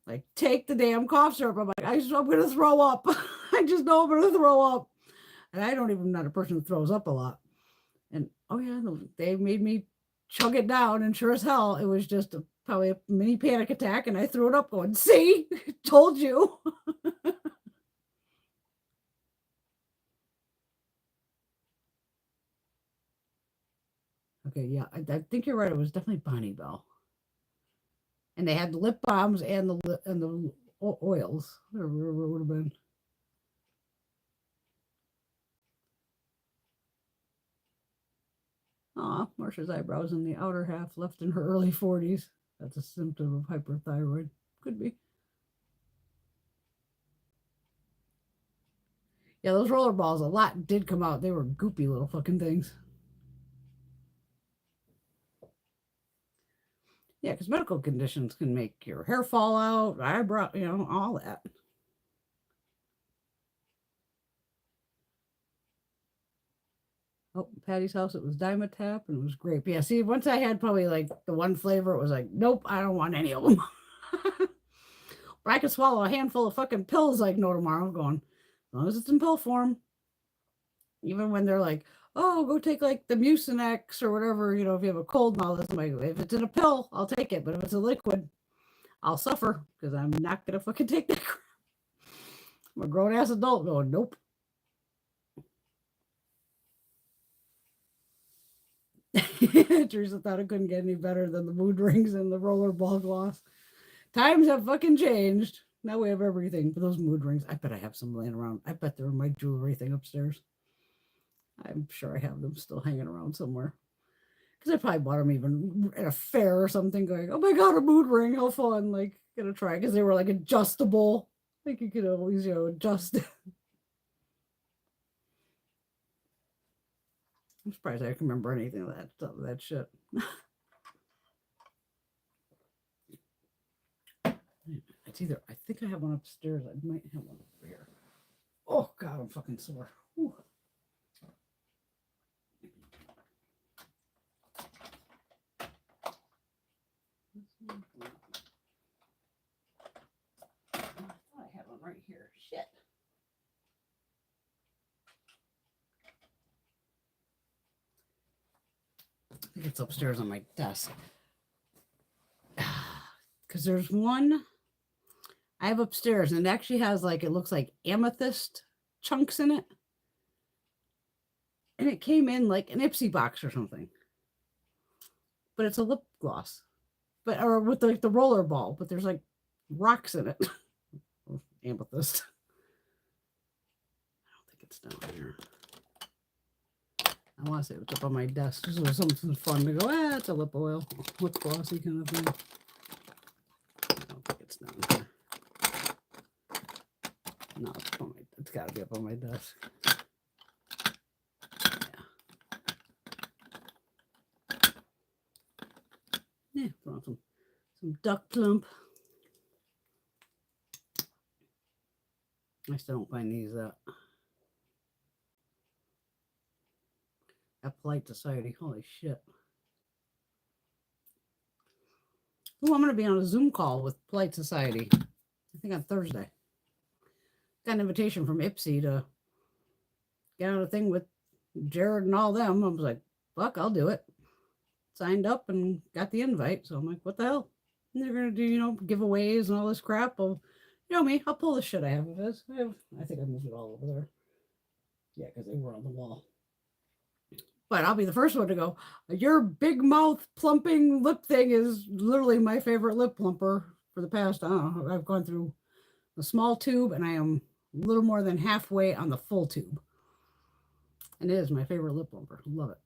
Like, take the damn cough syrup. I'm like, I'm going to throw up. I just know I'm going to throw up. And I don't even, not a person who throws up a lot. And oh yeah, they made me chug it down. And sure as hell, it was just probably a mini panic attack. And I threw it up going, see, told you. Okay, yeah, I think you're right. It was definitely Bonnie Bell. And they had the lip balms and the oils. Whatever it would have been. Aw, Marsha's eyebrows in the outer half left in her early 40s. That's a symptom of hyperthyroid. Could be. Yeah, those roller balls, a lot did come out. They were goopy little fucking things. Yeah, because medical conditions can make your hair fall out, eyebrow, all that. Oh, Patty's house, it was Dimetap and it was grape. Yeah, see, once I had probably like the one flavor, it was like, nope, I don't want any of them. But I could swallow a handful of fucking pills like no tomorrow. I'm going, as long as it's in pill form. Even when they're like, oh, go take like the Mucinex or whatever, if you have a cold and all this. I'm like, if it's in a pill, I'll take it. But if it's a liquid, I'll suffer because I'm not going to fucking take that crap. I'm a grown ass adult going, nope. Teresa thought it couldn't get any better than the mood rings and the rollerball gloss. Times have fucking changed. Now we have everything. But those mood rings, I bet I have some laying around. I bet they're in my jewelry thing upstairs. I'm sure I have them still hanging around somewhere. Because I probably bought them even at a fair or something, going, oh my God, a mood ring. How fun. Like, gonna try. Because they were like adjustable. Like you could always, adjust. I'm surprised I can remember anything of that shit. It's either, I think I have one upstairs. I might have one over here. Oh God, I'm fucking sore. Whew. I thought I had one right here. Shit. I think it's upstairs on my desk. Because there's one I have upstairs, and it actually has like, it looks like amethyst chunks in it. And it came in like an Ipsy box or something. But it's a lip gloss. Or with like the roller ball, but there's like rocks in it. Amethyst. I don't think it's down here. I want to say it's up on my desk. This was something fun to go, it's a lip oil. Lip glossy kind of thing. I don't think it's down here. No, it's got to be up on my desk. Yeah, throw on some duck plump. I still don't find these at Polite Society. Holy shit. Oh, I'm going to be on a Zoom call with Polite Society. I think on Thursday. Got an invitation from Ipsy to get on a thing with Jared and all them. I was like, fuck, I'll do it. Signed up and got the invite. So I'm like, what the hell? And they're going to do, giveaways and all this crap. Well, me, I'll pull the shit I have of this. I think I moved it all over there. Yeah, because they were on the wall. But I'll be the first one to go, your big mouth plumping lip thing is literally my favorite lip plumper for the past, I don't know, I've gone through the small tube and I am a little more than halfway on the full tube. And it is my favorite lip plumper. Love it.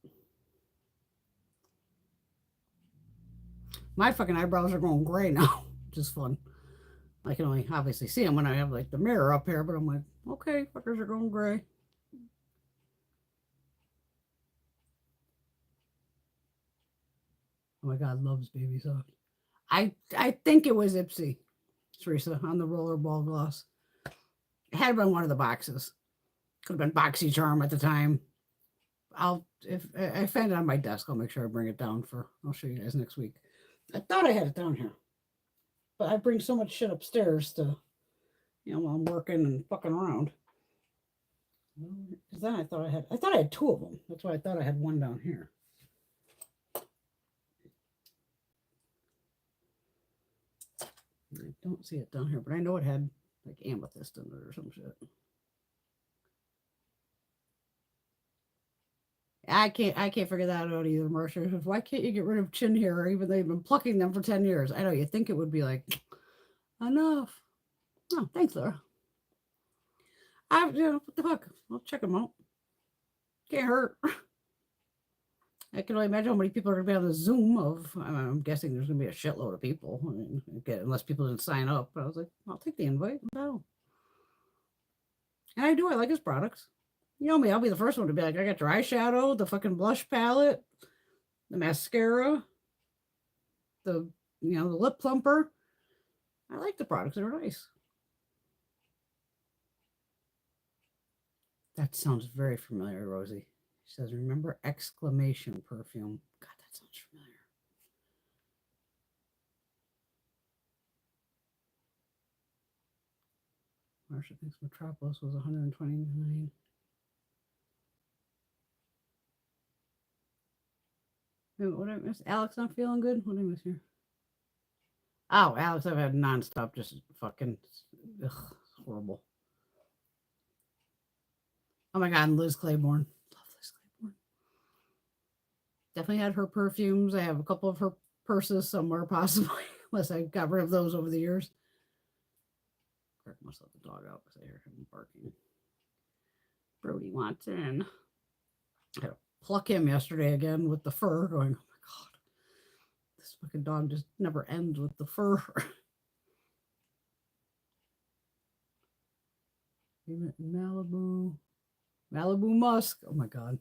My fucking eyebrows are going gray now, which is fun. I can only obviously see them when I have like the mirror up here, but I'm like, okay, fuckers are going gray. Oh my God, loves Baby Soft. I think it was Ipsy, Teresa, on the rollerball gloss. It had been one of the boxes. Could have been BoxyCharm at the time. If I find it on my desk, I'll make sure I bring it down I'll show you guys next week. I thought I had it down here. But I bring so much shit upstairs to, while I'm working and fucking around. Because then I thought I had two of them. That's why I thought I had one down here. I don't see it down here, but I know it had like amethyst in it or some shit. I can't figure that out either, Marcia. Why can't you get rid of chin hair, even though you've been plucking them for 10 years? I know you think it would be like enough. Oh, thanks, Laura. What the fuck? I'll check them out. Can't hurt. I can only imagine how many people are going to be on the Zoom I'm guessing there's going to be a shitload of people. I mean, unless people didn't sign up. But I was like, I'll take the invite. No. And I like his products. You know me, I'll be the first one to be like, I got your eyeshadow, the fucking blush palette, the mascara, the lip plumper. I like the products. They're nice. That sounds very familiar, Rosie. She says, remember exclamation perfume. God, that sounds familiar. Marsha thinks Metropolis was 129. What did I miss? Alex not feeling good? What did I miss here? Oh, Alex, I've had nonstop just fucking horrible. Oh my God, Liz Claiborne. Love Liz Claiborne. Definitely had her perfumes. I have a couple of her purses somewhere, possibly, unless I got rid of those over the years. Kirk must let the dog out because I hear him barking. Brody wants in. I had to pluck him yesterday again with the fur, going, oh my God, this fucking dog just never ends with the fur. Malibu Musk. Oh my God.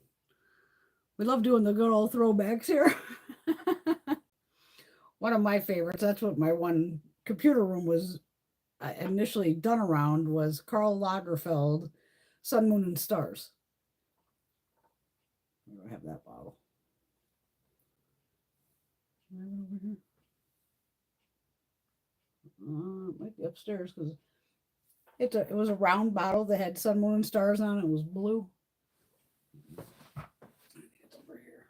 We love doing the good old throwbacks here. One of my favorites, that's what my one computer room was initially done around, was Karl Lagerfeld, Sun, Moon, and Stars. Where do I have that bottle? Over here. It might be upstairs because it was a round bottle that had Sun, Moon, and Stars on it. It was blue. I think it's over here.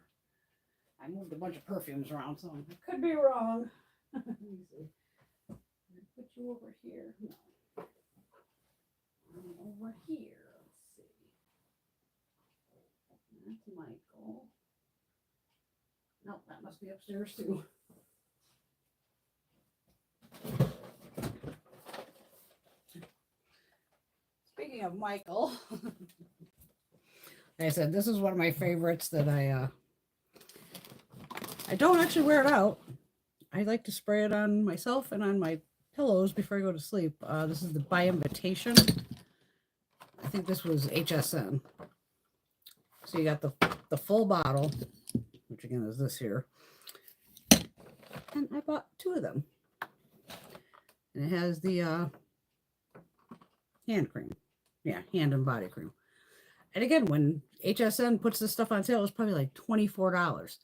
I moved a bunch of perfumes around, so I could be wrong. Let me see. Put you over here. No. Over here. Let's see. That's Michael. Nope, that must be upstairs too. Speaking of Michael, like I said, this is one of my favorites that I don't actually wear it out. I like to spray it on myself and on my pillows before I go to sleep. This is the By Invitation. I think this was HSN. So you got the full bottle, which again is this here. And I bought 2 of them. And it has the hand cream. Yeah, hand and body cream. And again, when HSN puts this stuff on sale, it's probably like $24.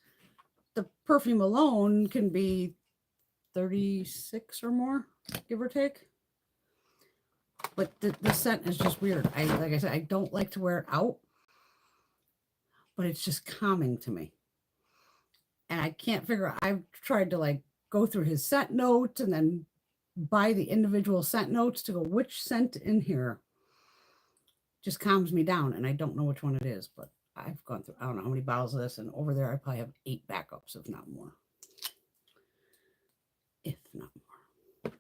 The perfume alone can be $36 or more, give or take. But the scent is just weird. Like I said, I don't like to wear it out, but it's just calming to me. And I can't figure out, I've tried to like go through his scent notes and then buy the individual scent notes to go, which scent in here just calms me down. And I don't know which one it is, but I've gone through, I don't know how many bottles of this, and over there I probably have 8 backups, if not more. If not more.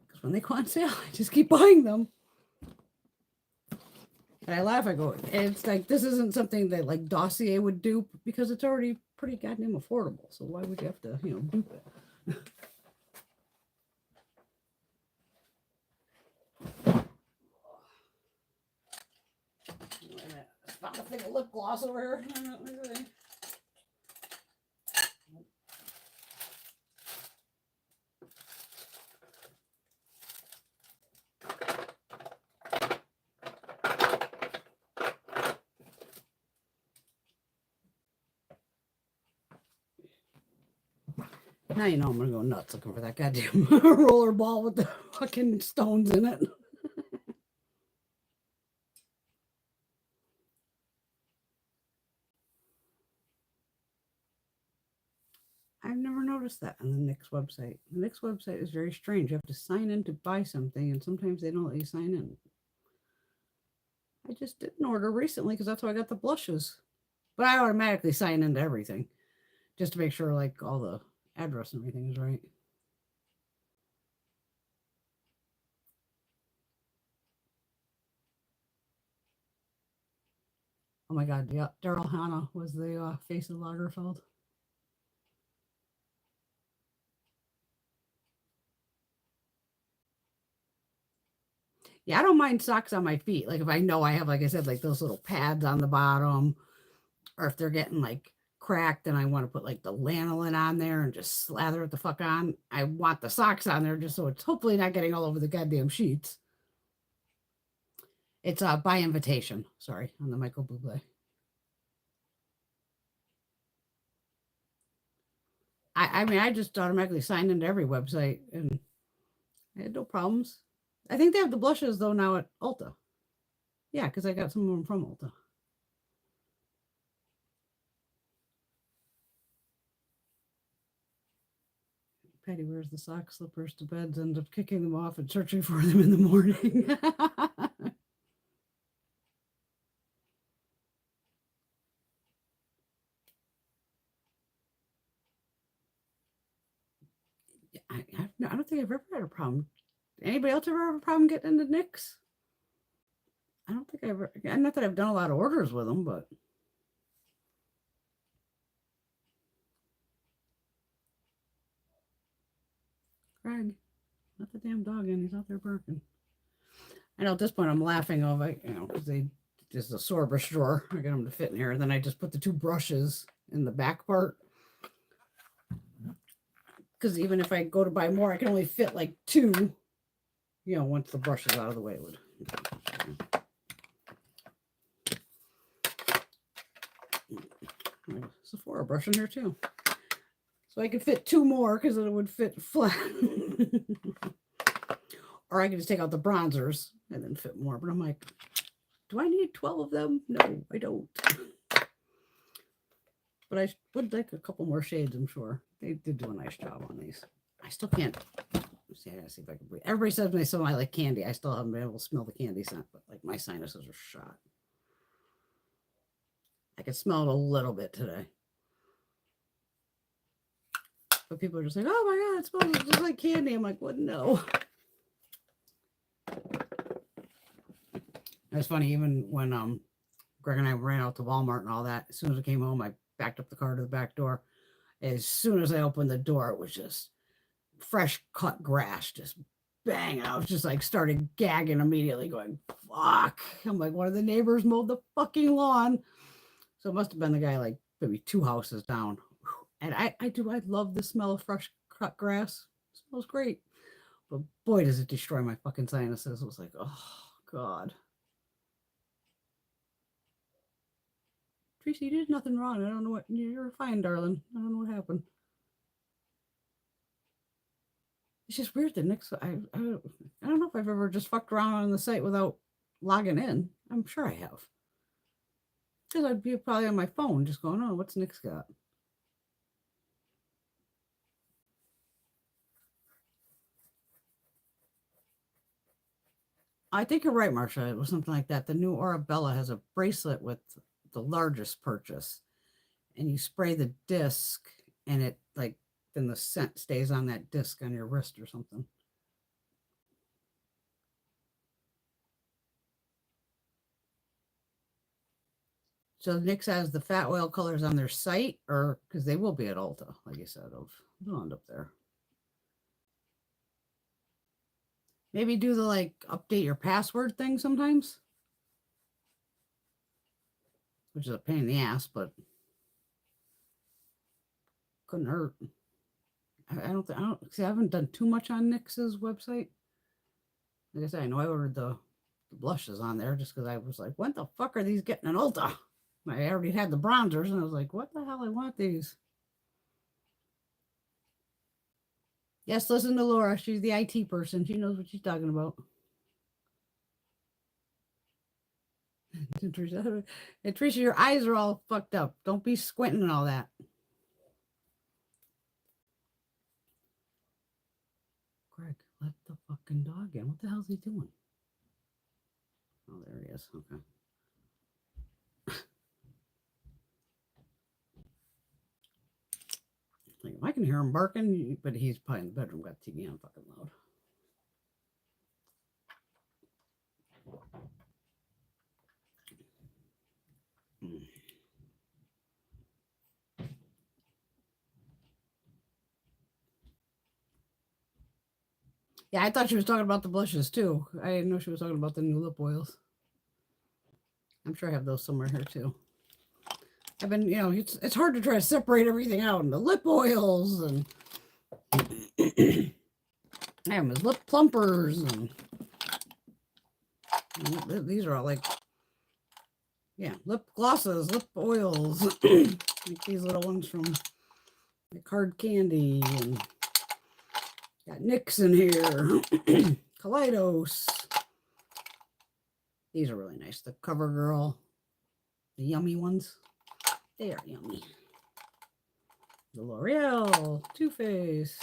Because when they go on sale, I just keep buying them. And I laugh, I go, it's like, this isn't something that like Dossier would do because it's already pretty goddamn affordable. So why would you have to, dupe it? I found a thing of lip gloss over here. Now you know I'm gonna go nuts looking for that goddamn roller ball with the fucking stones in it. I've never noticed that on the NYX website. The NYX website is very strange. You have to sign in to buy something, and sometimes they don't let you sign in. I just didn't order recently because that's how I got the blushes. But I automatically sign into everything just to make sure like all the address and everything is right. Oh my God, yeah. Daryl Hannah was the face of Lagerfeld. Yeah, I don't mind socks on my feet. Like if I know I have, like I said, like those little pads on the bottom, or if they're getting like cracked and I want to put like the lanolin on there and just slather it the fuck on. I want the socks on there just so it's hopefully not getting all over the goddamn sheets. It's By Invitation. Sorry, on the Michael Bublé. I mean, I just automatically signed into every website and I had no problems. I think they have the blushes though now at Ulta. Yeah, because I got some of them from Ulta. Patty wears the sock slippers to bed, ends up kicking them off and searching for them in the morning. I don't think I've ever had a problem. Anybody else ever have a problem getting into NYX? I don't think I ever. Not that I've done a lot of orders with them, but. Greg, let the damn dog in. He's out there barking. I know at this point I'm laughing over, because they just a sore brush drawer. I got them to fit in here, and then I just put the two brushes in the back part. Because even if I go to buy more, I can only fit like two. Once the brush is out of the way, it would. Sephora brush in here too. So I could fit two more because it would fit flat. Or I could just take out the bronzers and then fit more. But I'm like, do I need 12 of them? No, I don't. But I would like a couple more shades, I'm sure. They did do a nice job on these. I still can't. See, I gotta see if I can breathe. Everybody says when they smell like candy. I still haven't been able to smell the candy scent, but like my sinuses are shot. I can smell it a little bit today. But people are just like, oh my God, it smells just like candy. I'm like, what? No. It's funny, even when Greg and I ran out to Walmart and all that, as soon as I came home, I backed up the car to the back door. As soon as I opened the door, it was just fresh cut grass, just bang. I was just like started gagging immediately, going, fuck. I'm like, one of the neighbors mowed the fucking lawn. So it must have been the guy like maybe 2 houses down. And I love the smell of fresh cut grass. It smells great. But boy, does it destroy my fucking sinuses. It was like, oh God. Tracy, you did nothing wrong. I don't know what, you're fine, darling. I don't know what happened. It's just weird that NYX, I don't know if I've ever just fucked around on the site without logging in. I'm sure I have. Because I'd be probably on my phone just going, oh, what's NYX got? I think you're right, Marsha. It was something like that. The new Arabella has a bracelet with the largest purchase. And you spray the disc and it like, then the scent stays on that disc on your wrist or something. So NYX has the fat oil colors on their site, or because they will be at Ulta, like you said, they'll end up there. Maybe do the like update your password thing sometimes, which is a pain in the ass, but couldn't hurt. I haven't done too much on NYX's website. Like I said, I know I ordered the blushes on there just because I was like, what the fuck are these getting in Ulta? I already had the bronzers and I was like, what the hell? I want these. Yes, listen to Laura. She's the IT person. She knows what she's talking about. And Teresa, your eyes are all fucked up. Don't be squinting and all that. Greg, let the fucking dog in. What the hell is he doing? Oh, there he is. Okay. Like, I can hear him barking, but he's probably in the bedroom, got TV on fucking loud. Yeah, I thought she was talking about the blushes too. I didn't know she was talking about the new lip oils. I'm sure I have those somewhere here too. I've been, it's hard to try to separate everything out into lip oils and I have his lip plumpers and these are all like, yeah, lip glosses, lip oils. Like these little ones from Like hard candy, and got NYX in here. Kaleidos. These are really nice. The CoverGirl, the yummy ones. They are yummy. The L'Oreal, Too Faced.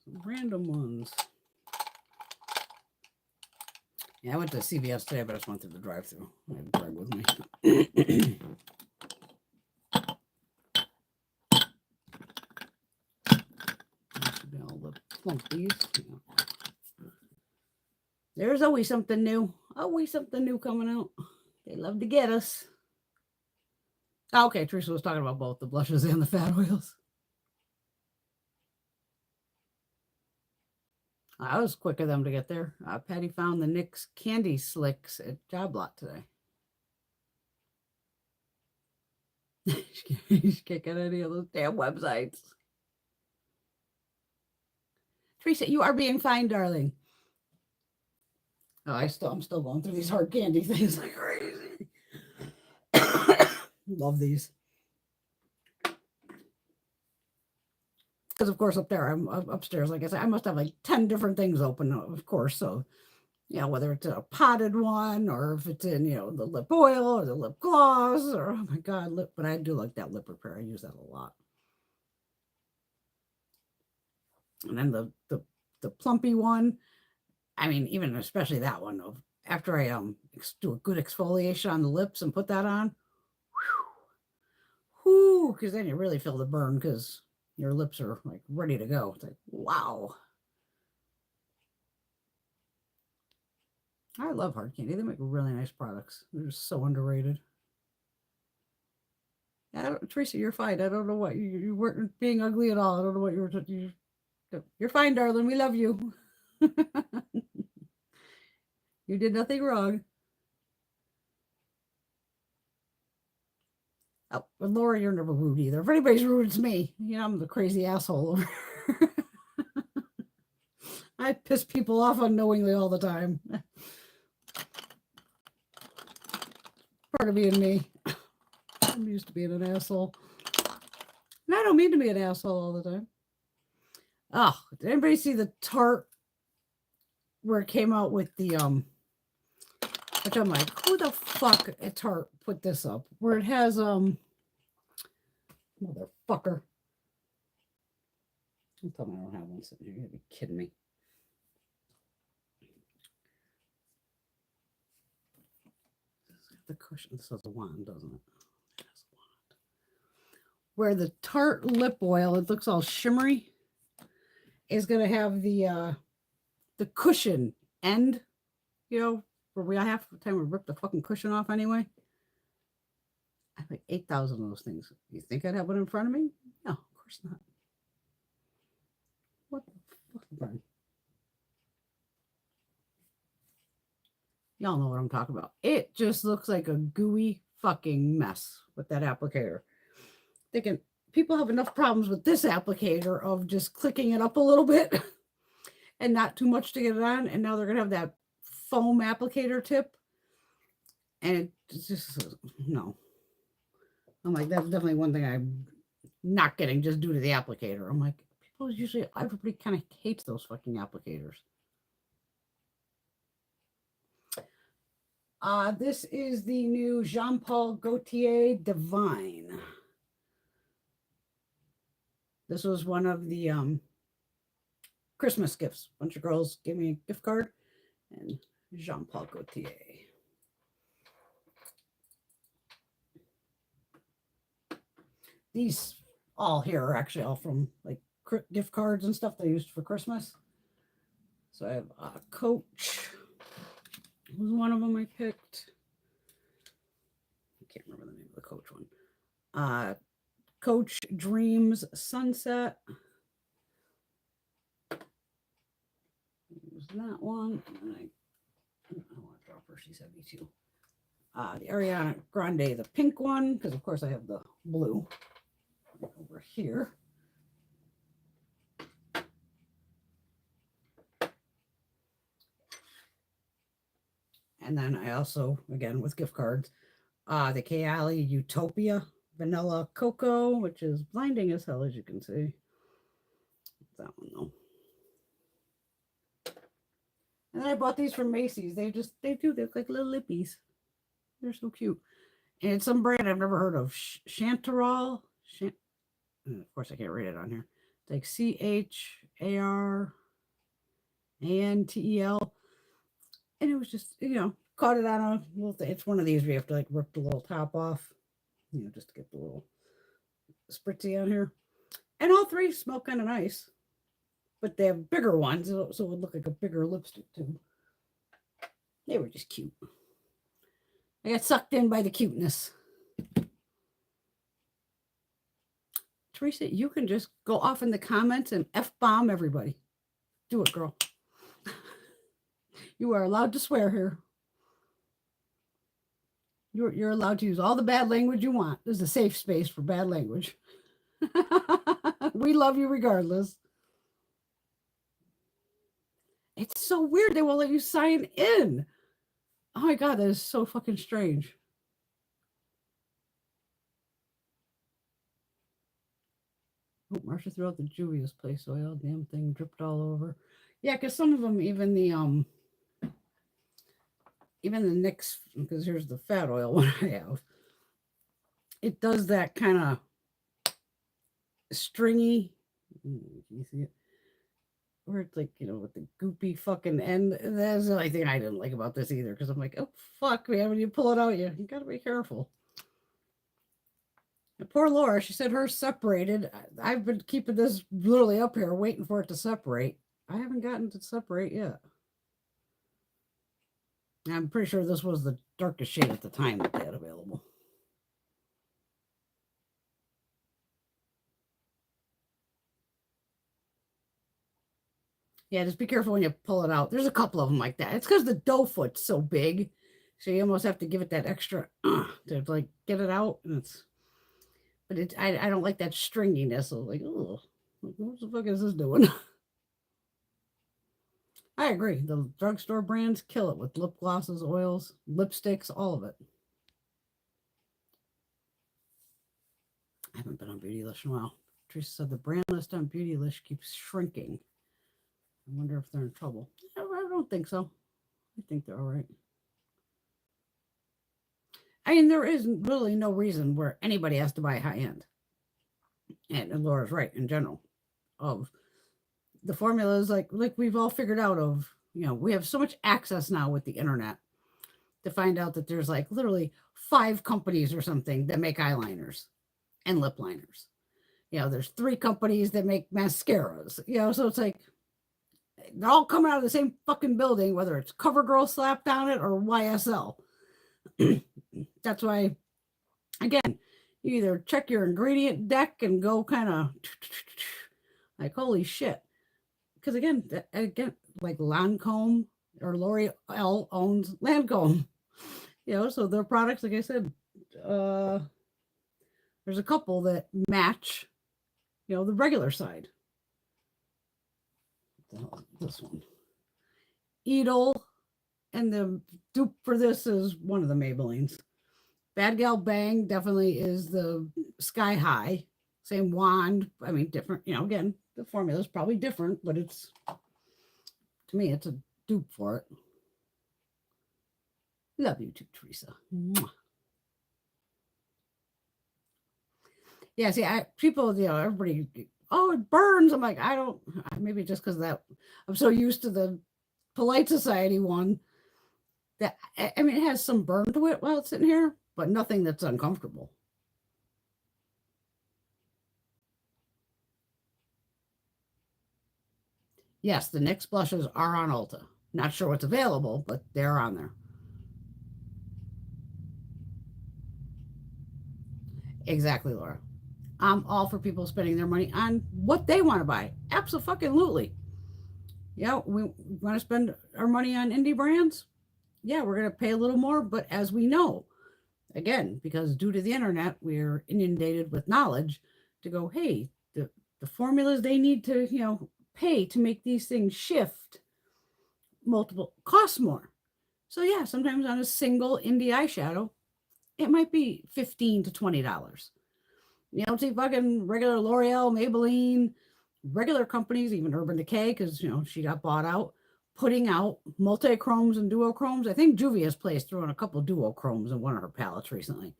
Some random ones. Yeah, I went to CVS today, but I just went through the drive-thru. I have bread with me. All the plumpies. Yeah. There's always something new. Always something new coming out. They love to get us. Okay, Teresa was talking about both the blushes and the fat oils. I was quick of them to get there. Patty found the NYX Candy Slicks at Job Lot today. She can't get any of those damn websites. Teresa, you are being fine, darling. Oh, I'm still going through these hard candy things like crazy. Love these. Because of course up there, I'm upstairs, like I said, I must have like 10 different things open, of course. So, yeah, whether it's a potted one or if it's in, the lip oil or the lip gloss or, oh my God, lip. But I do like that lip repair. I use that a lot. And then the plumpy one, I mean, even especially that one, after I do a good exfoliation on the lips and put that on, whoo, because then you really feel the burn because your lips are like ready to go. It's like, wow. I love hard candy. They make really nice products. They're just so underrated. Teresa, you're fine. I don't know what you weren't being ugly at all. I don't know what you were. You're fine, darling. We love you. You did nothing wrong. Oh, but Laura, you're never rude either. If anybody's rude, it's me. I'm the crazy asshole. I piss people off unknowingly all the time. Part of being me. I'm used to being an asshole. And I don't mean to be an asshole all the time. Oh, did anybody see the Tarte where it came out with the which I'm like, who the fuck at Tarte put this up? Where it has motherfucker. Don't tell me I don't have one sitting here. You'd be kidding me. The cushion. This has a wand, doesn't it? It has a wand. Where the Tarte lip oil, it looks all shimmery, is going to have the cushion end, where we half the time we rip the fucking cushion off anyway. I have like 8,000 of those things. You think I'd have one in front of me? No, of course not. What the fucking burn? Y'all know what I'm talking about. It just looks like a gooey fucking mess with that applicator. Thinking people have enough problems with this applicator of just clicking it up a little bit and not too much to get it on. And now they're going to have that foam applicator tip. And it's just, no. I'm like, that's definitely one thing I'm not getting just due to the applicator. I'm like, everybody kind of hates those fucking applicators. This is the new Jean Paul Gaultier Divine. This was one of the Christmas gifts. A bunch of girls gave me a gift card, and Jean Paul Gaultier. These all here are actually all from like gift cards and stuff they used for Christmas. So I have Coach. Was one of them I picked. I can't remember the name of the Coach one. Coach Dreams Sunset. Use that one. And I want to drop her. She's heavy too. The Ariana Grande, the pink one, because of course I have the blue over here. And then I also, again, with gift cards, the Kayali Utopia Vanilla Cocoa, which is blinding as hell, as you can see. That one though. And then I bought these from Macy's. They look like little lippies. They're so cute. And it's some brand I've never heard of. Chanterelle. Of course, I can't read it on here. It's like CHARANTEL. And it was just, caught it on a little thing. It's one of these where you have to like rip the little top off, just to get the little spritzy on here. And all three smell kind of nice, but they have bigger ones, so it would look like a bigger lipstick too. They were just cute. I got sucked in by the cuteness. Teresa, you can just go off in the comments and F-bomb everybody. Do it, girl. You are allowed to swear here. You're allowed to use all the bad language you want. There's a safe space for bad language. We love you regardless. It's so weird. They won't let you sign in. Oh my God, that is so fucking strange. Oh, Marsha threw out the Juvia's place oil. Damn thing dripped all over. Yeah, because some of them, even the NYX, because here's the fat oil one I have. It does that kind of stringy. Can you see it? Where it's like, with the goopy fucking end. That's the only thing I didn't like about this either, because I'm like, oh, fuck, man, when you pull it out, you got to be careful. And poor Laura, she said hers separated. I've been keeping this literally up here, waiting for it to separate. I haven't gotten to separate yet. I'm pretty sure this was the darkest shade at the time that they had available. Yeah, just be careful when you pull it out. There's a couple of them like that. It's because the dough foot's so big. So you almost have to give it that extra to like get it out. And but I don't like that stringiness. So like, oh, what the fuck is this doing? I agree. The drugstore brands kill it with lip glosses, oils, lipsticks, all of it. I haven't been on Beautylish in a while. Teresa said the brand list on Beautylish keeps shrinking. I wonder if they're in trouble. I don't think so. I think they're all right. I mean, there is really no reason where anybody has to buy high end. And Laura's right in general. Of the formulas, like we've all figured out of, we have so much access now with the internet to find out that there's like literally 5 companies or something that make eyeliners and lip liners. There's 3 companies that make mascaras. So it's like they're all coming out of the same fucking building, whether it's CoverGirl slapped on it or YSL. That's why, again, you either check your ingredient deck and go kind of like, holy shit. Because again, like Lancome or L'Oreal owns Lancome. So their products, like I said, there's a couple that match, the regular side. This one. Edel, and the dupe for this is one of the Maybellines. Bad Gal Bang definitely is the Sky High. Same wand. I mean, different, again, the formula is probably different, but to me, it's a dupe for it. Love you too, Teresa. Mwah. Yeah, see, people, everybody, oh, it burns. I'm like, maybe just because that I'm so used to the Polite Society one that, I mean, it has some burn to it while it's sitting here, but nothing that's uncomfortable. Yes, the NYX blushes are on Ulta. Not sure what's available, but they're on there. Exactly, Laura. I'm all for people spending their money on what they want to buy. Absolutely. Yeah, we want to spend our money on indie brands. Yeah, we're going to pay a little more, but as we know, again, because due to the internet, we're inundated with knowledge to go, hey, the formulas they need to, pay to make these things shift multiple costs more. So yeah, sometimes on a single indie eyeshadow, it might be $15 to $20. You don't see fucking regular L'Oreal, Maybelline, regular companies, even Urban Decay, because, you know, she got bought out, putting out multi-chromes and duochromes. I think Juvia's Place threw in a couple duochromes in one of her palettes recently.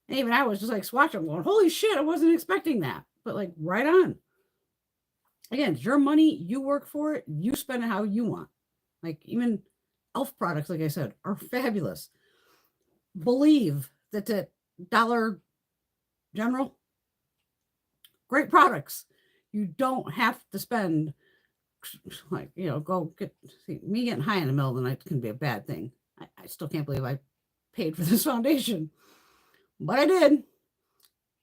And even I was just like swatching, going, holy shit, I wasn't expecting that. But like, right on. Again, it's your money, you work for it, you spend it how you want. Like, even e.l.f. products, like I said, are fabulous. Believe that at Dollar General, great products. You don't have to spend, like, you know, go get, see, me getting high in the middle of the night can be a bad thing. I still can't believe I paid for this foundation, but I did.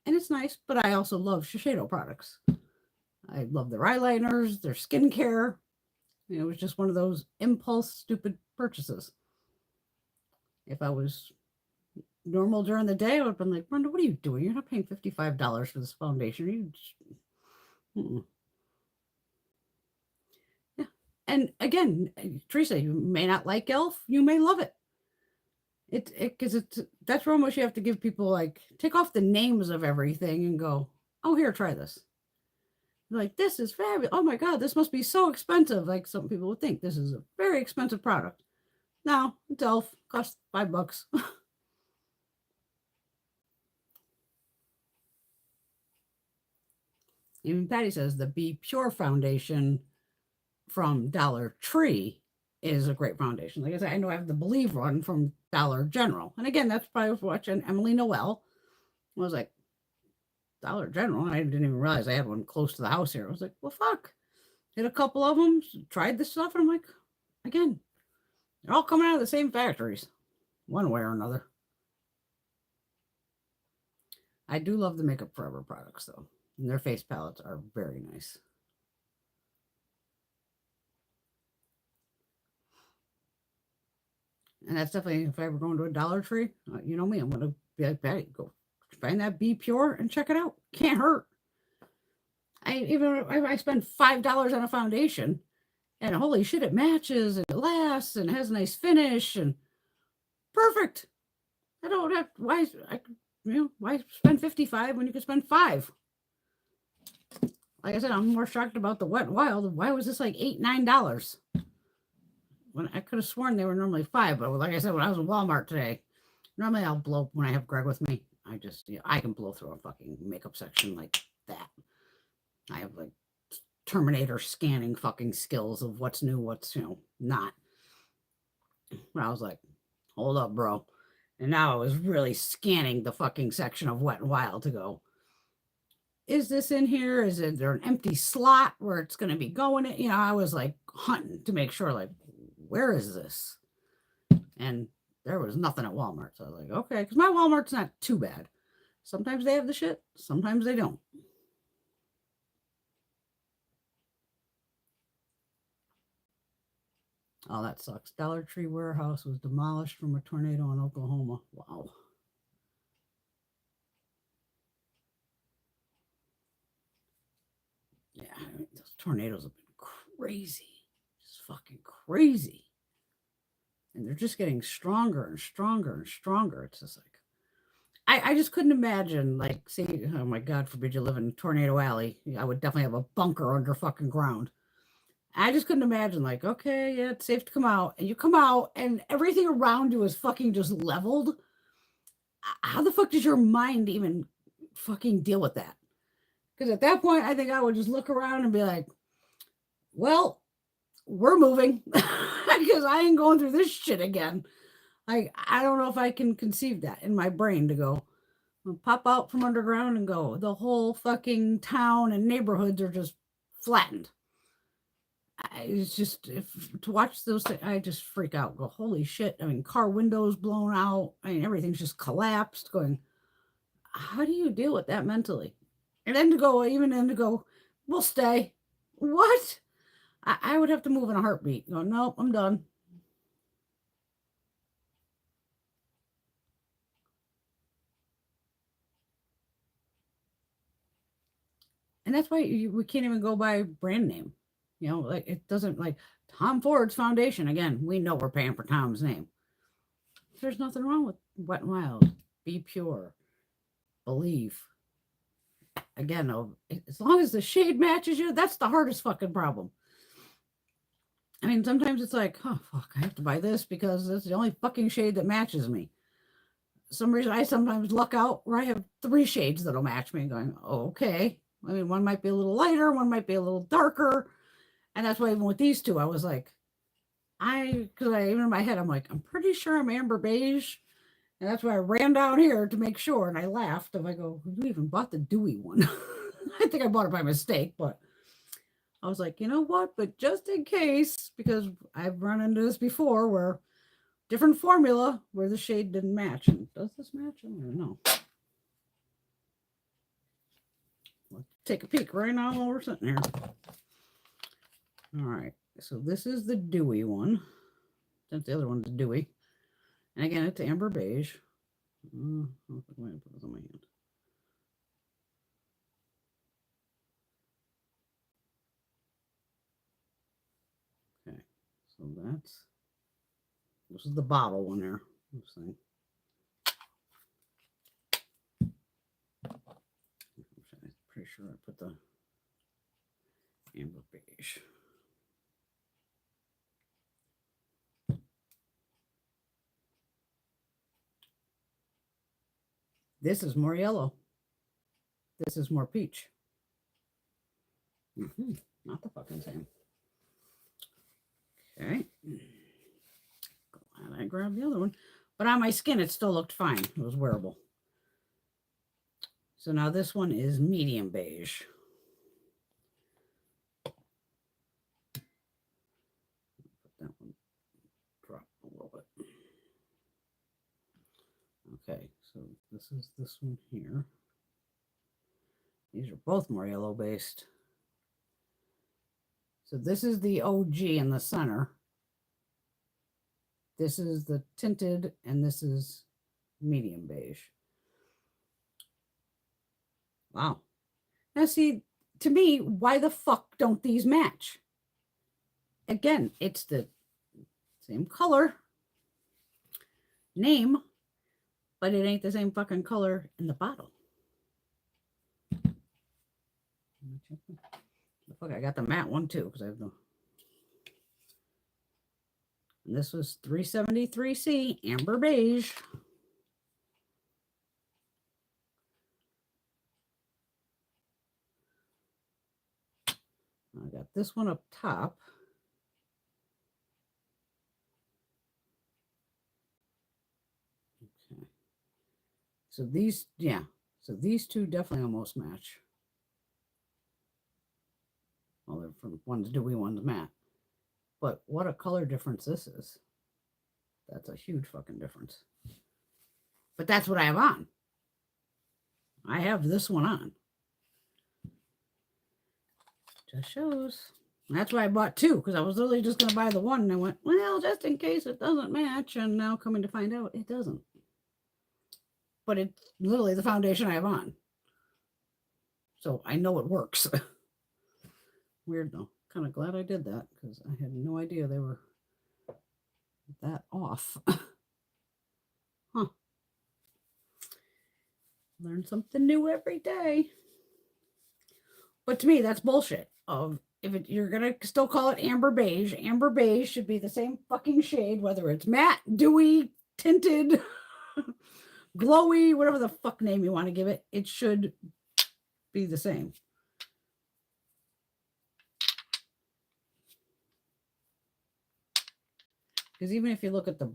And it's nice, but I also love Shiseido products. I love their eyeliners, their skincare. You know, it was just one of those impulse, stupid purchases. If I was normal during the day, I would have been like, Brenda, what are you doing? You're not paying $55 for this foundation. You just, yeah. And again, Teresa, you may not like e.l.f. You may love it. Because that's where almost you have to give people, like, take off the names of everything and go, oh, here, try this. Like, this is fabulous. Oh my God, this must be so expensive. Like some people would think this is a very expensive product. No, it's e.l.f. Costs $5. Even Patty says the Be Pure foundation from Dollar Tree is a great foundation. Like I said, I know I have the Believe one from Dollar General. And again, that's probably watching Emily Noel. I was like, Dollar General? I didn't even realize I had one close to the house here. I was like, well, fuck. Did a couple of them, tried this stuff, and I'm like, again, they're all coming out of the same factories, one way or another. I do love the Makeup Forever products, though. And their face palettes are very nice. And that's definitely, if I ever go into a Dollar Tree, you know me, I'm going to be like, Patty, go find that Be Pure and check it out. Can't hurt. I spend $5 on a foundation, and holy shit, it matches and it lasts and has a nice finish and perfect. I don't have why spend 55 when you can spend $5? Like I said, I'm more shocked about the Wet n Wild. Why was this like $8, $9? When I could have sworn they were normally $5, but like I said, when I was in Walmart today, normally I'll blow when I have Greg with me. I can blow through a fucking makeup section like that. I have like Terminator scanning fucking skills of what's new, what's, not. But I was like, hold up, bro. And now I was really scanning the fucking section of Wet n Wild to go, is this in here? Is there an empty slot where it's going to be going? I was like hunting to make sure, like, where is this? And there was nothing at Walmart. So I was like, okay, because my Walmart's not too bad. Sometimes they have the shit, sometimes they don't. Oh, that sucks. Dollar Tree warehouse was demolished from a tornado in Oklahoma. Wow. Yeah, those tornadoes have been crazy. Just fucking crazy. And they're just getting stronger and stronger and stronger. It's just like, I just couldn't imagine, like, say, oh my God forbid you live in Tornado Alley. I would definitely have a bunker under fucking ground. I just couldn't imagine, like, okay, yeah, it's safe to come out. And you come out and everything around you is fucking just leveled. How the fuck does your mind even fucking deal with that? Because at that point, I think I would just look around and be like, well, we're moving because I ain't going through this shit again. Like, I don't know if I can conceive that in my brain to go, pop out from underground and go, the whole fucking town and neighborhoods are just flattened. It's just, to watch those things, I just freak out. Go, holy shit. I mean, car windows blown out. I mean, everything's just collapsed. Going, how do you deal with that mentally? And then to go, we'll stay. What? I would have to move in a heartbeat. Go, nope, I'm done. And that's why we can't even go by brand name. Like, it doesn't, like Tom Ford's foundation. Again, we know we're paying for Tom's name. There's nothing wrong with Wet n Wild, Be Pure, Believe. again, as long as the shade matches you, that's the hardest fucking problem. I mean, sometimes it's like, oh, fuck, I have to buy this because it's the only fucking shade that matches me. For some reason, I sometimes luck out where I have 3 shades that'll match me going, oh, okay. I mean, one might be a little lighter, one might be a little darker. And that's why even with these two, I was like, because even in my head, I'm like, I'm pretty sure I'm amber beige. And that's why I ran down here to make sure. And I laughed. And I go, you even bought the dewy one. I think I bought it by mistake, but I was like, you know what? But just in case, because I've run into this before where different formula where the shade didn't match. And does this match? I don't know. Let's take a peek right now while we're sitting here. All right. So this is the dewy one. Since the other one's dewy. And again, it's amber beige. I don't think I'm going to put this on my hand. Okay, so this is the bottle one there. This thing. I'm pretty sure I put the amber beige. This is more yellow. This is more peach. Not the fucking same. Okay. Glad I grabbed the other one. But on my skin, it still looked fine. It was wearable. So now this one is medium beige. Put that one, drop a little bit. Okay, so this is this one here. These are both more yellow based. So this is the OG in the center. This is the tinted, and this is medium beige. Wow. Now see, to me, why the fuck don't these match? Again, it's the same color, name, but it ain't the same fucking color in the bottle. Fuck, I got the matte one too, because I have the. And this was 373C, amber beige. I got this one up top. Okay. So these, yeah. So these two definitely almost match. Well, they're from one's dewy, one's matte. But what a color difference this is. That's a huge fucking difference. But that's what I have on. I have this one on. Just shows. That's why I bought 2, because I was literally just going to buy the one. And I went, well, just in case it doesn't match. And now coming to find out, it doesn't. But it's literally the foundation I have on. So I know it works. Weird though. Kind of glad I did that, because I had no idea they were that off. Huh. Learn something new every day. But to me, that's bullshit. You're gonna still call it amber beige should be the same fucking shade, whether it's matte, dewy, tinted, glowy, whatever the fuck name you want to give it. It should be the same. Because even if you look at the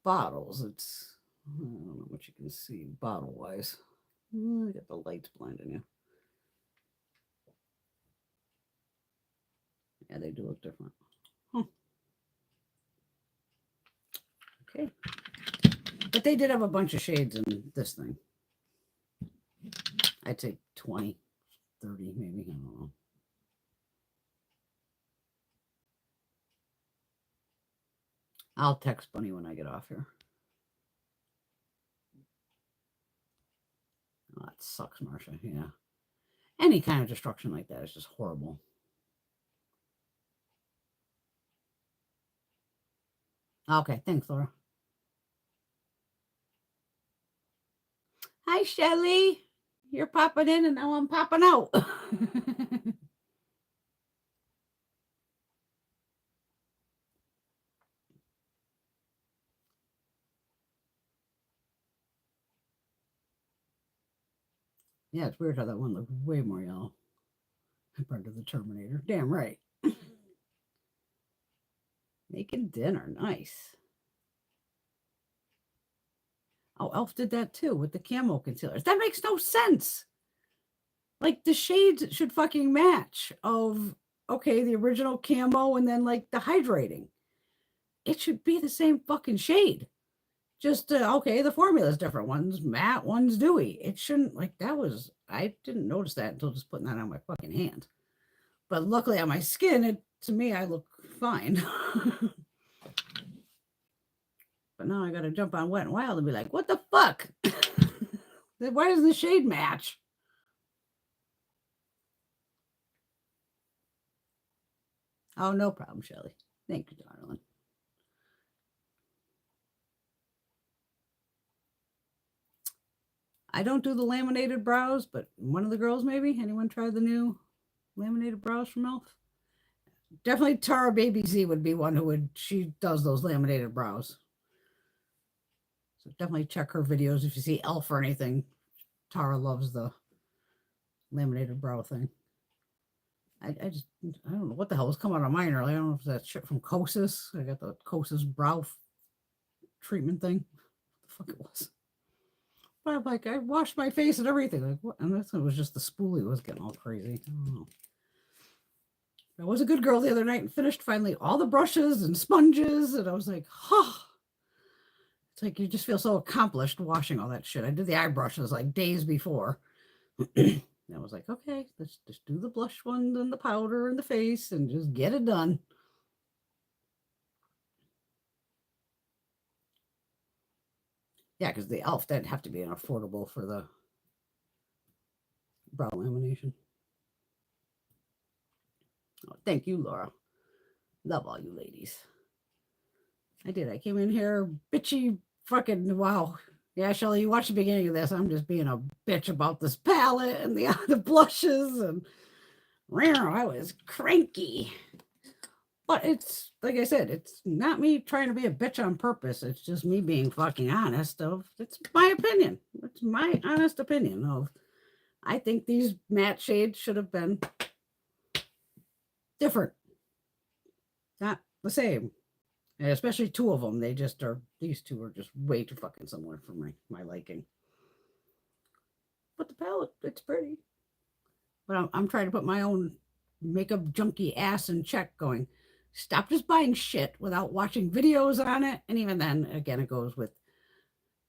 bottles, it's, I don't know what you can see bottle wise. I got the lights blinding you. Yeah, they do look different. Huh. Okay. But they did have a bunch of shades in this thing. I'd say 20, 30 maybe. I don't know. I'll text Bunny when I get off here. Oh, that sucks, Marcia. Yeah. Any kind of destruction like that is just horrible. Okay, thanks, Laura. Hi, Shelly. You're popping in and now I'm popping out. Yeah, it's weird how that one looked way more yellow compared to the Terminator. Damn right. Making dinner. Nice. Oh, Elf did that too with the camo concealers. That makes no sense. Like the shades should fucking match of, okay, the original camo and then like the hydrating. It should be the same fucking shade. Just, okay, the formula is different. One's matte, one's dewy. It shouldn't, like, that was, I didn't notice that until just putting that on my fucking hand. But luckily on my skin, to me, I look fine. But now I got to jump on Wet and Wild and be like, what the fuck? Why doesn't the shade match? Oh, no problem, Shelly. Thank you, darling. I don't do the laminated brows, but one of the girls maybe. Anyone try the new laminated brows from Elf? Definitely Tara Baby Z would be one who would, she does those laminated brows. So definitely check her videos if you see Elf or anything. Tara loves the laminated brow thing. I don't know what the hell was coming out of mine earlier. I don't know if that shit from Kosas. I got the Kosas brow treatment thing. What the fuck it was. But I'm like, I washed my face and everything. Like, what? And it was just the spoolie was getting all crazy. I don't know. I was a good girl the other night and finished finally all the brushes and sponges. And I was like, huh. It's like you just feel so accomplished washing all that shit. I did the eye brushes like days before. And I was like, okay, let's just do the blush ones and the powder and the face and just get it done. Yeah, because the Elf didn't have to be affordable for the brow lamination. Oh, thank you, Laura. Love all you ladies. I did. I came in here bitchy fucking wow. Yeah, Shelly, you watched the beginning of this. I'm just being a bitch about this palette and the blushes and I was cranky. But it's like I said, it's not me trying to be a bitch on purpose. It's just me being fucking honest it's my opinion. It's my honest opinion of I think these matte shades should have been different. Not the same. And especially two of them. They just are, these two are just way too fucking similar for my liking. But the palette, it's pretty. But I'm trying to put my own makeup junkie ass in check going, stop just buying shit without watching videos on it. And even then, again, it goes with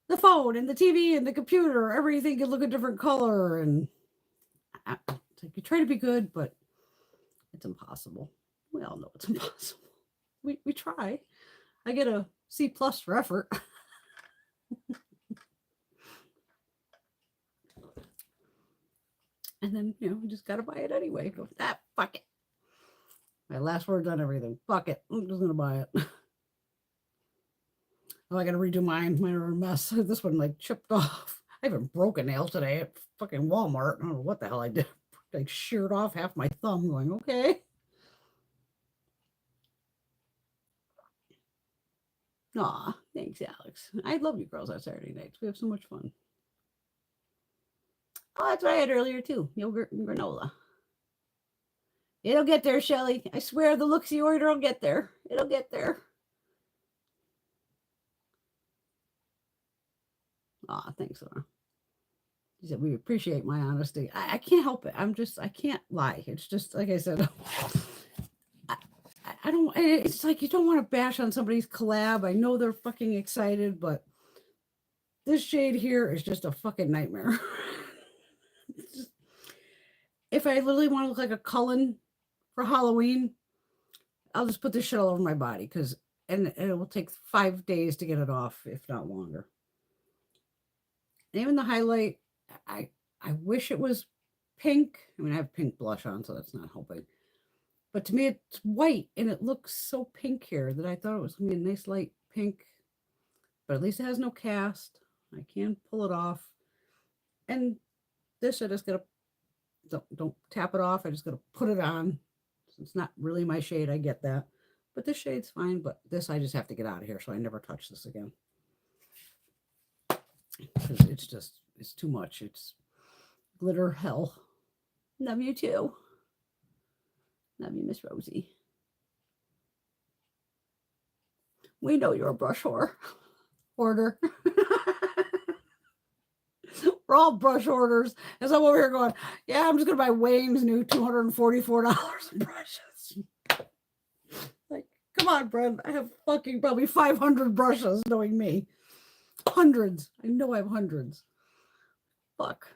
the phone and the TV and the computer. Everything can look a different color. And it's like you try to be good, but it's impossible. We all know it's impossible. We try. I get a C+ for effort. And then, we just got to buy it anyway. Go, fuck it. My last words on everything. Fuck it. I'm just going to buy it. Oh, I got to redo mine. Mine are a mess. This one like chipped off. I even broke a nail today at fucking Walmart. I don't know what the hell I did. Like sheared off half my thumb going, okay. Aw, thanks, Alex. I love you girls on Saturday nights. We have so much fun. Oh, that's what I had earlier too. Yogurt and granola. It'll get there, Shelly. I swear the looks you order will get there. It'll get there. Aw, thanks, Laura. She said, we appreciate my honesty. I can't help it. I can't lie. It's just, like I said, I don't, it's like you don't want to bash on somebody's collab. I know they're fucking excited, but this shade here is just a fucking nightmare. If I literally want to look like a Cullen for Halloween, I'll just put this shit all over my body and it will take 5 days to get it off, if not longer. And even the highlight, I wish it was pink. I mean, I have pink blush on, so that's not helping. But to me, it's white, and it looks so pink here that I thought it was going to be a nice light pink. But at least it has no cast. I can pull it off. And This I just gotta don't tap it off. I just gotta put it on. It's not really my shade. I get that, but this shade's fine. But this I just have to get out of here, so I never touch this again. Because it's too much. It's glitter hell. Love you too. Love you, Miss Rosie. We know you're a brush whore. Order. We're all brush orders. As I'm over here going, yeah, I'm just gonna buy Wayne's new $244 brushes. Like, come on, Brent. I have fucking probably 500 brushes, knowing me. Hundreds. I know I have hundreds. Fuck.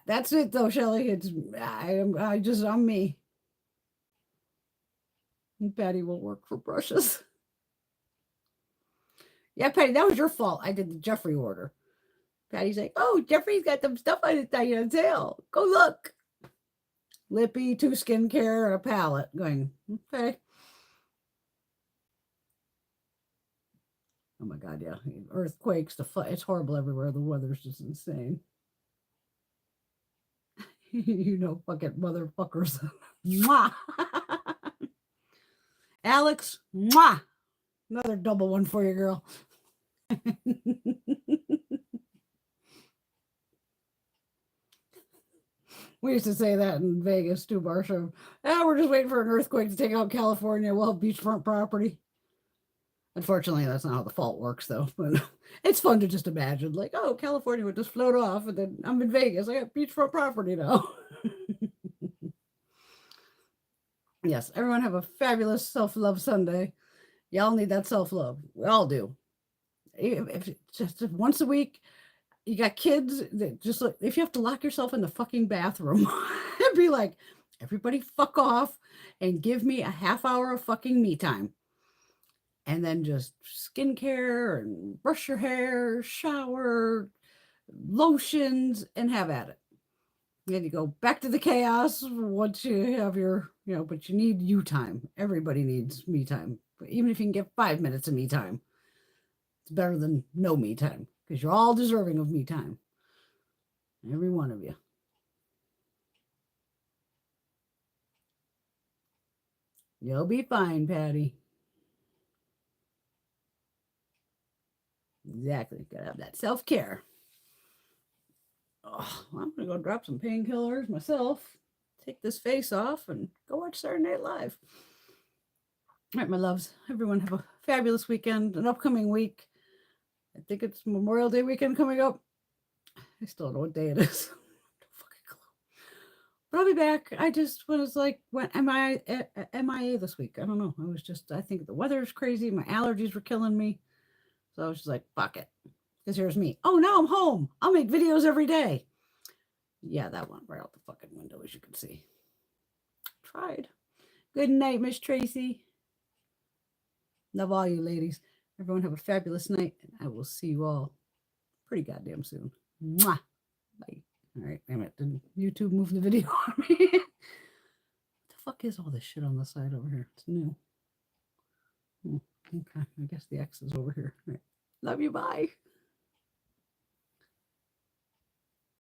That's it though, Shelly. I'm me. And Patty will work for brushes. Yeah, Patty, that was your fault. I did the Jeffrey order. Patty's like, oh, Jeffrey's got some stuff on sale. Go look. Lippy, 2 skincare, and a palette. Going, okay. Oh my God, yeah. Earthquakes, it's horrible everywhere. The weather's just insane. You know, fucking motherfuckers. Mwah. Alex, mwah. Another double one for you, girl. We used to say that in Vegas too, Barsha. We're just waiting for an earthquake to take out California. We'll have beachfront property. Unfortunately, that's not how the fault works, though. But it's fun to just imagine, like, oh, California would just float off, and then I'm in Vegas. I got beachfront property now. Yes, everyone have a fabulous self-love Sunday. Y'all need that self-love. We all do. If just once a week, you got kids that just like, if you have to lock yourself in the fucking bathroom and be like, everybody fuck off and give me a half hour of fucking me time. And then just skincare and brush your hair, shower, lotions, and have at it. Then you go back to the chaos once you have your, but you need you time. Everybody needs me time. But even if you can get 5 minutes of me time, it's better than no me time, because you're all deserving of me time. Every one of you. You'll be fine, Patty. Exactly. Gotta have that self-care. Oh, I'm gonna go drop some painkillers myself, take this face off, and go watch Saturday Night Live. All right, my loves. Everyone have a fabulous weekend, an upcoming week. I think it's Memorial Day weekend coming up. I still don't know what day it is. Don't fucking clue. But I'll be back. I just was like, when am I MIA this week? I don't know. I think the weather's crazy. My allergies were killing me. So I was just like, fuck it. Because here's me. Oh, now I'm home. I'll make videos every day. Yeah, that went right out the fucking window, as you can see. Tried. Good night, Miss Tracy. Love all you ladies. Everyone have a fabulous night, and I will see you all pretty goddamn soon. Mwah. Bye. All right, wait a minute. Did YouTube move the video on me? What the fuck is all this shit on the side over here? It's new. Okay, I guess the X is over here. All right. Love you. Bye.